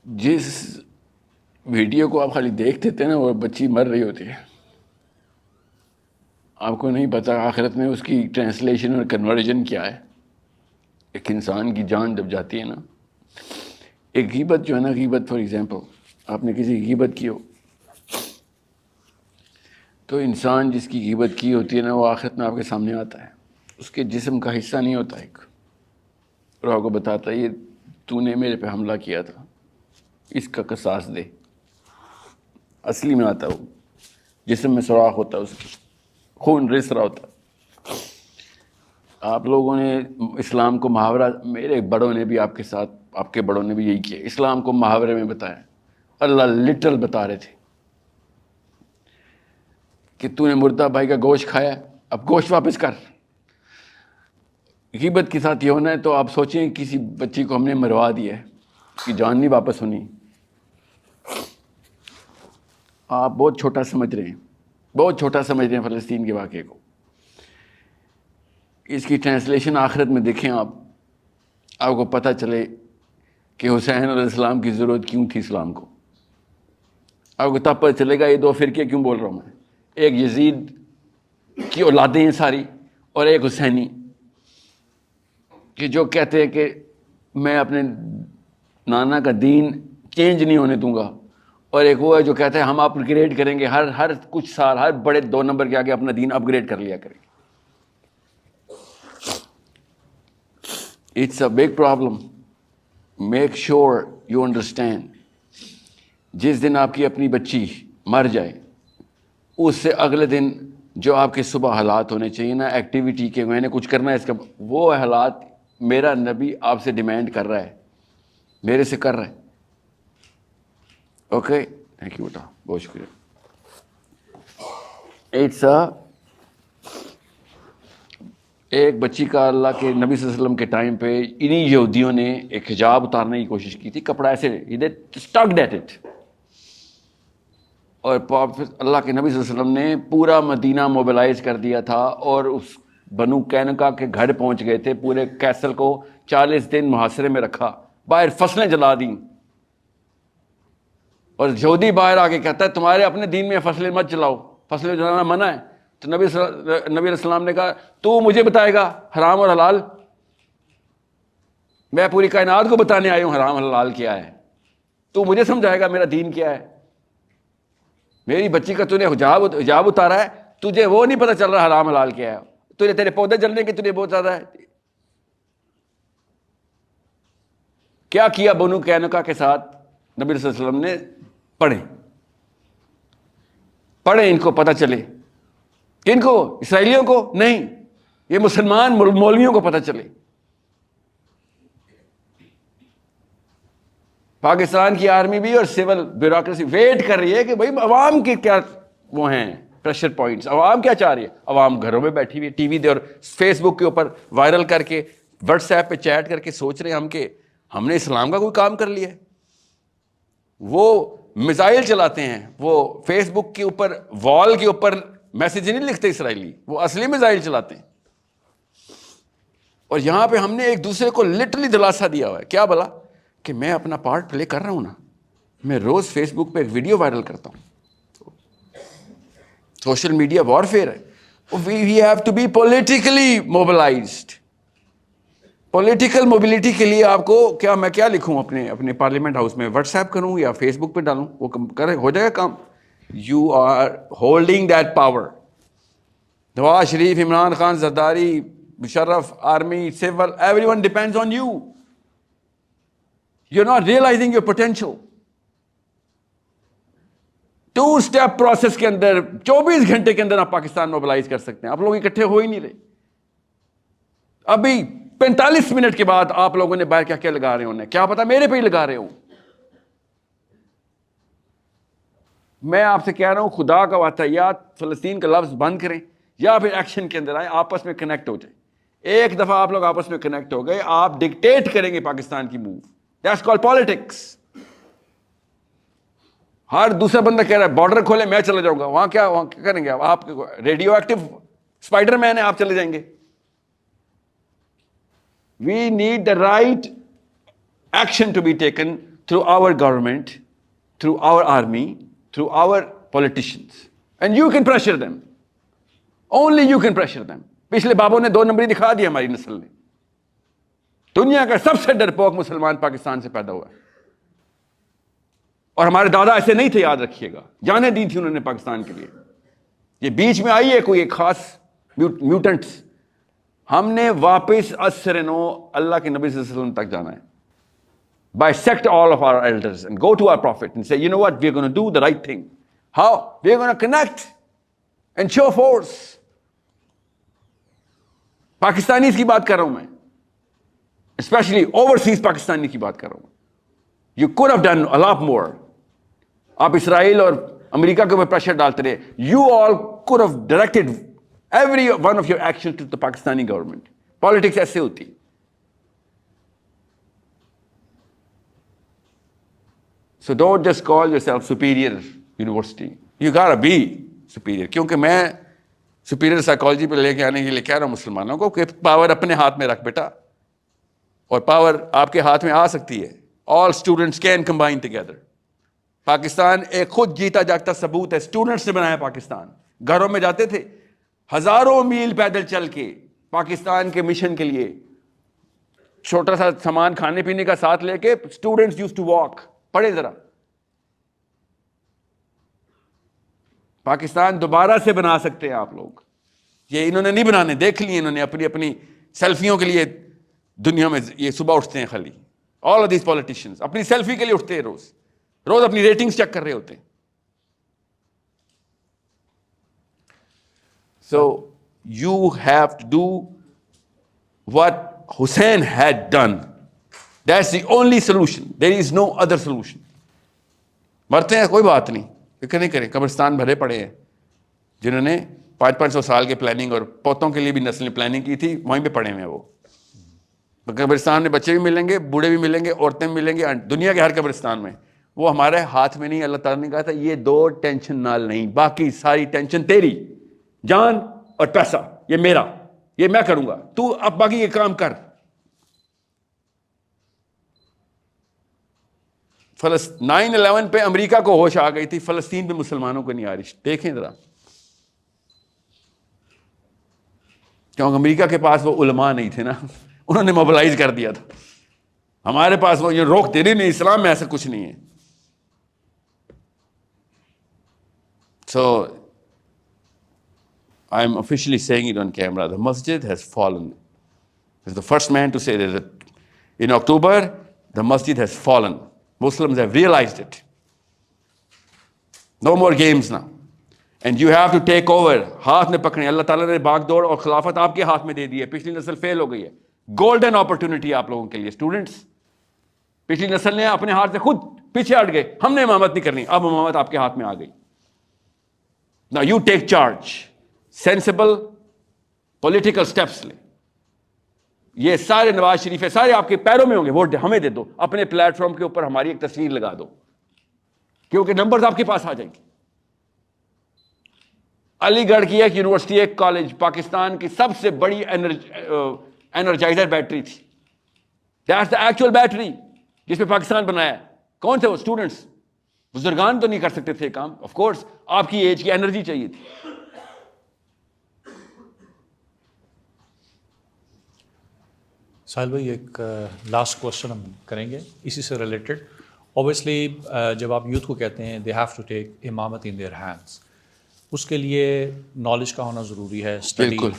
جس ویڈیو کو آپ خالی دیکھتے تھے نا، وہ بچی مر رہی ہوتی ہے، آپ کو نہیں پتا آخرت میں اس کی ٹرانسلیشن اور کنورژن کیا ہے. ایک انسان کی جان جب جاتی ہے نا، ایک غیبت جو ہے نا، غیبت فار ایگزامپل آپ نے کسی کی غیبت کی ہو تو انسان جس کی غیبت کی ہوتی ہے نا، وہ آخرت میں آپ کے سامنے آتا ہے، اس کے جسم کا حصہ نہیں ہوتا ایک، اور آپ کو بتاتا ہے یہ تو نے میرے پہ حملہ کیا تھا، اس کا قصاص دے. اصلی میں آتا وہ جسم میں سوراخ ہوتا ہے، اس کی خون رس رہا ہوتا. آپ لوگوں نے اسلام کو محاورہ، میرے بڑوں نے بھی آپ کے ساتھ، آپ کے بڑوں نے بھی یہی کیا، اسلام کو محاورے میں بتایا. اللہ لٹرل بتا رہے تھے کہ تو نے مردہ بھائی کا گوشت کھایا، اب گوشت واپس کر. غیبت کے ساتھ یہ ہونا ہے تو آپ سوچیں کسی بچی کو ہم نے مروا دیا ہے، اس کی جان نہیں واپس ہونی. آپ بہت چھوٹا سمجھ رہے ہیں، بہت چھوٹا سمجھ رہے ہیں فلسطین کے واقعے کو. اس کی ٹرانسلیشن آخرت میں دیکھیں آپ کو پتہ چلے کہ حسین علیہ السلام کی ضرورت کیوں تھی اسلام کو. آپ کو تب پتہ چلے گا یہ 2 فرقے کیوں بول رہا ہوں میں. ایک یزید کی اولادیں ہیں ساری، اور ایک حسینی کہ جو کہتے ہیں کہ میں اپنے نانا کا دین چینج نہیں ہونے دوں گا، اور ایک وہ ہے جو کہتا ہے ہم اپ گریڈ کریں گے، ہر کچھ سال ہر بڑے 2 نمبر کے آگے اپنا دین اپ گریڈ کر لیا کریں گے. It's a big problem. Make sure you understand. جس دن آپ کی اپنی بچی مر جائے، اس سے اگلے دن جو آپ کے صبح حالات ہونے چاہیے نا ایکٹیویٹی کے، میں نے کچھ کرنا ہے اس کا، وہ حالات میرا نبی آپ سے ڈیمانڈ کر رہا ہے، میرے سے کر رہا ہے. اوکے تھینک یو بیٹا، بہت شکریہ. ایک بچی کا اللہ کے نبی صلی اللہ علیہ وسلم کے ٹائم پہ انہی یہودیوں نے ایک حجاب اتارنے کی کوشش کی تھی، کپڑا ایسے اسٹکڈ ایٹ اٹ، اور اللہ کے نبی صلی اللہ علیہ وسلم نے پورا مدینہ موبلائز کر دیا تھا، اور اس بنو قینقاع کے گھر پہنچ گئے تھے. پورے کیسل کو 40 دن محاصرے میں رکھا، باہر فصلیں جلا دیں، اور یہودی باہر آ کے کہتا ہے تمہارے اپنے دین میں فصلیں مت جلاؤ، فصلیں جلانا منع ہے. تو نبی علیہ السلام نے کہا تو مجھے بتائے گا حرام اور حلال؟ میں پوری کائنات کو بتانے آئی ہوں حرام حلال کیا ہے، تو مجھے سمجھائے گا میرا دین کیا ہے؟ میری بچی کا تو نے حجاب اتارا ہے، تجھے وہ نہیں پتہ چل رہا حرام حلال کیا ہے، تجھے تیرے پودے جلنے کی تجھے بہت زیادہ ہے. کیا کیا بنو قینقاع کے ساتھ نبی صلی اللہ علیہ وسلم نے؟ پڑھیں ان کو پتہ چلے. کن کو؟ اسرائیلیوں کو نہیں، یہ مسلمان مولویوں کو پتہ چلے. پاکستان کی آرمی بھی اور سول بیوروکریسی ویٹ کر رہی ہے کہ بھائی عوام کے کیا وہ ہیں پریشر پوائنٹس. عوام کیا چاہ رہی ہے؟ عوام گھروں میں بیٹھی ہوئی ٹی وی دے اور فیس بک کے اوپر وائرل کر کے واٹس ایپ پہ چیٹ کر کے سوچ رہے ہیں ہم کہ ہم نے اسلام کا کوئی کام کر لیا ہے. وہ میزائل چلاتے ہیں, وہ فیس بک کے اوپر وال کے اوپر میسج نہیں لکھتے اسرائیلی, وہ اصلی میزائل چلاتے ہیں. اور یہاں پہ ہم نے ایک دوسرے کو لٹرلی دلاسا دیا ہوا ہے. کیا بلا کہ میں اپنا پارٹ پلے کر رہا ہوں نا, میں روز فیس بک پہ ایک ویڈیو وائرل کرتا ہوں. سوشل میڈیا وارفیئر ہے. We have to be politically mobilised. Political mobility کے لیے آپ کو کیا, میں کیا لکھوں اپنے پارلیمنٹ ہاؤس میں, واٹس ایپ کروں یا فیس بک پہ ڈالوں, وہ ہو جائے گا کام. You are holding that power. Nawaz Sharif, Imran Khan, Zardari, Musharraf, army, civil, everyone depends on you. You are not realising your potential. 2 step process کے اندر 24 گھنٹے کے اندر آپ پاکستان موبلائز کر سکتے ہیں. آپ لوگ اکٹھے ہو ہی نہیں رہے. ابھی 45 منٹ کے بعد آپ لوگوں نے باہر کیا کیا لگا رہے ہونے, کیا پتا میرے پہ ہی لگا رہے ہوں. میں آپ سے کہہ رہا ہوں, خدا کا واسطہ یا فلسطین کا لفظ بند کریں یا پھر ایکشن کے اندر آئیں, آپس میں کنیکٹ ہو جائیں. ایک دفعہ آپ لوگ آپس میں کنیکٹ ہو گئے, آپ ڈکٹیٹ کریں گے پاکستان کی موو. That's called politics. ہر دوسرا بندہ کہہ رہا ہے بارڈر کھولے, میں چلا جاؤں گا. وہاں کیا کریں گے آپ؟ ریڈیو ایکٹیو اسپائڈر مین ہے, آپ چلے جائیں گے. We need the right action to be taken through our government, through our army, through our politicians. And you can pressure them. Only you can pressure them. پچھلے بابوں نے 2 نمبری دکھا دی ہماری نسل نے. دنیا کا سب سے ڈرپوک مسلمان پاکستان سے پیدا ہوا ہے. اور ہمارے دادا ایسے نہیں تھے, یاد رکھیے گا. جانیں دی تھی انہوں نے پاکستان کے لیے. یہ بیچ میں آئی ہے کوئی ایک خاص میوٹنٹس. ہم نے واپس اسرنو اللہ کے نبی صلی اللہ علیہ وسلم تک جانا ہے. Bisect all of our elders and go to our prophet and say, you know what, we're going to do the right thing. How? We're going to connect and show force. Pakistanis کی بات کر رہا ہوں میں, especially overseas Pakistani کی بات کر رہا ہوں. You could have done a lot more. آپ اسرائیل اور امریکہ کے اوپر پریشر ڈالتے رہے. You all could have directed every one of your actions to the Pakistani government. Politics ایسے ہوتی. So don't just call yourself superior university. You gotta be superior. کیونکہ میں superior psychology پہ لے کے آنے کے لیے کہہ رہا ہوں مسلمانوں کو کہ پاور اپنے ہاتھ میں رکھ بیٹا, اور پاور آپ کے ہاتھ میں آ سکتی ہے. All students can combine together. Pakistan ایک خود جیتا جاگتا ثبوت ہے. اسٹوڈنٹس نے بنایا پاکستان. گھروں میں جاتے تھے ہزاروں میل پیدل چل کے پاکستان کے مشن کے لیے, چھوٹا سا سامان کھانے پینے کا ساتھ لے کے. Students use to walk. پڑھے ذرا, پاکستان دوبارہ سے بنا سکتے ہیں آپ لوگ. یہ انہوں نے نہیں بنانے, دیکھ لیے انہوں نے اپنی سیلفیوں کے لیے دنیا میں. یہ صبح اٹھتے ہیں خالی, all of these politicians اپنی سیلفی کے لیے اٹھتے ہیں, روز اپنی ریٹنگز چیک کر رہے ہوتے ہیں. So you have to do what Hussein had done. That's the only solution. There is no other solution. مرتے ہیں کوئی بات نہیں, فکر نہیں کریں. قبرستان بھرے پڑے ہیں جنہوں نے 500 سال کے پلاننگ اور پوتوں کے لیے بھی نسل پلاننگ کی تھی, وہیں پہ پڑے ہوئے ہیں وہ. قبرستان میں بچے بھی ملیں گے, بوڑھے بھی ملیں گے, عورتیں بھی ملیں گے, دنیا کے ہر قبرستان میں. وہ ہمارے ہاتھ میں نہیں. اللہ تعالیٰ نے کہا تھا یہ 2 ٹینشن نال نہیں, باقی ساری ٹینشن تیری. جان اور پیسہ یہ میرا, یہ میں کروں گا, تو اب باقی یہ کام کر. 9/11 پہ امریکہ کو ہوش آ گئی تھی, فلسطین پہ مسلمانوں کو نہیں آ رہی. دیکھیں ذرا, کیونکہ امریکہ کے پاس وہ علماء نہیں تھے نا, انہوں نے موبلائز کر دیا تھا. ہمارے پاس وہ یہ روکتے نہیں, اسلام میں ایسا کچھ نہیں ہے. So I'm officially saying it on camera. The masjid has fallen. As the first man to say that in October, the masjid has fallen. Muslims have realized it. No more games now. And you have to take over. ہاتھ میں پکڑیں. اللہ تعالیٰ نے باغ دوڑ اور خلافت آپ کے ہاتھ میں دے دی ہے. پچھلی نسل فیل ہو گئی ہے. گولڈن اپرچونٹی آپ لوگوں کے لیے. اسٹوڈنٹس, پچھلی نسل نے اپنے ہاتھ سے خود پیچھے ہٹ گئے, ہم نے امامت نہیں کرنی. اب امامت آپ کے ہاتھ میں آ گئی. Now you take charge, sensible political steps لیں. یہ سارے نواز شریف ہے, سارے آپ کے پیروں میں ہوں گے, ووٹ ہمیں دے دو, اپنے پلیٹ فارم کے اوپر ہماری ایک تصویر لگا دو, کیونکہ نمبرز آپ کے پاس آ جائیں گے. علی گڑھ کی ایک یونیورسٹی, ایک کالج پاکستان کی سب سے بڑی انرجائزر بیٹری تھی. دیٹس دا ایکچوئل بیٹری جس پہ پاکستان بنایا ہے. کون تھے وہ؟ اسٹوڈنٹس. بزرگان تو نہیں کر سکتے تھے کام, آف کورس آپ کی ایج کی انرجی چاہیے تھی. ساحل بھائی ایک لاسٹ کوشچن ہم کریں گے اسی سے ریلیٹڈ. اوبیسلی جب آپ یوتھ کو کہتے ہیں دے ہیو ٹو ٹیک امامت ان دیئر ہینڈس, اس کے لیے نالج کا ہونا ضروری ہے, اسٹڈی. بالکل.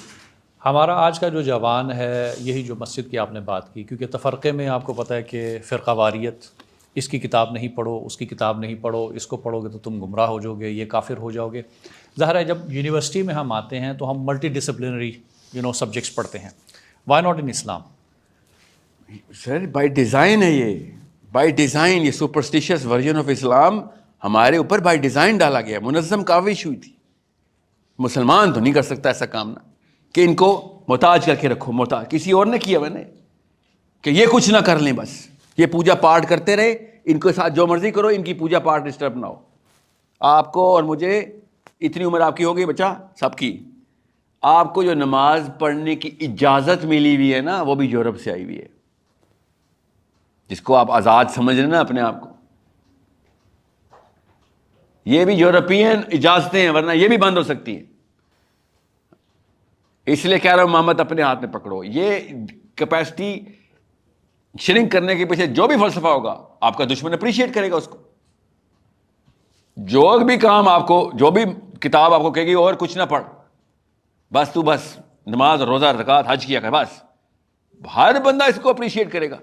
ہمارا آج کا جو جوان ہے, یہی جو مسجد کی آپ نے بات کی, کیونکہ تفرقے میں آپ کو پتہ ہے کہ فرقہ واریت, اس کی کتاب نہیں پڑھو, اس کی کتاب نہیں پڑھو, اس کو پڑھو گے تو تم گمراہ ہو جاؤ گے, یہ کافر ہو جاؤ گے. ظاہر ہے جب یونیورسٹی میں ہم آتے ہیں تو ہم ملٹی ڈسپلنری سبجیکٹس پڑھتے ہیں. Why not in Islam? Sir by design ہے یہ, بائی ڈیزائن. یہ سپرسٹیشیس ورژن آف اسلام ہمارے اوپر بائی ڈیزائن ڈالا گیا. منظم کاوش ہوئی تھی. مسلمان تو نہیں کر سکتا ایسا کام نا, کہ ان کو محتاج کر کے رکھو. محتاج کسی اور نے کیا, میں نے, کہ یہ کچھ نہ کر لیں, بس یہ پوجا پاٹ کرتے رہے, ان کے ساتھ جو مرضی کرو, ان کی پوجا پاٹ ڈسٹرب نہ ہو. آپ کو اور مجھے, اتنی عمر آپ کی ہو گئی بچہ سب کی, آپ کو جو نماز پڑھنے کی اجازت ملی ہوئی ہے نا, وہ بھی یورپ سے آئی ہوئی ہے, جس کو آپ آزاد سمجھ رہے ہیں نا اپنے آپ کو. یہ بھی یورپین اجازتیں ہیں, ورنہ یہ بھی بند ہو سکتی ہیں. اس لیے کہہ رہا ہوں امامت اپنے ہاتھ میں پکڑو. یہ کیپیسٹی شرنک کرنے کے پیچھے جو بھی فلسفہ ہوگا, آپ کا دشمن اپریشیٹ کرے گا اس کو. جو بھی کام آپ کو, جو بھی کتاب آپ کو کہے گی اور کچھ نہ پڑھ, بس تو بس نماز, روزہ, زکوٰۃ, حج کیا کر, بس, ہر بندہ اس کو اپریشیٹ کرے گا.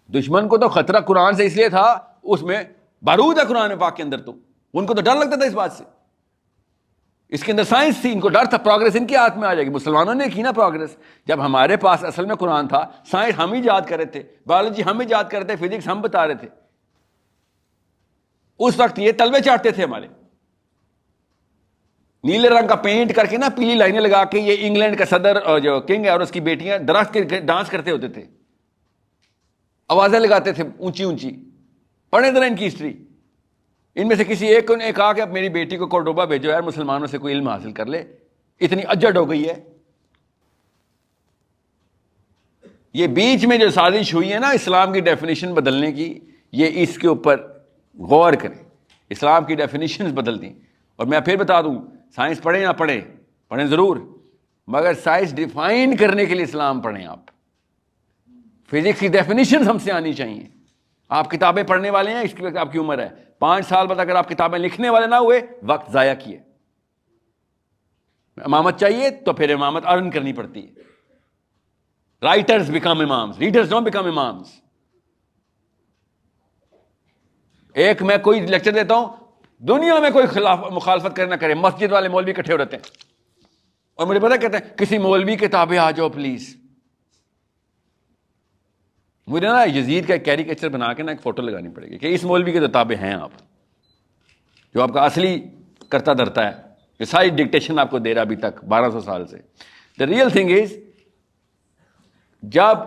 دشمن کو تو خطرہ قرآن سے اس لیے تھا, اس میں بارود ہے قرآن پاک کے اندر, تو ان کو تو ڈر لگتا تھا اس بات سے. اس کے اندر سائنس تھی, ان کو ڈر تھا پروگرس ان کے ہاتھ میں آ جائے گی. مسلمانوں نے کی نا پروگرس, جب ہمارے پاس اصل میں قرآن تھا, سائنس ہم ہی یاد کر رہے تھے, بایولوجی ہم ہی یاد کر رہے تھے, فزکس ہم بتا رہے تھے. اس وقت یہ تلوے چاٹتے تھے ہمارے, نیلے رنگ کا پینٹ کر کے نا, پیلی لائنیں لگا کے. یہ انگلینڈ کا صدر جو کنگ ہے اور اس کی بیٹیاں درخت کے ڈانس کرتے ہوتے تھے, آوازیں لگاتے تھے اونچی اونچی. پڑھیں ذرا ان کی ہسٹری. ان میں سے کسی ایک نے کہا کہ اب میری بیٹی کو کورڈوبا بھیجو یار, مسلمانوں سے کوئی علم حاصل کر لے, اتنی اجڑ ہو گئی ہے. یہ بیچ میں جو سازش ہوئی ہے نا اسلام کی ڈیفینیشن بدلنے کی, یہ اس کے اوپر غور کریں. اسلام کی ڈیفینیشنز بدل دیں. اور میں پھر بتا دوں, سائنس پڑھیں نہ پڑھیں, پڑھیں ضرور, مگر سائنس ڈیفائن کرنے کے لیے اسلام پڑھیں. آپ فزکس کی ڈیفینیشنز ہم سے آنی چاہیے. آپ کتابیں پڑھنے والے ہیں, اس کی وقت آپ کی عمر ہے 5 سال بعد, اگر آپ کتابیں لکھنے والے نہ ہوئے, وقت ضائع کیے. امامت چاہیے تو پھر امامت ارن کرنی پڑتی ہے. Writers become imams, readers don't become imams. ایک میں کوئی لیکچر دیتا ہوں, دنیا میں کوئی مخالفت کرے نہ کرے, مسجد والے مولوی اکٹھے ہو رہتے ہیں, اور مجھے پتا کہتے ہیں کسی مولوی کتابیں آ جاؤ پلیز. مجھے نا یزید کا ایک کیریکیچر بنا کے نا ایک فوٹو لگانی پڑے گی کہ اس مولوی کی کتابیں ہیں آپ, جو آپ کا اصلی کرتا دھرتا ہے, یہ ساری ڈکٹیشن آپ کو دے رہا ابھی تک 1200 سال سے. دا ریئل تھنگ از, جب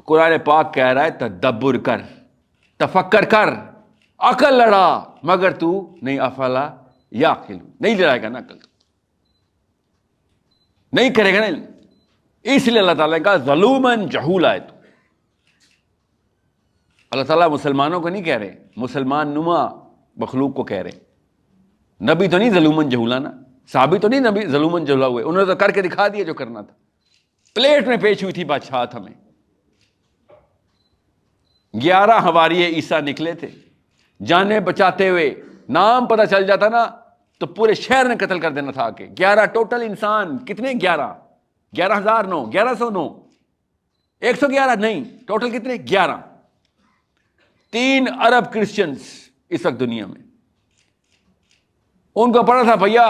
قرآن پاک کہہ رہا ہے تدبر کر, تفکر کر, عقل لڑا, مگر تو نہیں, افلا یعقل, نہیں لڑائے گا نا عقل, نہیں کرے گا نا. اس لیے اللہ تعالیٰ نے کہا ظلوماً جہولا ہے. تو اللہ تعالیٰ مسلمانوں کو نہیں کہہ رہے, مسلمان نما مخلوق کو کہہ رہے. نبی تو نہیں ظلوماً جہولا نا, صحابی تو نہیں نبی ظلوماً جہولا ہوئے, انہوں نے تو کر کے دکھا دیا جو کرنا تھا. پلیٹ میں پیش ہوئی تھی بادشاہت ہمیں. 11 حواریے عیسیٰ نکلے تھے, جانیں بچاتے ہوئے. نام پتہ چل جاتا نا تو پورے شہر نے قتل کر دینا تھا آ کے. 11 ٹوٹل انسان کتنے, 11,009, 1109, 111 نہیں, ٹوٹل کتنے, 11. 3 ارب کرسچنز اس وقت دنیا میں. ان کو پڑا تھا بھیا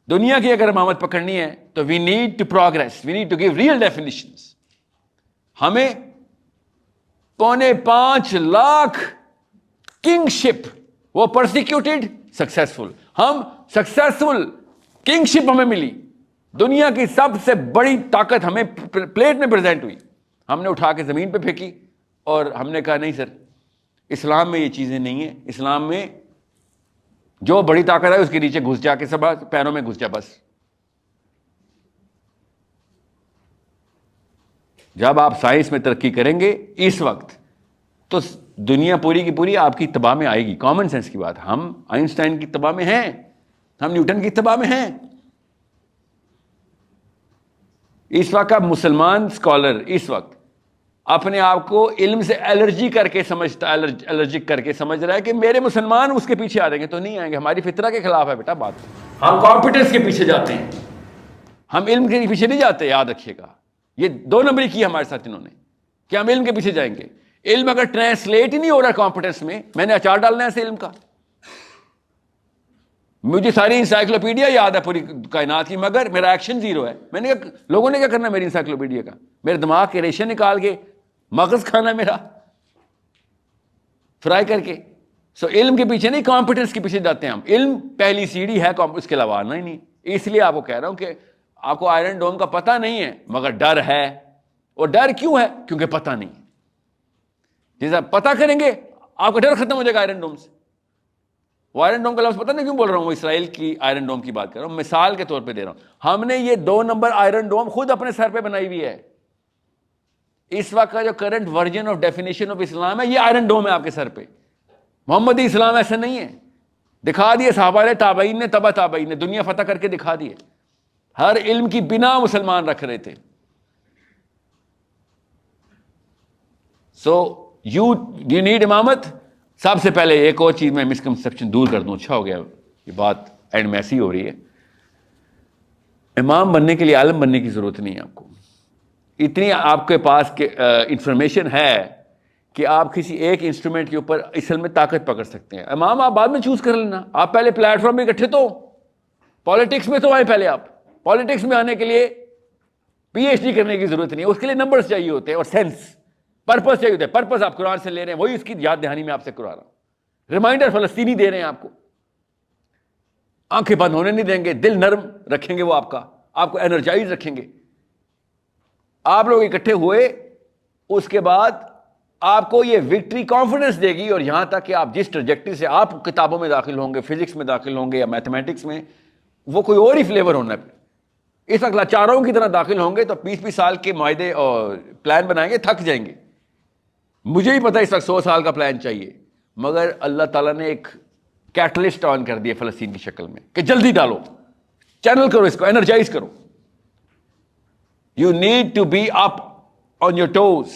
دنیا کی اگر امامت پکڑنی ہے تو we need to progress, we need to give real definitions. ہمیں 4.25 لاکھ کنگ شپ وہ پرسیکیوٹڈ سکسیسفل. ہم سکسیسفل, کنگشپ ہمیں ملی, دنیا کی سب سے بڑی طاقت ہمیں پلیٹ میں پریزنٹ ہوئی, ہم نے اٹھا کے زمین پہ پھینکی اور ہم نے کہا نہیں سر, اسلام میں یہ چیزیں نہیں ہیں, اسلام میں جو بڑی طاقت ہے اس کے نیچے گھس جا کے سب پیروں میں گھس جا بس. جب آپ سائنس میں ترقی کریں گے اس وقت تو دنیا پوری کی پوری آپ کی اتباع میں آئے گی. کامن سینس کی بات, ہم آئنسٹائن کی اتباع میں ہیں, ہم نیوٹن کی اتباع میں ہیں. اس وقت کا مسلمان اسکالر اس وقت اپنے آپ کو علم سے الرجی کر کے سمجھتا, الرجک کر کے سمجھ رہا ہے کہ میرے مسلمان اس کے پیچھے آ جائیں گے. تو نہیں آئیں گے, ہماری فطرہ کے خلاف ہے بیٹا بات. ہم کمپیٹنس کے پیچھے جاتے ہیں, ہم علم کے پیچھے نہیں جاتے, یاد رکھیے گا. یہ 2 نمبری کی ہمارے ساتھ انہوں نے کہ ہم علم کے پیچھے جائیں گے. علم اگر ٹرانسلیٹ ہی نہیں ہو رہا کمپیٹنس میں نے اچار ڈالنا ہے اسے علم کا. مجھے ساری انسائکلوپیڈیا یاد ہے پوری کائنات کی, مگر میرا ایکشن زیرو ہے. میں نے کہا لوگوں نے کیا کرنا ہے میری انسائکلوپیڈیا کا, میرے دماغ کے ریشے نکال کے مغز کھانا میرا فرائی کر کے. سو علم کے پیچھے نہیں, کمپیٹنس کے پیچھے جاتے ہیں ہم. علم پہلی سیڑھی ہے, اس کے علاوہ آنا ہی نہیں. اس لیے آپ کو کہہ رہا ہوں کہ آپ کو آئرن ڈوم کا پتہ نہیں ہے مگر ڈر ہے. اور ڈر کیوں ہے؟ کیونکہ پتہ نہیں. جیسا پتہ کریں گے آپ کا ڈر ختم ہو جائے گا آئرن ڈوم سے. وہ آئرن ڈوم کا لفظ پتہ نہیں کیوں بول رہا ہوں, وہ اسرائیل کی آئرن ڈوم کی بات کر رہا ہوں, مثال کے طور پہ دے رہا ہوں. ہم نے یہ 2 نمبر آئرن ڈوم خود اپنے سر پہ بنائی ہوئی ہے. اس وقت کا جو current version of definition of Islam ہے یہ آئرن ڈوم ہے آپ کے سر پہ. محمدی اسلام ایسا نہیں ہے. دکھا دیے صحابہ نے, تابعین نے, تبع تابعین نے, دنیا فتح کر کے دکھا دیے. ہر علم کی بنا مسلمان رکھ رہے تھے. سو یو نیڈ امامت. سب سے پہلے ایک اور چیز میں مسکنسپشن دور کر دوں, اچھا ہو گیا یہ بات اینڈ میں ایسی ہو رہی ہے. امام بننے کے لیے عالم بننے کی ضرورت نہیں ہے آپ کو. اتنی آپ کے پاس انفارمیشن ہے کہ آپ کسی ایک انسٹرومنٹ کے اوپر اصل میں طاقت پکڑ سکتے ہیں. امام آپ بعد میں چوز کر لینا, آپ پہلے پلیٹ فارم میں اکٹھے تو پالیٹکس میں تو آئے پہلے. آپ پالیٹکس میں آنے کے لیے پی ایچ ڈی کرنے کی ضرورت نہیں ہے, اس کے لیے نمبرز چاہیے ہوتے ہیں اور سینس, پرپز چاہیے ہوتا ہے. پرپز آپ قرآن سے لے رہے ہیں, وہی اس کی یاد دہانی میں آپ سے کروا رہا ہوں. ریمائنڈر فلسطینی دے رہے ہیں آپ کو, آنکھیں بند ہونے نہیں دیں گے, دل نرم رکھیں گے وہ آپ کو انرجائز رکھیں گے. آپ لوگ اکٹھے ہوئے, اس کے بعد آپ کو یہ وکٹری کانفیڈنس دے گی. اور یہاں تک کہ آپ جس ٹریجیکٹری سے آپ کتابوں میں داخل ہوں گے, فزکس میں داخل ہوں گے یا میتھمیٹکس میں, وہ کوئی اور ہی فلیور ہونا ہے. اس وقت لاچاروں کی طرح داخل ہوں گے تو 20-20 سال کے معاہدے اور پلان بنائیں گے, تھک جائیں گے. مجھے ہی پتا اس وقت 100 سال کا پلان چاہیے, مگر اللہ تعالیٰ نے ایک کیٹلسٹ آن کر دیا فلسطین کی شکل میں کہ جلدی ڈالو, چینل کرو اس کو, انرجائز کرو. You need to be up on your toes.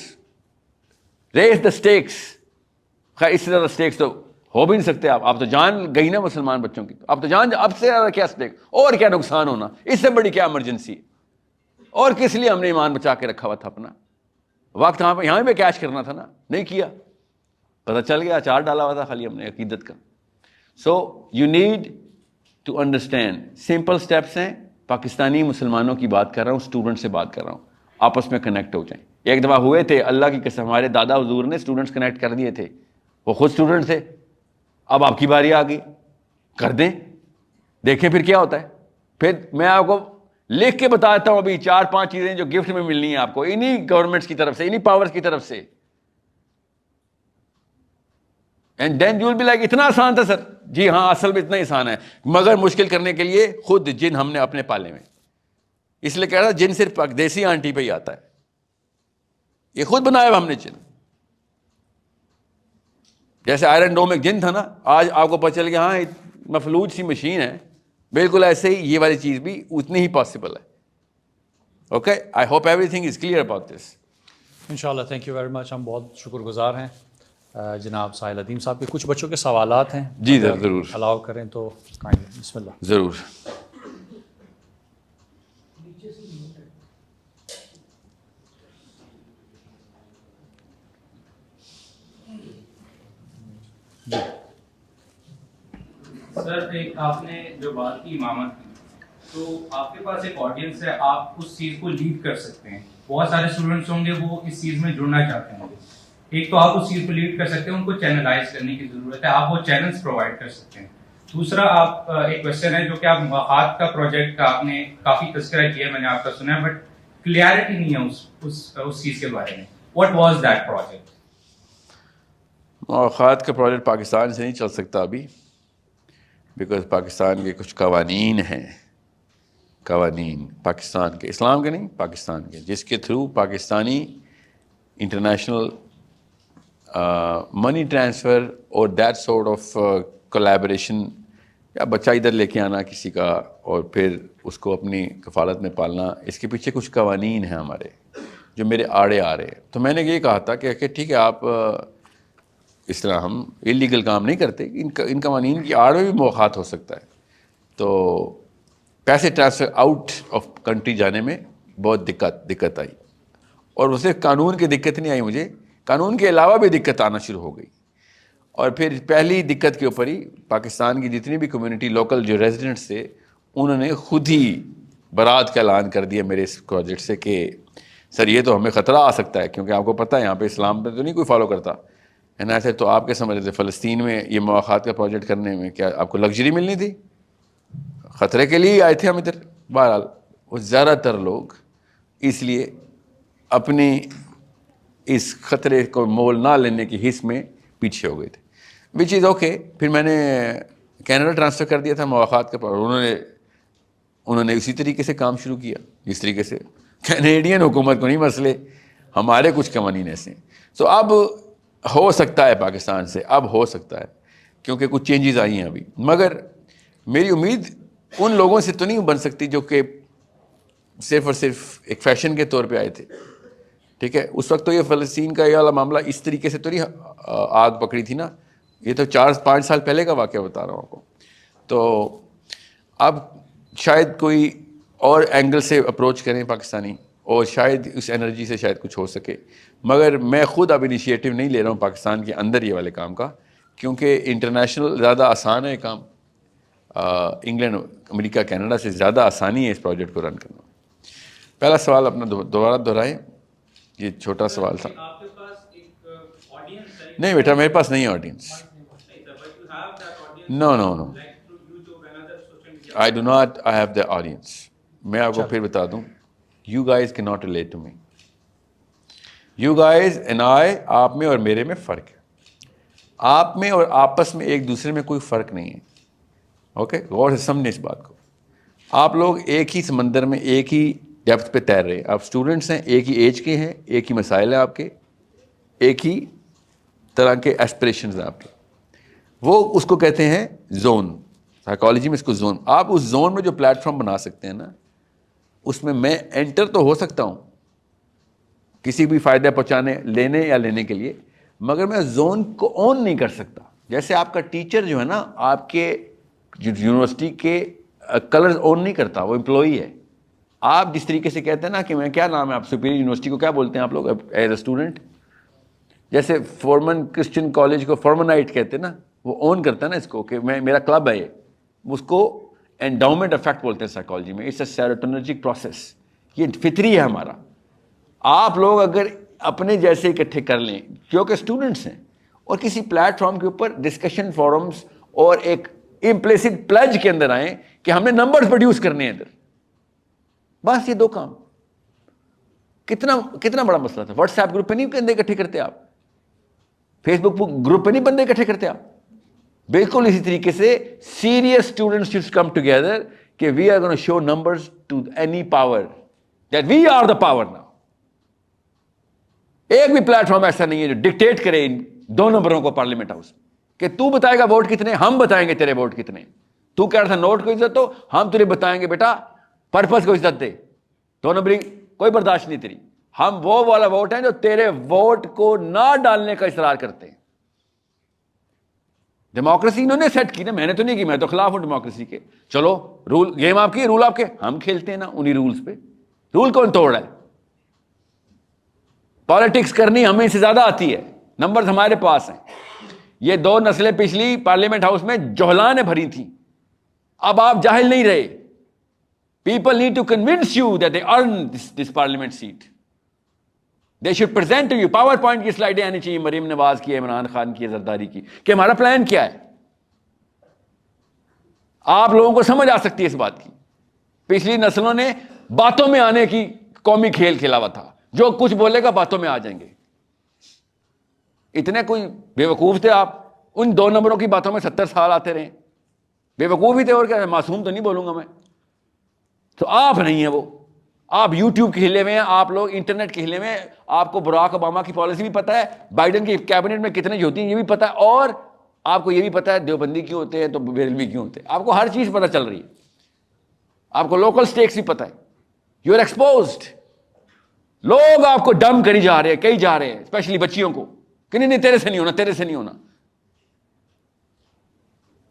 Raise the stakes. خیر اس سے زیادہ stakes تو ہو بھی نہیں سکتے. آپ تو جان گئی نا مسلمان بچوں کی, آپ تو جان, اب سے زیادہ کیا stakes, اور کیا نقصان ہونا, اس سے بڑی کیا ایمرجنسی ہے. اور کس لیے ہم نے ایمان بچا کے رکھا ہوا تھا اپنا. وقت یہاں پہ کیش کرنا تھا نا, نہیں کیا, پتہ چل گیا اچار ڈالا ہوا تھا خالی ہم نے عقیدت کا. So you need to understand, simple steps ہیں. پاکستانی مسلمانوں کی بات کر رہا ہوں, اسٹوڈنٹ سے بات کر رہا ہوں, آپس میں کنیکٹ ہو جائیں. ایک دفعہ ہوئے تھے, اللہ کی قسم, ہمارے دادا حضور نے اسٹوڈنٹس کنیکٹ کر دیے تھے, وہ خود اسٹوڈنٹ تھے. اب آپ کی باری آ گئی, کر دیں, دیکھیں پھر کیا ہوتا ہے. پھر میں آپ کو لکھ کے بتاتا ہوں ابھی 4-5 چیزیں جو گفٹ میں ملنی ہیں آپ کو, انہی گورنمنٹس کی طرف سے, انہی پاورز کی طرف سے. And then you will be like اتنا آسان تھا سر. جی ہاں, اصل میں اتنا ہی آسان ہے, مگر مشکل کرنے کے لیے خود جن ہم نے اپنے پالے میں. اس لیے کہہ رہا جن صرف دیسی آنٹی پہ ہی آتا ہے, یہ خود بنایا ہم نے جن. جیسے آئرن ڈوم ایک جن تھا نا, آج آپ کو پتہ چل گیا ہاں مفلوج سی مشین ہے, بالکل ایسے ہی یہ والی چیز بھی اتنی ہی پاسبل ہے. Okay, I hope every thing is clear about this. انشاءاللہ, تھینک یو ویری مچ. ہم بہت شکر گزار ہیں جناب ساحل ادیم صاحب کے. کچھ بچوں کے سوالات ہیں, جی ضرور الاؤ کریں تو. بسم اللہ. ضرور. سر, ایک آپ نے جو بات کی امامت کی, تو آپ کے پاس ایک آڈینس ہے, آپ اس چیز کو لیڈ کر سکتے ہیں. بہت سارے اسٹوڈنٹس ہوں گے وہ اس چیز میں جڑنا چاہتے ہوں گے, ایک تو آپ اس چیز کو لیڈ کر سکتے ہیں, ان کو چینلائز کرنے کی ضرورت ہے, آپ وہ چینلز پرووائڈ کر سکتے ہیں. دوسرا آپ ایک کوشچن ہے جو کہ آپ مواخات کا پروجیکٹ کا آپ نے کافی تذکرہ کیا ہے, میں نے آپ کا سنا ہے, بٹ کلیئرٹی نہیں ہے اس چیز کے بارے میں. What was that project? مواخات کا پروجیکٹ پاکستان سے نہیں چل سکتا ابھی, بیکاز پاکستان کے کچھ قوانین ہیں, قوانین پاکستان کے, اسلام کے نہیں, پاکستان کے, جس کے through Pakistani international money transfer اور دیٹ سورٹ آف کولیبریشن, یا بچہ ادھر لے کے آنا کسی کا اور پھر اس کو اپنی کفالت میں پالنا, اس کے پیچھے کچھ قوانین ہیں ہمارے جو میرے آڑے آ رہے ہیں. تو میں نے یہ کہا تھا کہ ٹھیک ہے, آپ اس طرح ہم انلیگل کام نہیں کرتے, ان قوانین کی آڑ میں بھی مواخات ہو سکتا ہے. تو پیسے ٹرانسفر آؤٹ آف کنٹری جانے میں بہت دقت آئی, اور اسے قانون کی دقت نہیں آئی, مجھے قانون کے علاوہ بھی دقت آنا شروع ہو گئی. اور پھر پہلی دقت کے اوپر ہی پاکستان کی جتنی بھی کمیونٹی لوکل جو ریزیڈنٹس تھے, انہوں نے خود ہی برات کا اعلان کر دیا میرے اس پروجیکٹ سے کہ سر یہ تو ہمیں خطرہ آ سکتا ہے, کیونکہ آپ کو پتہ ہے یہاں پہ اسلام پہ تو نہیں کوئی فالو کرتا ہے نا. ایسے تو آپ کے سمجھ رہے تھے فلسطین میں یہ مواخات کا پروجیکٹ کرنے میں کیا آپ کو لگژری ملنی تھی؟ خطرے کے لیے آئے تھے ہم ادھر. بہرحال وہ زیادہ تر لوگ اس لیے اپنی اس خطرے کو مول نہ لینے کی حس میں پیچھے ہو گئے تھے, وچ از اوکے. پھر میں نے کینیڈا ٹرانسفر کر دیا تھا مواخات کا, انہوں نے اسی طریقے سے کام شروع کیا جس طریقے سے کینیڈین حکومت کو نہیں مسئلے, ہمارے کچھ قوانین ایسے ہیں. سو اب ہو سکتا ہے پاکستان سے, اب ہو سکتا ہے کیونکہ کچھ چینجز آئی ہیں ابھی, مگر میری امید ان لوگوں سے تو نہیں بن سکتی جو کہ صرف اور صرف ایک فیشن کے طور پہ آئے تھے. ٹھیک ہے, اس وقت تو یہ فلسطین کا یہ والا معاملہ اس طریقے سے تو نہیں آگ پکڑی تھی نا, یہ تو 4-5 سال پہلے کا واقعہ بتا رہا ہوں آپ کو. تو اب شاید کوئی اور اینگل سے اپروچ کریں پاکستانی, اور شاید اس انرجی سے شاید کچھ ہو سکے, مگر میں خود اب انیشیٹو نہیں لے رہا ہوں پاکستان کے اندر یہ والے کام کا, کیونکہ انٹرنیشنل زیادہ آسان ہے کام, انگلینڈ امریکہ کینیڈا سے زیادہ آسانی ہے اس پروجیکٹ کو رن کرنا. پہلا سوال اپنا دوبارہ دہرائیں, یہ چھوٹا سوال تھا. آپ کے پاس ایک آڈینس ہے؟ نہیں بیٹا, میرے پاس نہیں ہے audience. No no no, I do not have the audience. میں آپ کو پھر بتا دوں, you guys cannot relate to me. You guys and I, آپ میں اور میرے میں فرق ہے. آپ میں اور آپس میں ایک دوسرے میں کوئی فرق نہیں ہے. اوکے, غور سے سمجھیں اس بات کو. آپ لوگ ایک ہی سمندر میں ایک ہی ڈیپتھ پہ تیر رہے ہیں. آپ اسٹوڈنٹس ہیں, ایک ہی ایج کے ہیں, ایک ہی مسائل ہیں آپ کے, ایک ہی طرح کے ایسپریشنز ہیں آپ کے. وہ اس کو کہتے ہیں زون, سائیکالوجی میں اس کو زون. آپ اس زون میں جو پلیٹ فارم بنا سکتے ہیں نا, اس میں انٹر تو ہو سکتا ہوں کسی بھی فائدہ پہنچانے لینے یا لینے کے لیے, مگر میں زون کو اون نہیں کر سکتا. جیسے آپ کا ٹیچر جو ہے نا, آپ کے یونیورسٹی کے کلرز اون نہیں کرتا, وہ امپلائی ہے. آپ جس طریقے سے کہتے ہیں نا کہ میں, کیا نام ہے آپ سپیریئر یونیورسٹی کو کیا بولتے ہیں آپ لوگ ایز اے اسٹوڈنٹ, جیسے فورمن کرسچن کالج کو فورمنائٹ کہتے ہیں نا, وہ اون کرتا ہے نا اس کو کہ میں, میرا کلب ہے یہ, اس کو انڈاؤمنٹ افیکٹ بولتے ہیں سائیکالوجی میں. اٹس اے سیروٹونرجک پروسیس, یہ فطری ہے ہمارا. آپ لوگ اگر اپنے جیسے اکٹھے کر لیں کیونکہ اسٹوڈنٹس ہیں, اور کسی پلیٹ فارم کے اوپر ڈسکشن فورمز اور ایک امپلیسٹ پلج کے اندر آئیں کہ ہم نے نمبرز پروڈیوس کرنے ہیں ادھر, بس یہ دو کام. کتنا بڑا مسئلہ تھا. واٹس ایپ گروپ پہ نہیں بندے اکٹھے کرتے آپ, فیس بک گروپ پہ نہیں بندے اکٹھے کرتے آپ. بالکل اسی طریقے سے serious students should come together کہ we are gonna show numbers to any power that we are the power now. ایک بھی پلیٹ فارم ایسا نہیں ہے جو ڈکٹیٹ کرے ان 2 نمبروں کو پارلیمنٹ ہاؤس کہ تو بتائے گا ووٹ کتنے, ہم بتائیں گے تیرے ووٹ کتنے. تو کہہ رہا تھا نوٹ کو عزت ہو, ہم تجھے بتائیں گے بیٹا پرپز کو عزت دے, 2 نمبرنگ کوئی برداشت نہیں تیری. ہم وہ والا ووٹ ہیں جو تیرے ووٹ کو نہ ڈالنے کا اصرار کرتے ہیں. ڈیموکریسی انہوں نے سیٹ کی نا, میں نے تو نہیں کی, میں تو خلاف ہوں ڈیموکریسی کے. چلو رول گیم آپ کی, رول آپ کے, ہم کھیلتے ہیں نا انہی رولز پہ. رول کون توڑ رہا ہے؟ پالیٹکس کرنی ہمیں سے زیادہ آتی ہے, نمبرز ہمارے پاس ہیں. یہ 2 نسلیں پچھلی پارلیمنٹ ہاؤس میں جوہلانیں بھری تھیں, اب آپ جاہل نہیں رہے. People need to convince you that they earn this parliament seat. They should present you. PowerPoint کی سلائڈیں آنی چاہیے مریم نواز کی, عمران خان کی, زرداری کی, کہ ہمارا پلان کیا ہے. آپ لوگوں کو سمجھ آ سکتی ہے اس بات کی. پچھلی نسلوں نے باتوں میں آنے کی قومی کھیل کھیلا ہوا تھا, جو کچھ بولے گا باتوں میں آ جائیں گے. اتنے کوئی بے وقوف تھے آپ, ان 2 نمبروں کی باتوں میں 70 سال آتے رہے. بے وقوف ہی تھے, اور کیا, معصوم تو نہیں بولوں گا میں. تو آپ نہیں ہیں وہ, آپ یوٹیوب کے ہلے ہوئے ہیں, آپ لوگ انٹرنیٹ کے ہلے ہوئے ہیں. آپ کو براک اوباما کی پالیسی بھی پتہ ہے, بائیڈن کی کیبنٹ میں کتنے ہوتی ہیں یہ بھی پتہ ہے, اور آپ کو یہ بھی پتہ ہے دیوبندی کیوں ہوتے ہیں تو بریلوی کیوں ہوتے ہیں. آپ کو ہر چیز پتہ چل رہی ہے, آپ کو لوکل سٹیکس بھی پتہ ہے. You are exposed. لوگ آپ کو ڈم کری جا رہے ہیں, کئی جا رہے ہیں, اسپیشلی بچیوں کو, کہ نہیں تیرے سے نہیں ہونا, تیرے سے نہیں ہونا.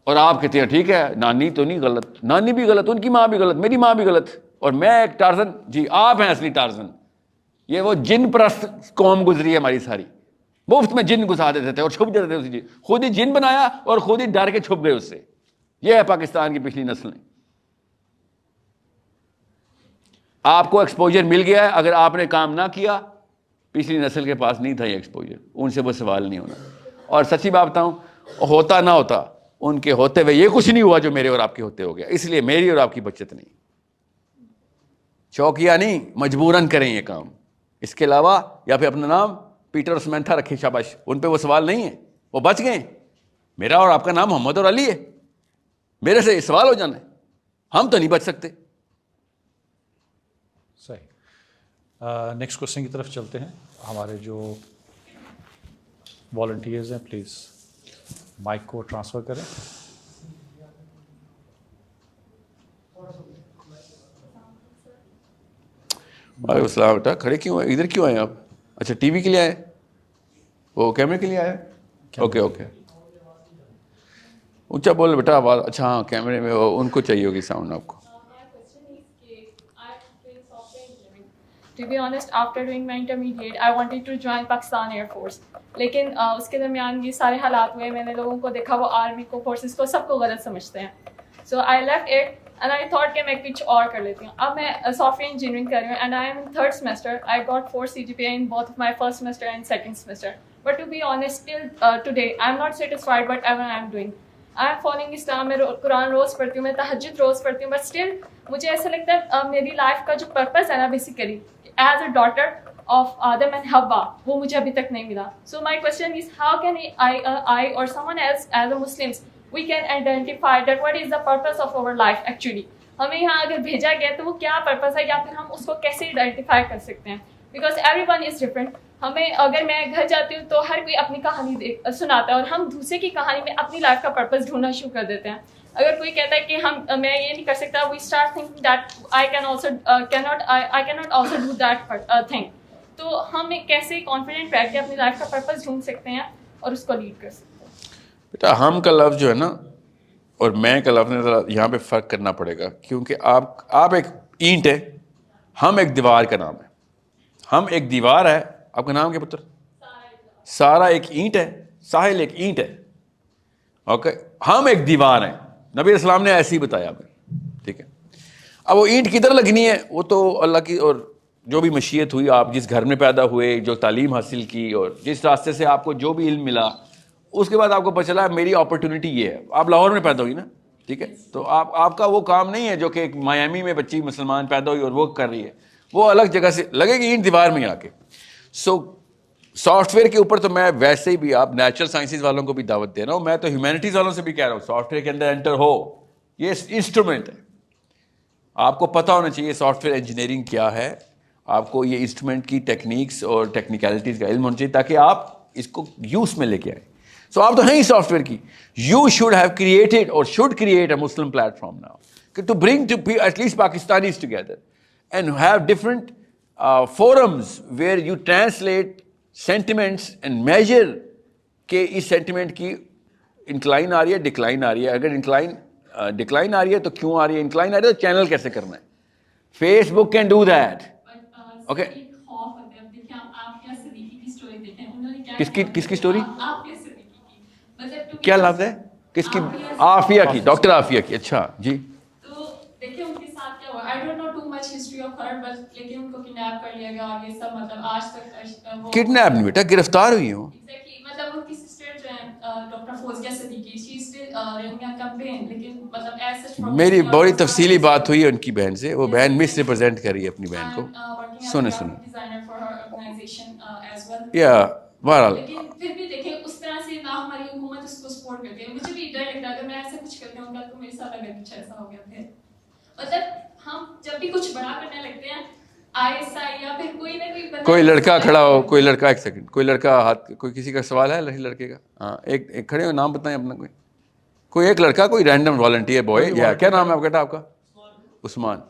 اور آپ کہتے ہیں ٹھیک ہے, نانی تو نہیں غلط, نانی بھی غلط, ان کی ماں بھی غلط, میری ماں بھی غلط, اور میں ایک ٹارزن. جی آپ ہیں اصلی ٹارزن. یہ وہ جن پرست قوم گزری ہے ہماری ساری, مفت میں جن گھسا دیتے تھے اور چھپ جاتے تھے اسی چیز. خود ہی جن بنایا اور خود ہی ڈر کے چھپ گئے اس سے. یہ ہے پاکستان کی پچھلی نسلیں. آپ کو ایکسپوجر مل گیا ہے, اگر آپ نے کام نہ کیا, پچھلی نسل کے پاس نہیں تھا یہ ایکسپوجر, ان سے وہ سوال نہیں ہونا. اور سچی بات بتاؤں, ہوتا نہ ہوتا, ان کے ہوتے ہوئے یہ کچھ نہیں ہوا جو میرے اور آپ کے ہوتے ہو گیا. اس لیے میری اور آپ کی بچت نہیں, شوقیہ نہیں, مجبوراً کریں یہ کام. اس کے علاوہ یا پھر اپنا نام پیٹر اور سمینتھا رکھے, شاباش, ان پہ وہ سوال نہیں ہے, وہ بچ گئے. میرا اور آپ کا نام محمد اور علی ہے, میرے سے یہ سوال ہو جانا ہے, ہم تو نہیں بچ سکتے. صحیح. نیکسٹ کوشچن کی طرف چلتے ہیں. ہمارے جو والنٹیئرز ہیں پلیز مائک کو ٹرانسفر کریں. وعلیکم السلام. بیٹا کھڑے کیوں ہیں, ادھر کیوں آئے آپ؟ اچھا ٹی وی کے لیے آئے, وہ کیمرے کے لیے آئے. اوکے اوکے, اونچا بول بیٹا آواز. اچھا ہاں کیمرے میں ان کو چاہیے ہوگی ساؤنڈ آپ کو. To be honest, after doing my intermediate, I wanted to join Pakistan Air Force. لیکن اس کے درمیان یہ سارے حالات ہوئے, میں نے لوگوں کو دیکھا وہ آرمی کو, فورسز کو, سب کو غلط سمجھتے ہیں. So I left it and I thought کہ میں کچھ اور کر لیتی ہوں. اب میں سافٹ ویئر انجینئرنگ کر رہی ہوں and I am in 3rd semester. I got 4 CGPA in both of my 1st semester and 2nd semester. But to be honest, till today, I am not satisfied whatever I am doing. I am following Islam, میں قرآن روز پڑھتی ہوں, میں تہجد روز پڑھتی ہوں, but still مجھے ایسا لگتا ہے میری لائف کا جو پرپز ہے نا basically as a daughter of Adam and Hawa, وہ مجھے ابھی تک نہیں ملا. So my question is, how can I or someone else as a Muslims, we can identify that what is the purpose of our life actually. ہمیں یہاں اگر بھیجا گیا تو وہ کیا پرپز ہے, یا پھر ہم اس کو کیسے آئیڈینٹیفائی کر سکتے ہیں, because every one is different. ہمیں اگر میں گھر جاتی ہوں تو ہر کوئی اپنی کہانی سناتا ہے, اور ہم دوسرے کی کہانی میں اپنی لائف کا پرپز ڈھونڈنا شروع کر دیتے ہیں. اگر کوئی کہتا ہے کہ میں یہ نہیں کر سکتا, we start thinking that I cannot also do that thing. تو ہم کیسے کانفیڈنٹ رہ کے اپنی لائف کا پرپز ڈھونڈ سکتے ہیں اور اس کو لیڈ کر سکتے ہیں. بیٹا ہم کا لفظ جو ہے نا اور میں کا لفظ ذرا یہاں پہ فرق کرنا پڑے گا, کیونکہ آپ ایک اینٹ ہے, ہم ایک دیوار کا نام ہے. ہم ایک دیوار ہے, آپ کا نام کیا پتر؟ سارا ایک اینٹ ہے, ساحل ایک اینٹ ہے. اوکے, ہم ایک دیوار ہیں. نبی اسلام نے ایسے ہی بتایا ہمیں, ٹھیک ہے. اب وہ اینٹ کدھر لگنی ہے وہ تو اللہ کی, اور جو بھی مشیت ہوئی, آپ جس گھر میں پیدا ہوئے, جو تعلیم حاصل کی, اور جس راستے سے آپ کو جو بھی علم ملا, اس کے بعد آپ کو پتہ چلا میری اپرچونیٹی یہ ہے. آپ لاہور میں پیدا ہوئی نا, ٹھیک ہے, تو آپ کا وہ کام نہیں ہے جو کہ ایک میامی میں بچی مسلمان پیدا ہوئی اور وہ کر رہی ہے, وہ الگ جگہ سے لگے گی اینٹ دیوار میں آ کے. سو سافٹ ویئر کے اوپر تو میں ویسے ہی بھی, آپ نیچرل سائنسز والوں کو بھی دعوت دے رہا ہوں, میں تو ہیومینٹیز والوں سے بھی کہہ رہا ہوں سافٹ ویئر کے اندر انٹر ہو. یہ انسٹرومنٹ ہے, آپ کو پتہ ہونا چاہیے سافٹ ویئر انجینئرنگ کیا ہے, آپ کو یہ انسٹرومنٹ کی ٹیکنیکس اور ٹیکنیکلٹیز کا علم ہونا چاہیے تاکہ آپ اس کو یوز میں لے کے آئیں. سو آپ تو ہیں ہی سافٹ ویئر کی. یو شوڈ ہیو کریٹڈ اور should create a Muslim platform now to bring to at least Pakistanis together and have different forums where you translate sentiments and major کہ اس سینٹیمنٹ کی incline آ رہی ہے, decline آ رہی ہے. اگر decline آ رہی ہے تو کیوں آ رہی ہے, انکلائن آ رہی ہے تو چینل کیسے کرنا ہے. Facebook can do that. Okay, کس کی اسٹوری, کیا لفظ ہے, کس کی؟ عافیہ کی, ڈاکٹر عافیہ کی. اچھا جی, تو دیکھیں ان کے ساتھ کیا ہوا. I don't know too much history of her, but لیکن ان کو کڈنیپ کر لیا گیا اور یہ سب مطلب آج تک کڈنیپ نہیں بیٹا, گرفتار ہوئی ہوں. مطلب ان کی سسٹر جو ہے doctor Fauzia Siddiqui, she is still running a campaign, لیکن مطلب ایز سچ میری بڑی تفصیلی بات ہوئی ہے ان کی بہن سے, وہ بہن مس ریپرزینٹ کر رہی ہے اپنی بہن کو. سنیں یا بہرحال لیکن پھر بھی دیکھیں اس طرح سے نہ ہماری حکومت اس کو سپورٹ کرتی ہے. مجھے بھی ڈر لگتا ہے اگر میں ایسا کچھ کرتی ہوں تو میرے ساتھ اگر کچھ ایسا ہو گیا پھر مطلب ہم جب بھی کچھ بڑا کرنے لگتے ہیں ISI یا پھر کوئی نہ کوئی لڑکا کھڑا ہو, کوئی لڑکا, ایک سیکنڈ, کوئی لڑکا ہاتھ, کوئی کسی کا سوال ہے لڑکے کا؟ ہاں ایک کھڑے ہو, نام بتائیں اپنا. کوئی ایک لڑکا, کوئی رینڈم والنٹیئر بوائے, یا کیا نام ہے آپ بیٹا آپ کا؟ عثمان.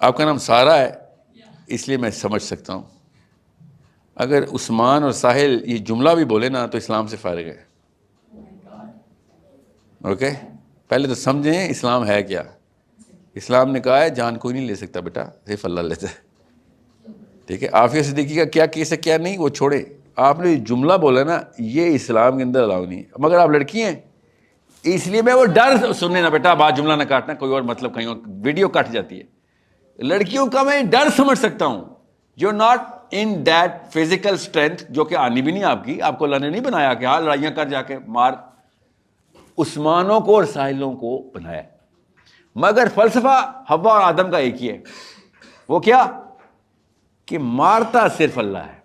آپ کا نام سارا ہے اس لیے میں سمجھ سکتا ہوں. اگر عثمان اور ساحل یہ جملہ بھی بولے نا تو اسلام سے فارغ ہے. اوکے, پہلے تو سمجھیں اسلام ہے کیا. اسلام نے کہا ہے جان کوئی نہیں لے سکتا بیٹا, صرف اللہ لیتا ہے. ٹھیک ہے, عافیہ صدیقی کا کیا کیس ہے کیا نہیں وہ چھوڑے, آپ نے جملہ بولا نا یہ اسلام کے اندر الاؤ نہیں ہے. مگر آپ لڑکی ہیں اس لیے میں وہ ڈر سننے نا بیٹا, بات جملہ نہ کاٹنا, کوئی اور مطلب کہیں اور ویڈیو کٹ جاتی ہے. لڑکیوں کا میں ڈر سمجھ سکتا ہوں. You not in that physical strength, جو کہ آنی بھی نہیں آپ کی, آپ کو اللہ نے نہیں بنایا کہ ہاں لڑائیاں کر جا کے مار. عثمانوں کو اور ساحلوں کو بنایا, مگر فلسفہ حوا اور آدم کا ایک ہی ہے. وہ کیا کہ مارتا صرف اللہ ہے.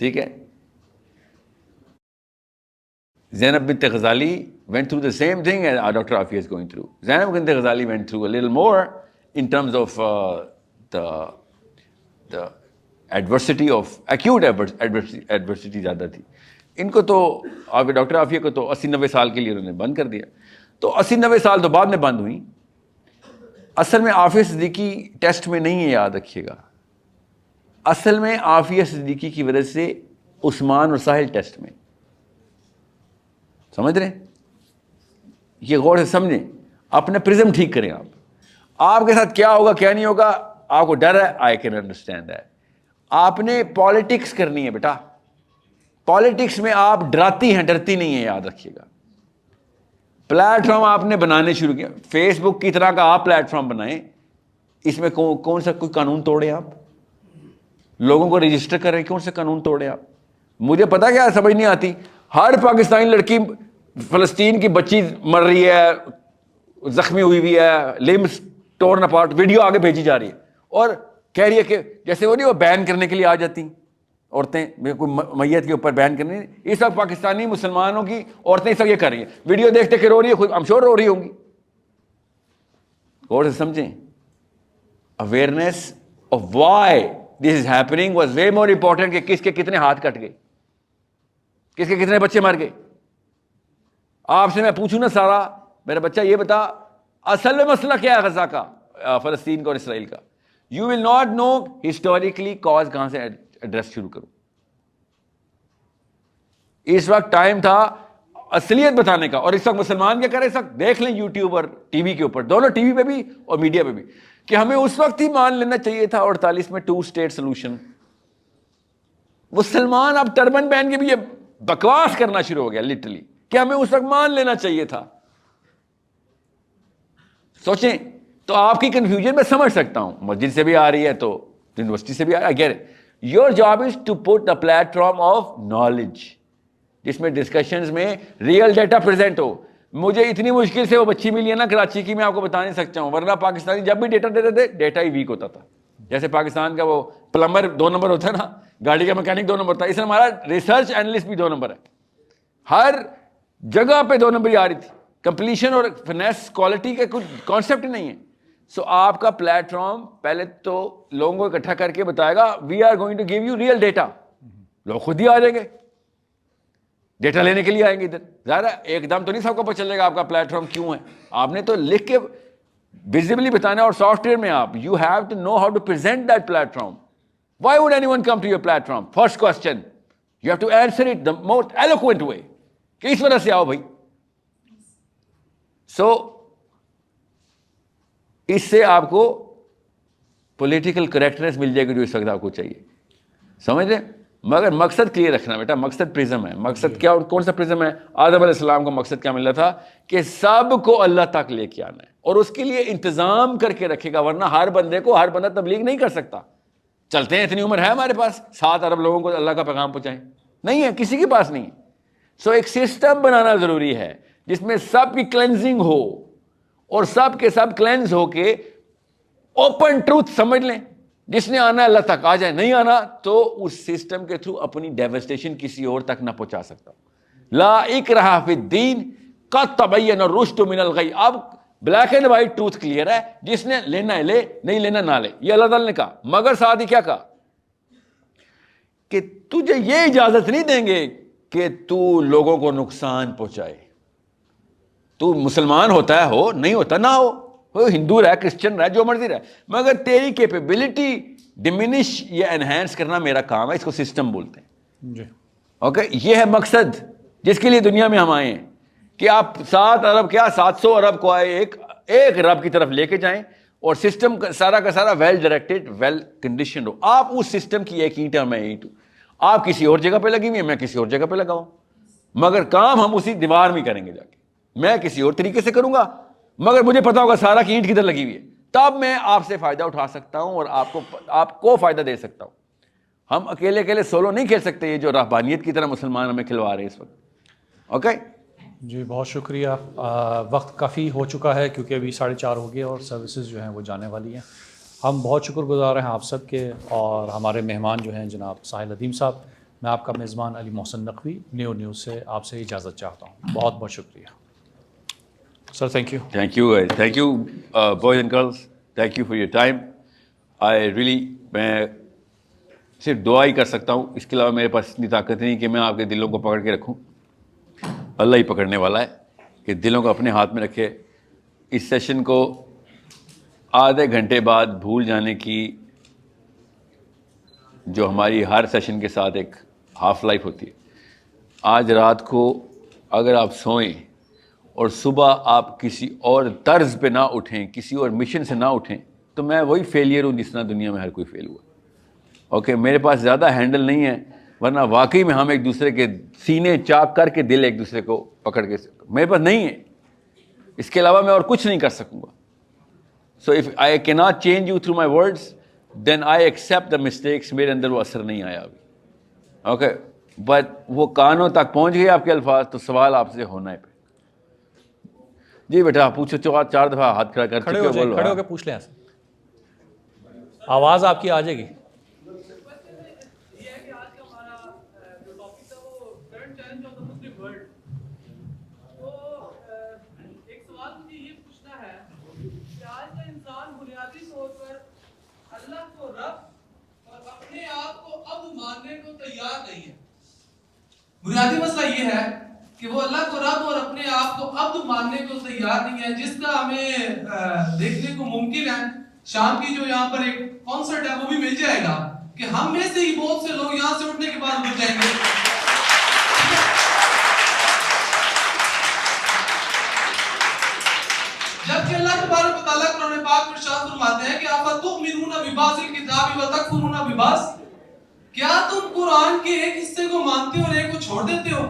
ٹھیک ہے, زینب بنت غزالی went through the same thing as Dr. Afia is going through. Zainab bint Ghazali went through a little more in terms of the adversity of acute adversity زیادہ تھی. ان کو تو ڈاکٹر عافیہ کو تو 80-90 سال کے لیے انہوں نے بند کر دیا. تو 80-90 سال تو بعد میں بند ہوئی. اصل میں عافیہ صدیقی ٹیسٹ میں نہیں ہے, یاد رکھیے گا. اصل میں عافیہ صدیقی کی وجہ سے عثمان اور ساحل ٹیسٹ میں. سمجھ رہے ہیں؟ یہ غور سے سمجھیں, اپنے پرزم ٹھیک کریں. آپ کے ساتھ کیا ہوگا کیا نہیں ہوگا آپ کو ڈر ہے, آئی کین انڈرسٹینڈ دیٹ. آپ نے پالیٹکس کرنی ہے بیٹا. پالیٹکس میں آپ ڈراتی ہیں, ڈرتی نہیں ہیں, یاد رکھیے گا. پلیٹ فارم آپ نے بنانے شروع کیا, فیس بک کی طرح کا آپ پلیٹ فارم بنائیں. اس میں کون سا کوئی قانون توڑے آپ؟ لوگوں کو رجسٹر کریں, کون سے قانون توڑے آپ؟ مجھے پتا کیا سمجھ نہیں آتی, ہر پاکستانی لڑکی فلسطین کی بچی مر رہی ہے, زخمی ہوئی ہوئی ہے, لمبس ٹورن اپارٹ, ویڈیو آگے بھیجی جا رہی ہے اور کہہ رہی ہے کہ جیسے وہ نہیں وہ بین کرنے کے لیے آ جاتی عورتیں, کوئی میت کے اوپر بین کرنے. اس وقت پاکستانی مسلمانوں کی عورتیں اس وقت یہ کر رہی ہیں, ویڈیو دیکھتے کہ رو رہی ہے, خود I'm sure رو رہی ہوں گی. اور سمجھیں awareness of why this is happening was way more important کہ کس کے کتنے ہاتھ کٹ گئے, کس کے کتنے بچے مر گئے. آپ سے میں پوچھوں نا سارا, میرا بچہ یہ بتا اصل میں مسئلہ کیا ہے غزہ کا, فلسطین کا اور اسرائیل کا. You will not know historically cause کہاں سے ایڈریس شروع کروں. اس وقت ٹائم تھا اصلیت بتانے کا. اور اس وقت مسلمان کیا کرے, اس وقت دیکھ لیں یوٹیوب اور ٹی وی کے اوپر, دونوں ٹی وی پہ بھی اور میڈیا پہ بھی, کہ ہمیں اس وقت ہی مان لینا چاہیے تھا 48 میں 2 اسٹیٹ سولوشن. مسلمان اب ٹربن پہن کے بھی یہ بکواس کرنا شروع ہو گیا لٹرلی, کہ ہمیں اس وقت مان لینا چاہیے تھا. سوچیں تو آپ کی کنفیوژن میں سمجھ سکتا ہوں, مسجد سے بھی آ رہی ہے تو یونیورسٹی سے بھی آ رہی ہے. Your job is to put a platform of knowledge جس میں ڈسکشنز میں ریئل ڈیٹا پریزنٹ ہو. مجھے اتنی مشکل سے وہ بچی ملی ہے نا کراچی کی, میں آپ کو بتا نہیں سکتا ہوں, ورنہ پاکستانی جب بھی ڈیٹا دیتے تھے ڈیٹا ہی ویک ہوتا تھا. جیسے پاکستان کا وہ پلمبر 2 نمبر ہوتا ہے نا, گاڑی کا میکینک 2 نمبر تھا, اس میں ہمارا ریسرچ اینالسٹ بھی 2 نمبر ہے. ہر جگہ پہ 2 نمبر ہی آ رہی تھی. کمپلیشن اور فنیس کوالٹی کا کوئی کانسیپٹ نہیں ہے. سو آپ کا پلیٹ فارم پہلے تو لوگوں کو اکٹھا کر کے بتائے گا we are going to give you real data. لوگ خود ہی آ جائیں گے, ڈیٹا لینے کے لیے آئیں گے ادھر. ظاہر ہے ایک دم تو نہیں سب کو پتہ چلے گا آپ کا پلیٹ فارم کیوں ہے. آپ نے تو لکھ کے ویزیبلی بتانا, اور سافٹ ویئر میں آپ you have to know how to present that platform. Why would anyone come to your platform? First question you have to answer it the most eloquent way, کہ اس وجہ سے آؤ بھائی. سو اس سے آپ کو پولیٹیکل کریکٹنیس مل جائے گی جو اس وقت آپ کو چاہیے. سمجھ رہے؟ مگر مقصد کلیئر رکھنا بیٹا, مقصد پرزم ہے. مقصد کیا, کون سا پرزم ہے؟ آدم علیہ السلام کو مقصد کیا ملا تھا؟ کہ سب کو اللہ تک لے کے آنا ہے, اور اس کے لیے انتظام کر کے رکھے گا, ورنہ ہر بندے کو ہر بندہ تبلیغ نہیں کر سکتا. چلتے ہیں, اتنی عمر ہے ہمارے پاس 7 ارب لوگوں کو اللہ کا پیغام پہنچائیں؟ نہیں ہے, کسی کے پاس نہیں. سو ایک سسٹم بنانا ضروری ہے جس میں سب کی کلینزنگ ہو, اور سب کے سب کلینز ہو کے اوپن ٹروتھ سمجھ لیں. جس نے آنا اللہ تک آ جائے, نہیں آنا تو اس سسٹم کے تھرو اپنی ڈیوسٹیشن کسی اور تک نہ پہنچا سکتا. لا اکراہ فی الدین قد تبین الرشد من الغی. اب black and white truth clear ہے, جس نے لینا ہے لے, نہیں لینا نہ لے. یہ اللہ تعالیٰ نے کہا. مگر ساتھ ہی کیا کہا کہ تجھے یہ اجازت نہیں دیں گے کہ تو لوگوں کو نقصان پہنچائے. تو مسلمان ہوتا ہے ہو, نہیں ہوتا نہ ہو, ہندو رہے, کرسچن رہے, جو مرضی رہے, مگر تیری کیپیبلٹی ڈیمینش یا انہینس کرنا میرا کام ہے. اس کو سسٹم بولتے ہیں. جی اوکے, یہ ہے مقصد جس کے لیے دنیا میں ہم آئے ہیں, کہ آپ 7 ارب کیا 700 ارب کو آئے ایک رب کی طرف لے کے جائیں, اور سسٹم سارا کا سارا ویل ڈائریکٹڈ, ویل کنڈیشنڈ ہو. آپ اس سسٹم کی ایک اینٹ ہے, میں اینٹ ہوں. آپ کسی اور جگہ پہ لگی ہوئی ہیں, میں کسی اور جگہ پہ لگا ہوں, مگر کام ہم اسی دیوار میں کریں گے جا کے. میں کسی اور طریقے سے کروں گا, مگر مجھے پتا ہوگا سارا کی اینٹ کدھر لگی ہوئی ہے, تب میں آپ سے فائدہ اٹھا سکتا ہوں اور آپ کو فائدہ دے سکتا ہوں. ہم اکیلے سولو نہیں کھیل سکتے, یہ جو رہبانیت کی طرح مسلمان ہمیں کھلوا رہے ہیں اس وقت. اوکے جی, بہت شکریہ. وقت کافی ہو چکا ہے کیونکہ ابھی 4:30 ہو گئے اور سروسز جو ہیں وہ جانے والی ہیں. ہم بہت شکر گزار ہیں آپ سب کے, اور ہمارے مہمان جو ہیں جناب ساحل ندیم صاحب. میں آپ کا میزبان علی محسن نقوی نیوز سے آپ سے اجازت چاہتا ہوں. بہت بہت شکریہ sir. Thank you boys and girls, thank you for your time. I really, میں صرف دعا ہی کر سکتا ہوں, اس کے علاوہ میرے پاس اتنی طاقت نہیں کہ میں آپ کے دلوں کو پکڑ کے رکھوں. اللہ ہی پکڑنے والا ہے کہ دلوں کو اپنے ہاتھ میں رکھے. اس سیشن کو آدھے گھنٹے بعد بھول جانے کی جو ہماری ہر سیشن کے ساتھ ایک ہاف لائف ہوتی ہے, آج رات کو اگر آپ سوئیں اور صبح آپ کسی اور طرز پہ نہ اٹھیں, کسی اور مشن سے نہ اٹھیں, تو میں وہی فیلئر ہوں جس طرح دنیا میں ہر کوئی فیل ہوا. اوکے, میرے پاس زیادہ ہینڈل نہیں ہے, ورنہ واقعی میں ہم ایک دوسرے کے سینے چاک کر کے دل ایک دوسرے کو پکڑ کے, میرے پاس نہیں ہے. اس کے علاوہ میں اور کچھ نہیں کر سکوں گا. سو اف آئی کی not change you through my words, then I accept the mistakes. میرے اندر وہ اثر نہیں آیا ابھی. اوکے, بٹ وہ کانوں تک پہنچ گئے آپ کے الفاظ, تو سوال آپ سے ہونا ہے. جی بیٹا پوچھو, 4 دفعہ ہاتھ کھڑا کر کھڑے ہو کے پوچھ لیں. آواز آپ کی آ جائے گی. بنیادی مسئلہ یہ ہے کہ وہ اللہ کو رب اور اپنے آپ کو عبد ماننے کو تیار نہیں ہے, جس کا ہمیں دیکھنے کو ممکن ہے. شام کی جو یہاں پر ایک کانسرٹ ہے وہ بھی مل جائے گا کہ ہم میں سے ہی بہت سے لوگ یہاں سے اٹھنے کے بعد اٹھ جائیں گے. جبکہ اللہ تبارک و تعالیٰ قرآن پاک میں ارشاد فرماتے ہیں کہ افتؤمنون ببعض الکتاب وتکفرون ببعض, کیا تم قرآن کے ایک حصے کو مانتے ہو اور ایک کو چھوڑ دیتے ہو؟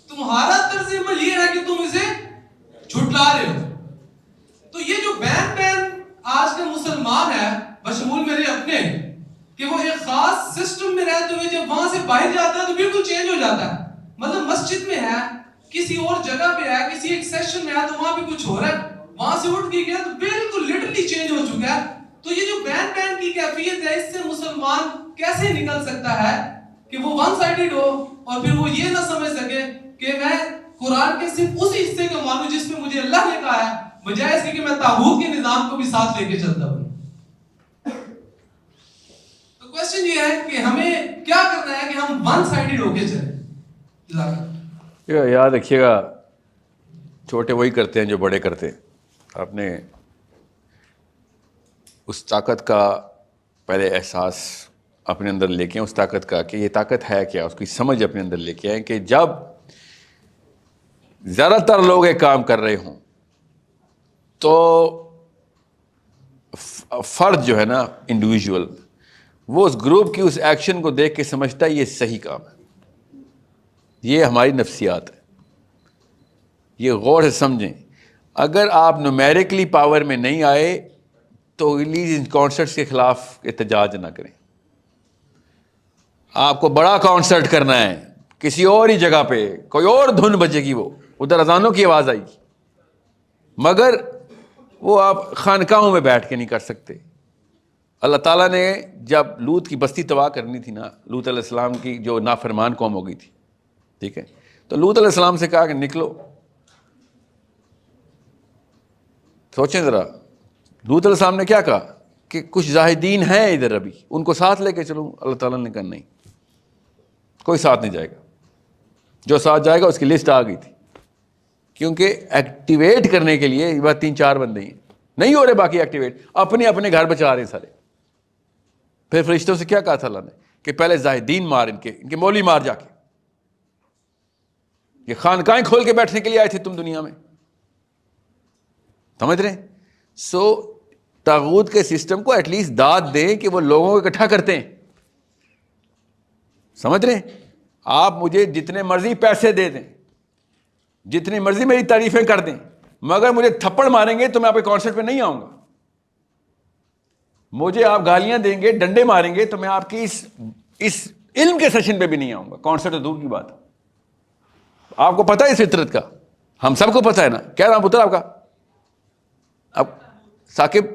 تمہارا طرز عمل یہ ہے کہ تم اسے جھٹلا رہے ہو. تو یہ جو بین آج کا مسلمان ہے, بشمول میرے اپنے, کہ وہ ایک خاص سسٹم میں رہتے ہوئے جب وہاں سے باہر جاتا ہے تو بالکل چینج ہو جاتا ہے. مطلب مسجد میں ہے, کسی اور جگہ پہ ہے, کسی ایک سیشن میں ہے تو وہاں پہ کچھ ہو رہا ہے, وہاں سے اٹھ کے گیا تو بالکل لٹرلی چینج ہو چکا ہے. تو یہ جو بین کی کیفیت ہے, اس سے مسلمان کیسے نکل سکتا ہے کہ وہ ون سائیڈڈ ہو اور پھر وہ یہ نہ سمجھ سکے کہ میں قرآن کے صرف اسی حصے کو مانوں جس میں مجھے اللہ نے کہا ہے, بجائے اس کے کہ میں طاغوت کے نظام کو بھی ساتھ لے کے چلتا ہوں. تو کوسچن یہ ہے کہ ہمیں کیا کرنا ہے کہ ہم ون سائیڈڈ ہو کے چلیں. یاد رکھیے گا, چھوٹے وہی کرتے ہیں جو بڑے کرتے ہیں. آپ نے اس طاقت کا پہلے احساس اپنے اندر لے کے, اس طاقت کا کہ یہ طاقت ہے کیا, اس کی سمجھ اپنے اندر لے کے آئیں کہ جب زیادہ تر لوگ ایک کام کر رہے ہوں تو فرد جو ہے نا, انڈیویژول, وہ اس گروپ کی اس ایکشن کو دیکھ کے سمجھتا ہے یہ صحیح کام ہے. یہ ہماری نفسیات ہے. یہ غور سے سمجھیں. اگر آپ نومیرکلی پاور میں نہیں آئے تو ریلیز ان کانسرٹس کے خلاف احتجاج نہ کریں. آپ کو بڑا کانسرٹ کرنا ہے کسی اور ہی جگہ پہ, کوئی اور دھن بجے گی, وہ ادھر اذانوں کی آواز آئے گی, مگر وہ آپ خانقاہوں میں بیٹھ کے نہیں کر سکتے. اللہ تعالیٰ نے جب لوط کی بستی تباہ کرنی تھی نا, لوط علیہ السلام کی جو نافرمان قوم ہو گئی تھی, ٹھیک ہے, تو لوط علیہ السلام سے کہا کہ نکلو. سوچیں ذرا, لوط علیہ السلام نے کیا کہا کہ کچھ زاہدین ہیں ادھر ابھی, ان کو ساتھ لے کے چلوں. اللہ تعالیٰ نے کہا نہیں, کوئی ساتھ نہیں جائے گا. جو ساتھ جائے گا اس کی لسٹ آ گئی تھی, کیونکہ ایکٹیویٹ کرنے کے لیے بس 3-4 بندے ہیں, نہیں ہو رہے باقی ایکٹیویٹ, اپنے اپنے گھر بچا رہے ہیں سارے. پھر فرشتوں سے کیا کہا تھا اللہ نے کہ پہلے زاہدین مار, ان کے مولوی مار جا کے. یہ خانقاہیں کھول کے بیٹھنے کے لیے آئے تھے تم دنیا میں, سمجھ رہے ہیں؟ سو طاغوت کے سسٹم کو ایٹ لیسٹ داد دیں کہ وہ لوگوں کو اکٹھا کرتے ہیں. سمجھ رہے ہیں؟ آپ مجھے جتنے مرضی پیسے دے دیں, جتنی مرضی میری تعریفیں کر دیں, مگر مجھے تھپڑ ماریں گے تو میں آپ کے کانسرٹ پہ نہیں آؤں گا. مجھے آپ گالیاں دیں گے, ڈنڈے ماریں گے تو میں آپ کی اس علم کے سیشن پہ بھی نہیں آؤں گا. کانسرٹ تو دور کی بات ہے. آپ کو پتہ ہے اس فطرت کا, ہم سب کو پتہ ہے نا. کیا نام پتر آپ کا؟ اب ثاقب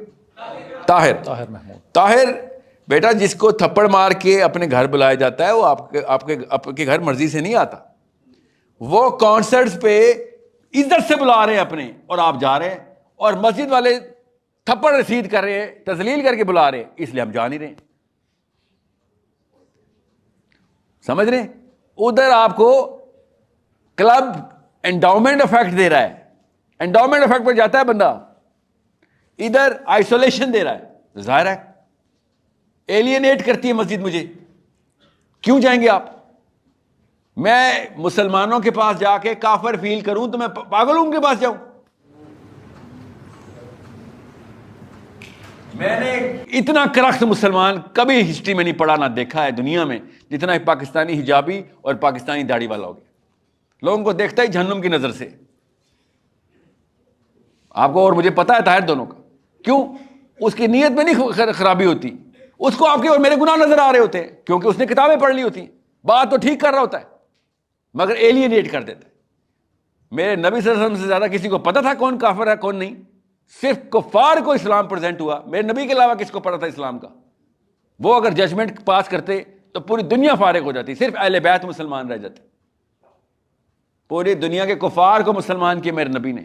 طاہر محمود. طاہر بیٹا, جس کو تھپڑ مار کے اپنے گھر بلایا جاتا ہے وہ آپ کے گھر مرضی سے نہیں آتا. وہ کانسرٹس پہ عزت سے بلا رہے ہیں اپنے, اور آپ جا رہے ہیں, اور مسجد والے تھپڑ رسید کر رہے ہیں, تذلیل کر کے بلا رہے ہیں, اس لیے ہم جا نہیں رہے. سمجھ رہے ہیں؟ ادھر آپ کو کلب انڈاؤمنٹ افیکٹ دے رہا ہے, انڈاؤمنٹ افیکٹ پر جاتا ہے بندہ, ادھر آئسولیشن دے رہا ہے. ظاہر ہے ایلینیٹ کرتی ہے مسجد مجھے. کیوں جائیں گے آپ؟ میں مسلمانوں کے پاس جا کے کافر فیل کروں تو میں پاگل ہوں ان کے پاس جاؤں؟ میں نے اتنا کرخت مسلمان کبھی ہسٹری میں نہیں پڑھا نہ دیکھا ہے دنیا میں جتنا ایک پاکستانی حجابی اور پاکستانی داڑھی والا ہو گیا. لوگوں کو دیکھتا ہی جہنم کی نظر سے. آپ کو اور مجھے پتا ہے طاہر دونوں کا. کیوں؟ اس کی نیت میں نہیں خرابی ہوتی, اس کو آپ کے اور میرے گناہ نظر آ رہے ہوتے ہیں, کیونکہ اس نے کتابیں پڑھ لی ہوتی ہیں. بات تو ٹھیک کر رہا ہوتا ہے مگر ایلینیٹ کر دیتا ہے. میرے نبی صلی اللہ علیہ وسلم سے زیادہ کسی کو پتا تھا کون کافر ہے کون نہیں. صرف کفار کو اسلام پریزنٹ ہوا, میرے نبی کے علاوہ کس کو پتا تھا اسلام کا؟ وہ اگر ججمنٹ پاس کرتے تو پوری دنیا فارغ ہو جاتی, صرف اہل بیت مسلمان رہ جاتے. پوری دنیا کے کفار کو مسلمان کیا میرے نبی نے,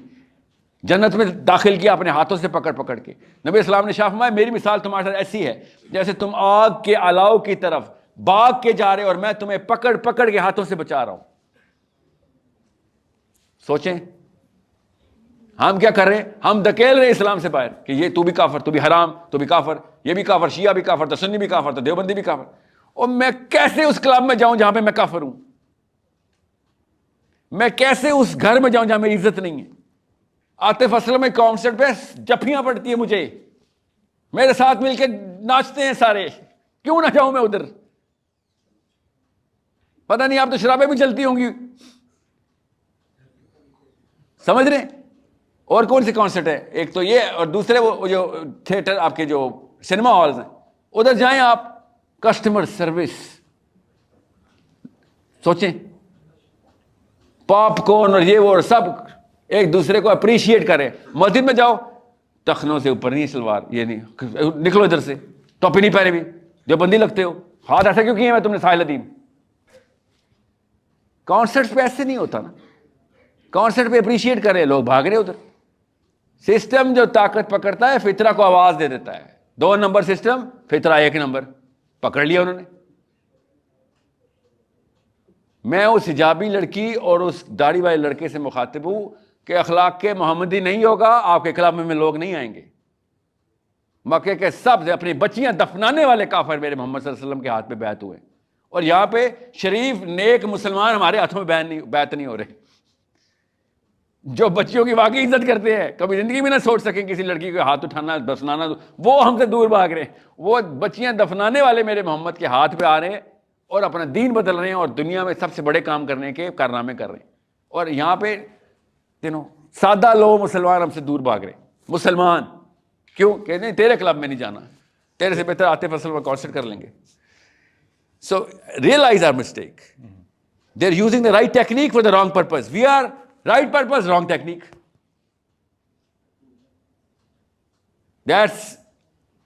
جنت میں داخل کیا اپنے ہاتھوں سے پکڑ پکڑ کے. نبی اسلام نے شاہ فرمایا میری مثال تمہارے ساتھ ایسی ہے جیسے تم آگ کے الاؤ کی طرف بھاگ کے جا رہے اور میں تمہیں پکڑ پکڑ کے ہاتھوں سے بچا رہا ہوں. سوچیں ہم کیا کر رہے ہیں؟ ہم دھکیل رہے اسلام سے باہر کہ یہ تو بھی کافر, تو بھی حرام, تو بھی کافر, یہ بھی کافر, شیعہ بھی کافر, تو سنی بھی کافر, تو دیوبندی بھی کافر. اور میں کیسے اس کلب میں جاؤں جہاں پہ میں کافر ہوں؟ میں کیسے اس گھر میں جاؤں جہاں میری عزت نہیں ہے؟ عاطف اسلم میں کانسرٹ پہ جفیاں پڑتی ہیں مجھے, میرے ساتھ مل کے ناچتے ہیں سارے, کیوں نہ جاؤں میں ادھر؟ پتہ نہیں آپ تو شرابیں بھی چلتی ہوں گی. سمجھ رہے ہیں؟ اور کون سے کانسرٹ ہے؟ ایک تو یہ, اور دوسرے وہ جو تھیٹر آپ کے جو سنیما ہالز ہیں ادھر جائیں آپ, کسٹمر سروس. سوچیں پاپ کارن اور یہ وہ اور سب ایک دوسرے کو اپریشیٹ کریں. مسجد میں جاؤ, ٹخنوں سے اوپر نہیں سلوار, یہ نہیں, نکلو ادھر سے, ٹوپی نہیں پہنے بھی, جو بندی لگتے ہو, ہاتھ ایسا کیوں کیے میں تم نے ساحل ادیم؟ کانسرٹ پہ ایسے نہیں ہوتا نا. کانسرٹ پہ اپریشیٹ کریں, لوگ بھاگ رہے ادھر. سسٹم جو طاقت پکڑتا ہے فطرہ کو آواز دے دیتا ہے. 2 نمبر سسٹم, فطرہ 1 نمبر پکڑ لیا انہوں نے. میں اس حجابی لڑکی اور اس داڑھی والے لڑکے سے مخاطب ہوں کہ اخلاق کے محمدی نہیں ہوگا, آپ کے کلب میں لوگ نہیں آئیں گے. مکے کے سب سے اپنی بچیاں دفنانے والے کافر میرے محمد صلی اللہ علیہ وسلم کے ہاتھ پہ بیعت ہوئے, اور یہاں پہ شریف نیک مسلمان ہمارے ہاتھوں میں بیعت نہیں ہو رہے. جو بچیوں کی واقعی عزت کرتے ہیں, کبھی زندگی میں نہ سوچ سکیں کسی لڑکی کو ہاتھ اٹھانا دفنانا, وہ ہم سے دور بھاگ رہے ہیں. وہ بچیاں دفنانے والے میرے محمد کے ہاتھ پہ آ رہے ہیں اور اپنا دین بدل رہے ہیں اور دنیا میں سب سے بڑے کام کرنے کے کارنامے کر رہے ہیں. اور یہاں پہ سادہ لوگ مسلمان ہم سے دور بھاگ رہے ہیں. مسلمان کیوں کہتے ہیں تیرے کلب میں نہیں جانا, تیرے سے بہتر عاطف اسلم کا کانسرٹ کر لیں گے. So realize our mistake. They're using the right technique for the wrong purpose. We are right purpose, wrong technique. That's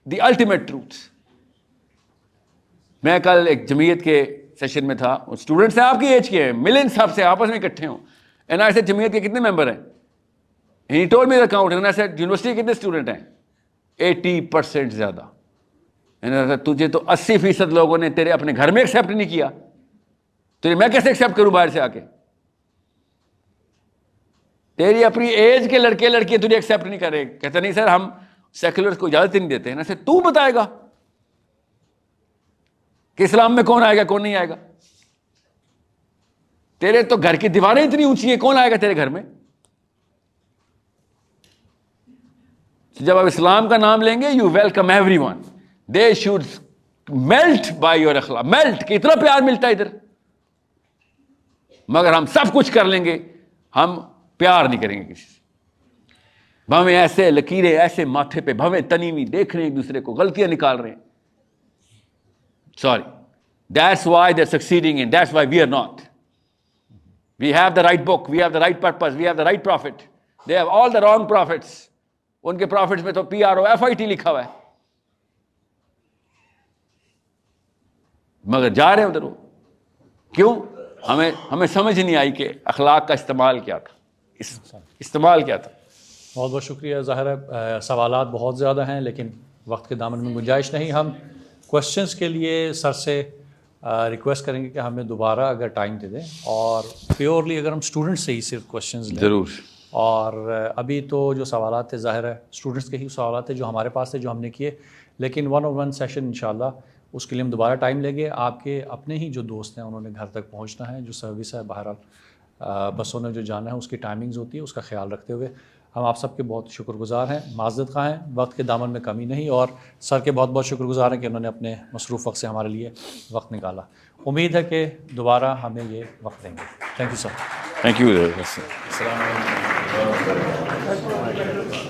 the ultimate truth. میں کل ایک جمعیت کے سیشن میں تھا, اسٹوڈنٹس ہیں آپ کی ایج کے ہیں, ملین صاحب سے آپس میں اکٹھے ہوں. And I said جمعیت کے کتنے ممبر ہیں؟ He told me the count. And I said university کے کتنے اسٹوڈنٹ ہیں؟ 80% زیادہ. تجھے تو 80% لوگوں نے تیرے اپنے گھر میں ایکسیپٹ نہیں کیا, تو میں کیسے ایکسیپٹ کروں باہر سے آ کے؟ تیری اپنی ایج کے لڑکے لڑکیاں تجھے ایکسیپٹ نہیں کر رہے. کہتا نہیں سر ہم سیکولرز کو اجازت نہیں دیتے ہیں. نا سر تو بتائے گا کہ اسلام میں کون آئے گا کون نہیں آئے گا؟ تیرے تو گھر کی دیواریں اتنی اونچی ہیں, کون آئے گا تیرے گھر میں؟ جب آپ اسلام کا نام لیں گے you welcome every one. They should melt by your اخلاق. میلٹ کہ اتنا پیار ملتا ہے ادھر, مگر ہم سب کچھ کر لیں گے, ہم پیار نہیں کریں گے کسی سے. بھویں ایسے لکیریں ایسے ماتھے پہ, بھویں تنی ہوئی, دیکھ رہے ہیں ایک دوسرے کو, غلطیاں نکال رہے ہیں. Sorry. That's why they're succeeding and that's why we are not. We have the right book, we have the right purpose, we have the right prophet. They have all the wrong prophets. ان کے prophets میں تو PROFIT لکھا ہوا ہے, مگر جا رہے ہیں ادھر. وہ کیوں؟ ہمیں سمجھ نہیں آئی کہ اخلاق کا استعمال کیا تھا, استعمال کیا تھا. بہت بہت شکریہ. ظاہر ہے سوالات بہت زیادہ ہیں لیکن وقت کے دامن میں گنجائش نہیں. ہم کوشچنس کے لیے سر سے ریکویسٹ کریں گے کہ ہمیں دوبارہ اگر ٹائم دے دیں, اور پیورلی اگر ہم اسٹوڈنٹس سے ہی صرف کوشچنز لیں. ضرور. اور ابھی تو جو سوالات تھے ظاہر ہے اسٹوڈنٹس کے ہی سوالات تھے جو ہمارے پاس تھے جو ہم نے کیے, لیکن 1-on-1 سیشن انشاءاللہ اس کے لیے ہم دوبارہ ٹائم لیں گے. آپ کے اپنے ہی جو دوست ہیں انہوں نے گھر تک پہنچنا ہے, جو سروس ہے بہرحال بسوں نے جو جانا ہے اس کی ٹائمنگز ہوتی ہے, اس کا خیال رکھتے ہوئے ہم آپ سب کے بہت شکر گزار ہیں, معذرت خواہ ہیں, وقت کے دامن میں کمی نہیں, اور سر کے بہت بہت شکر گزار ہیں کہ انہوں نے اپنے مصروف وقت سے ہمارے لیے وقت نکالا. امید ہے کہ دوبارہ ہمیں یہ وقت دیں گے. Thank you sir. Thank you. السلام علیکم.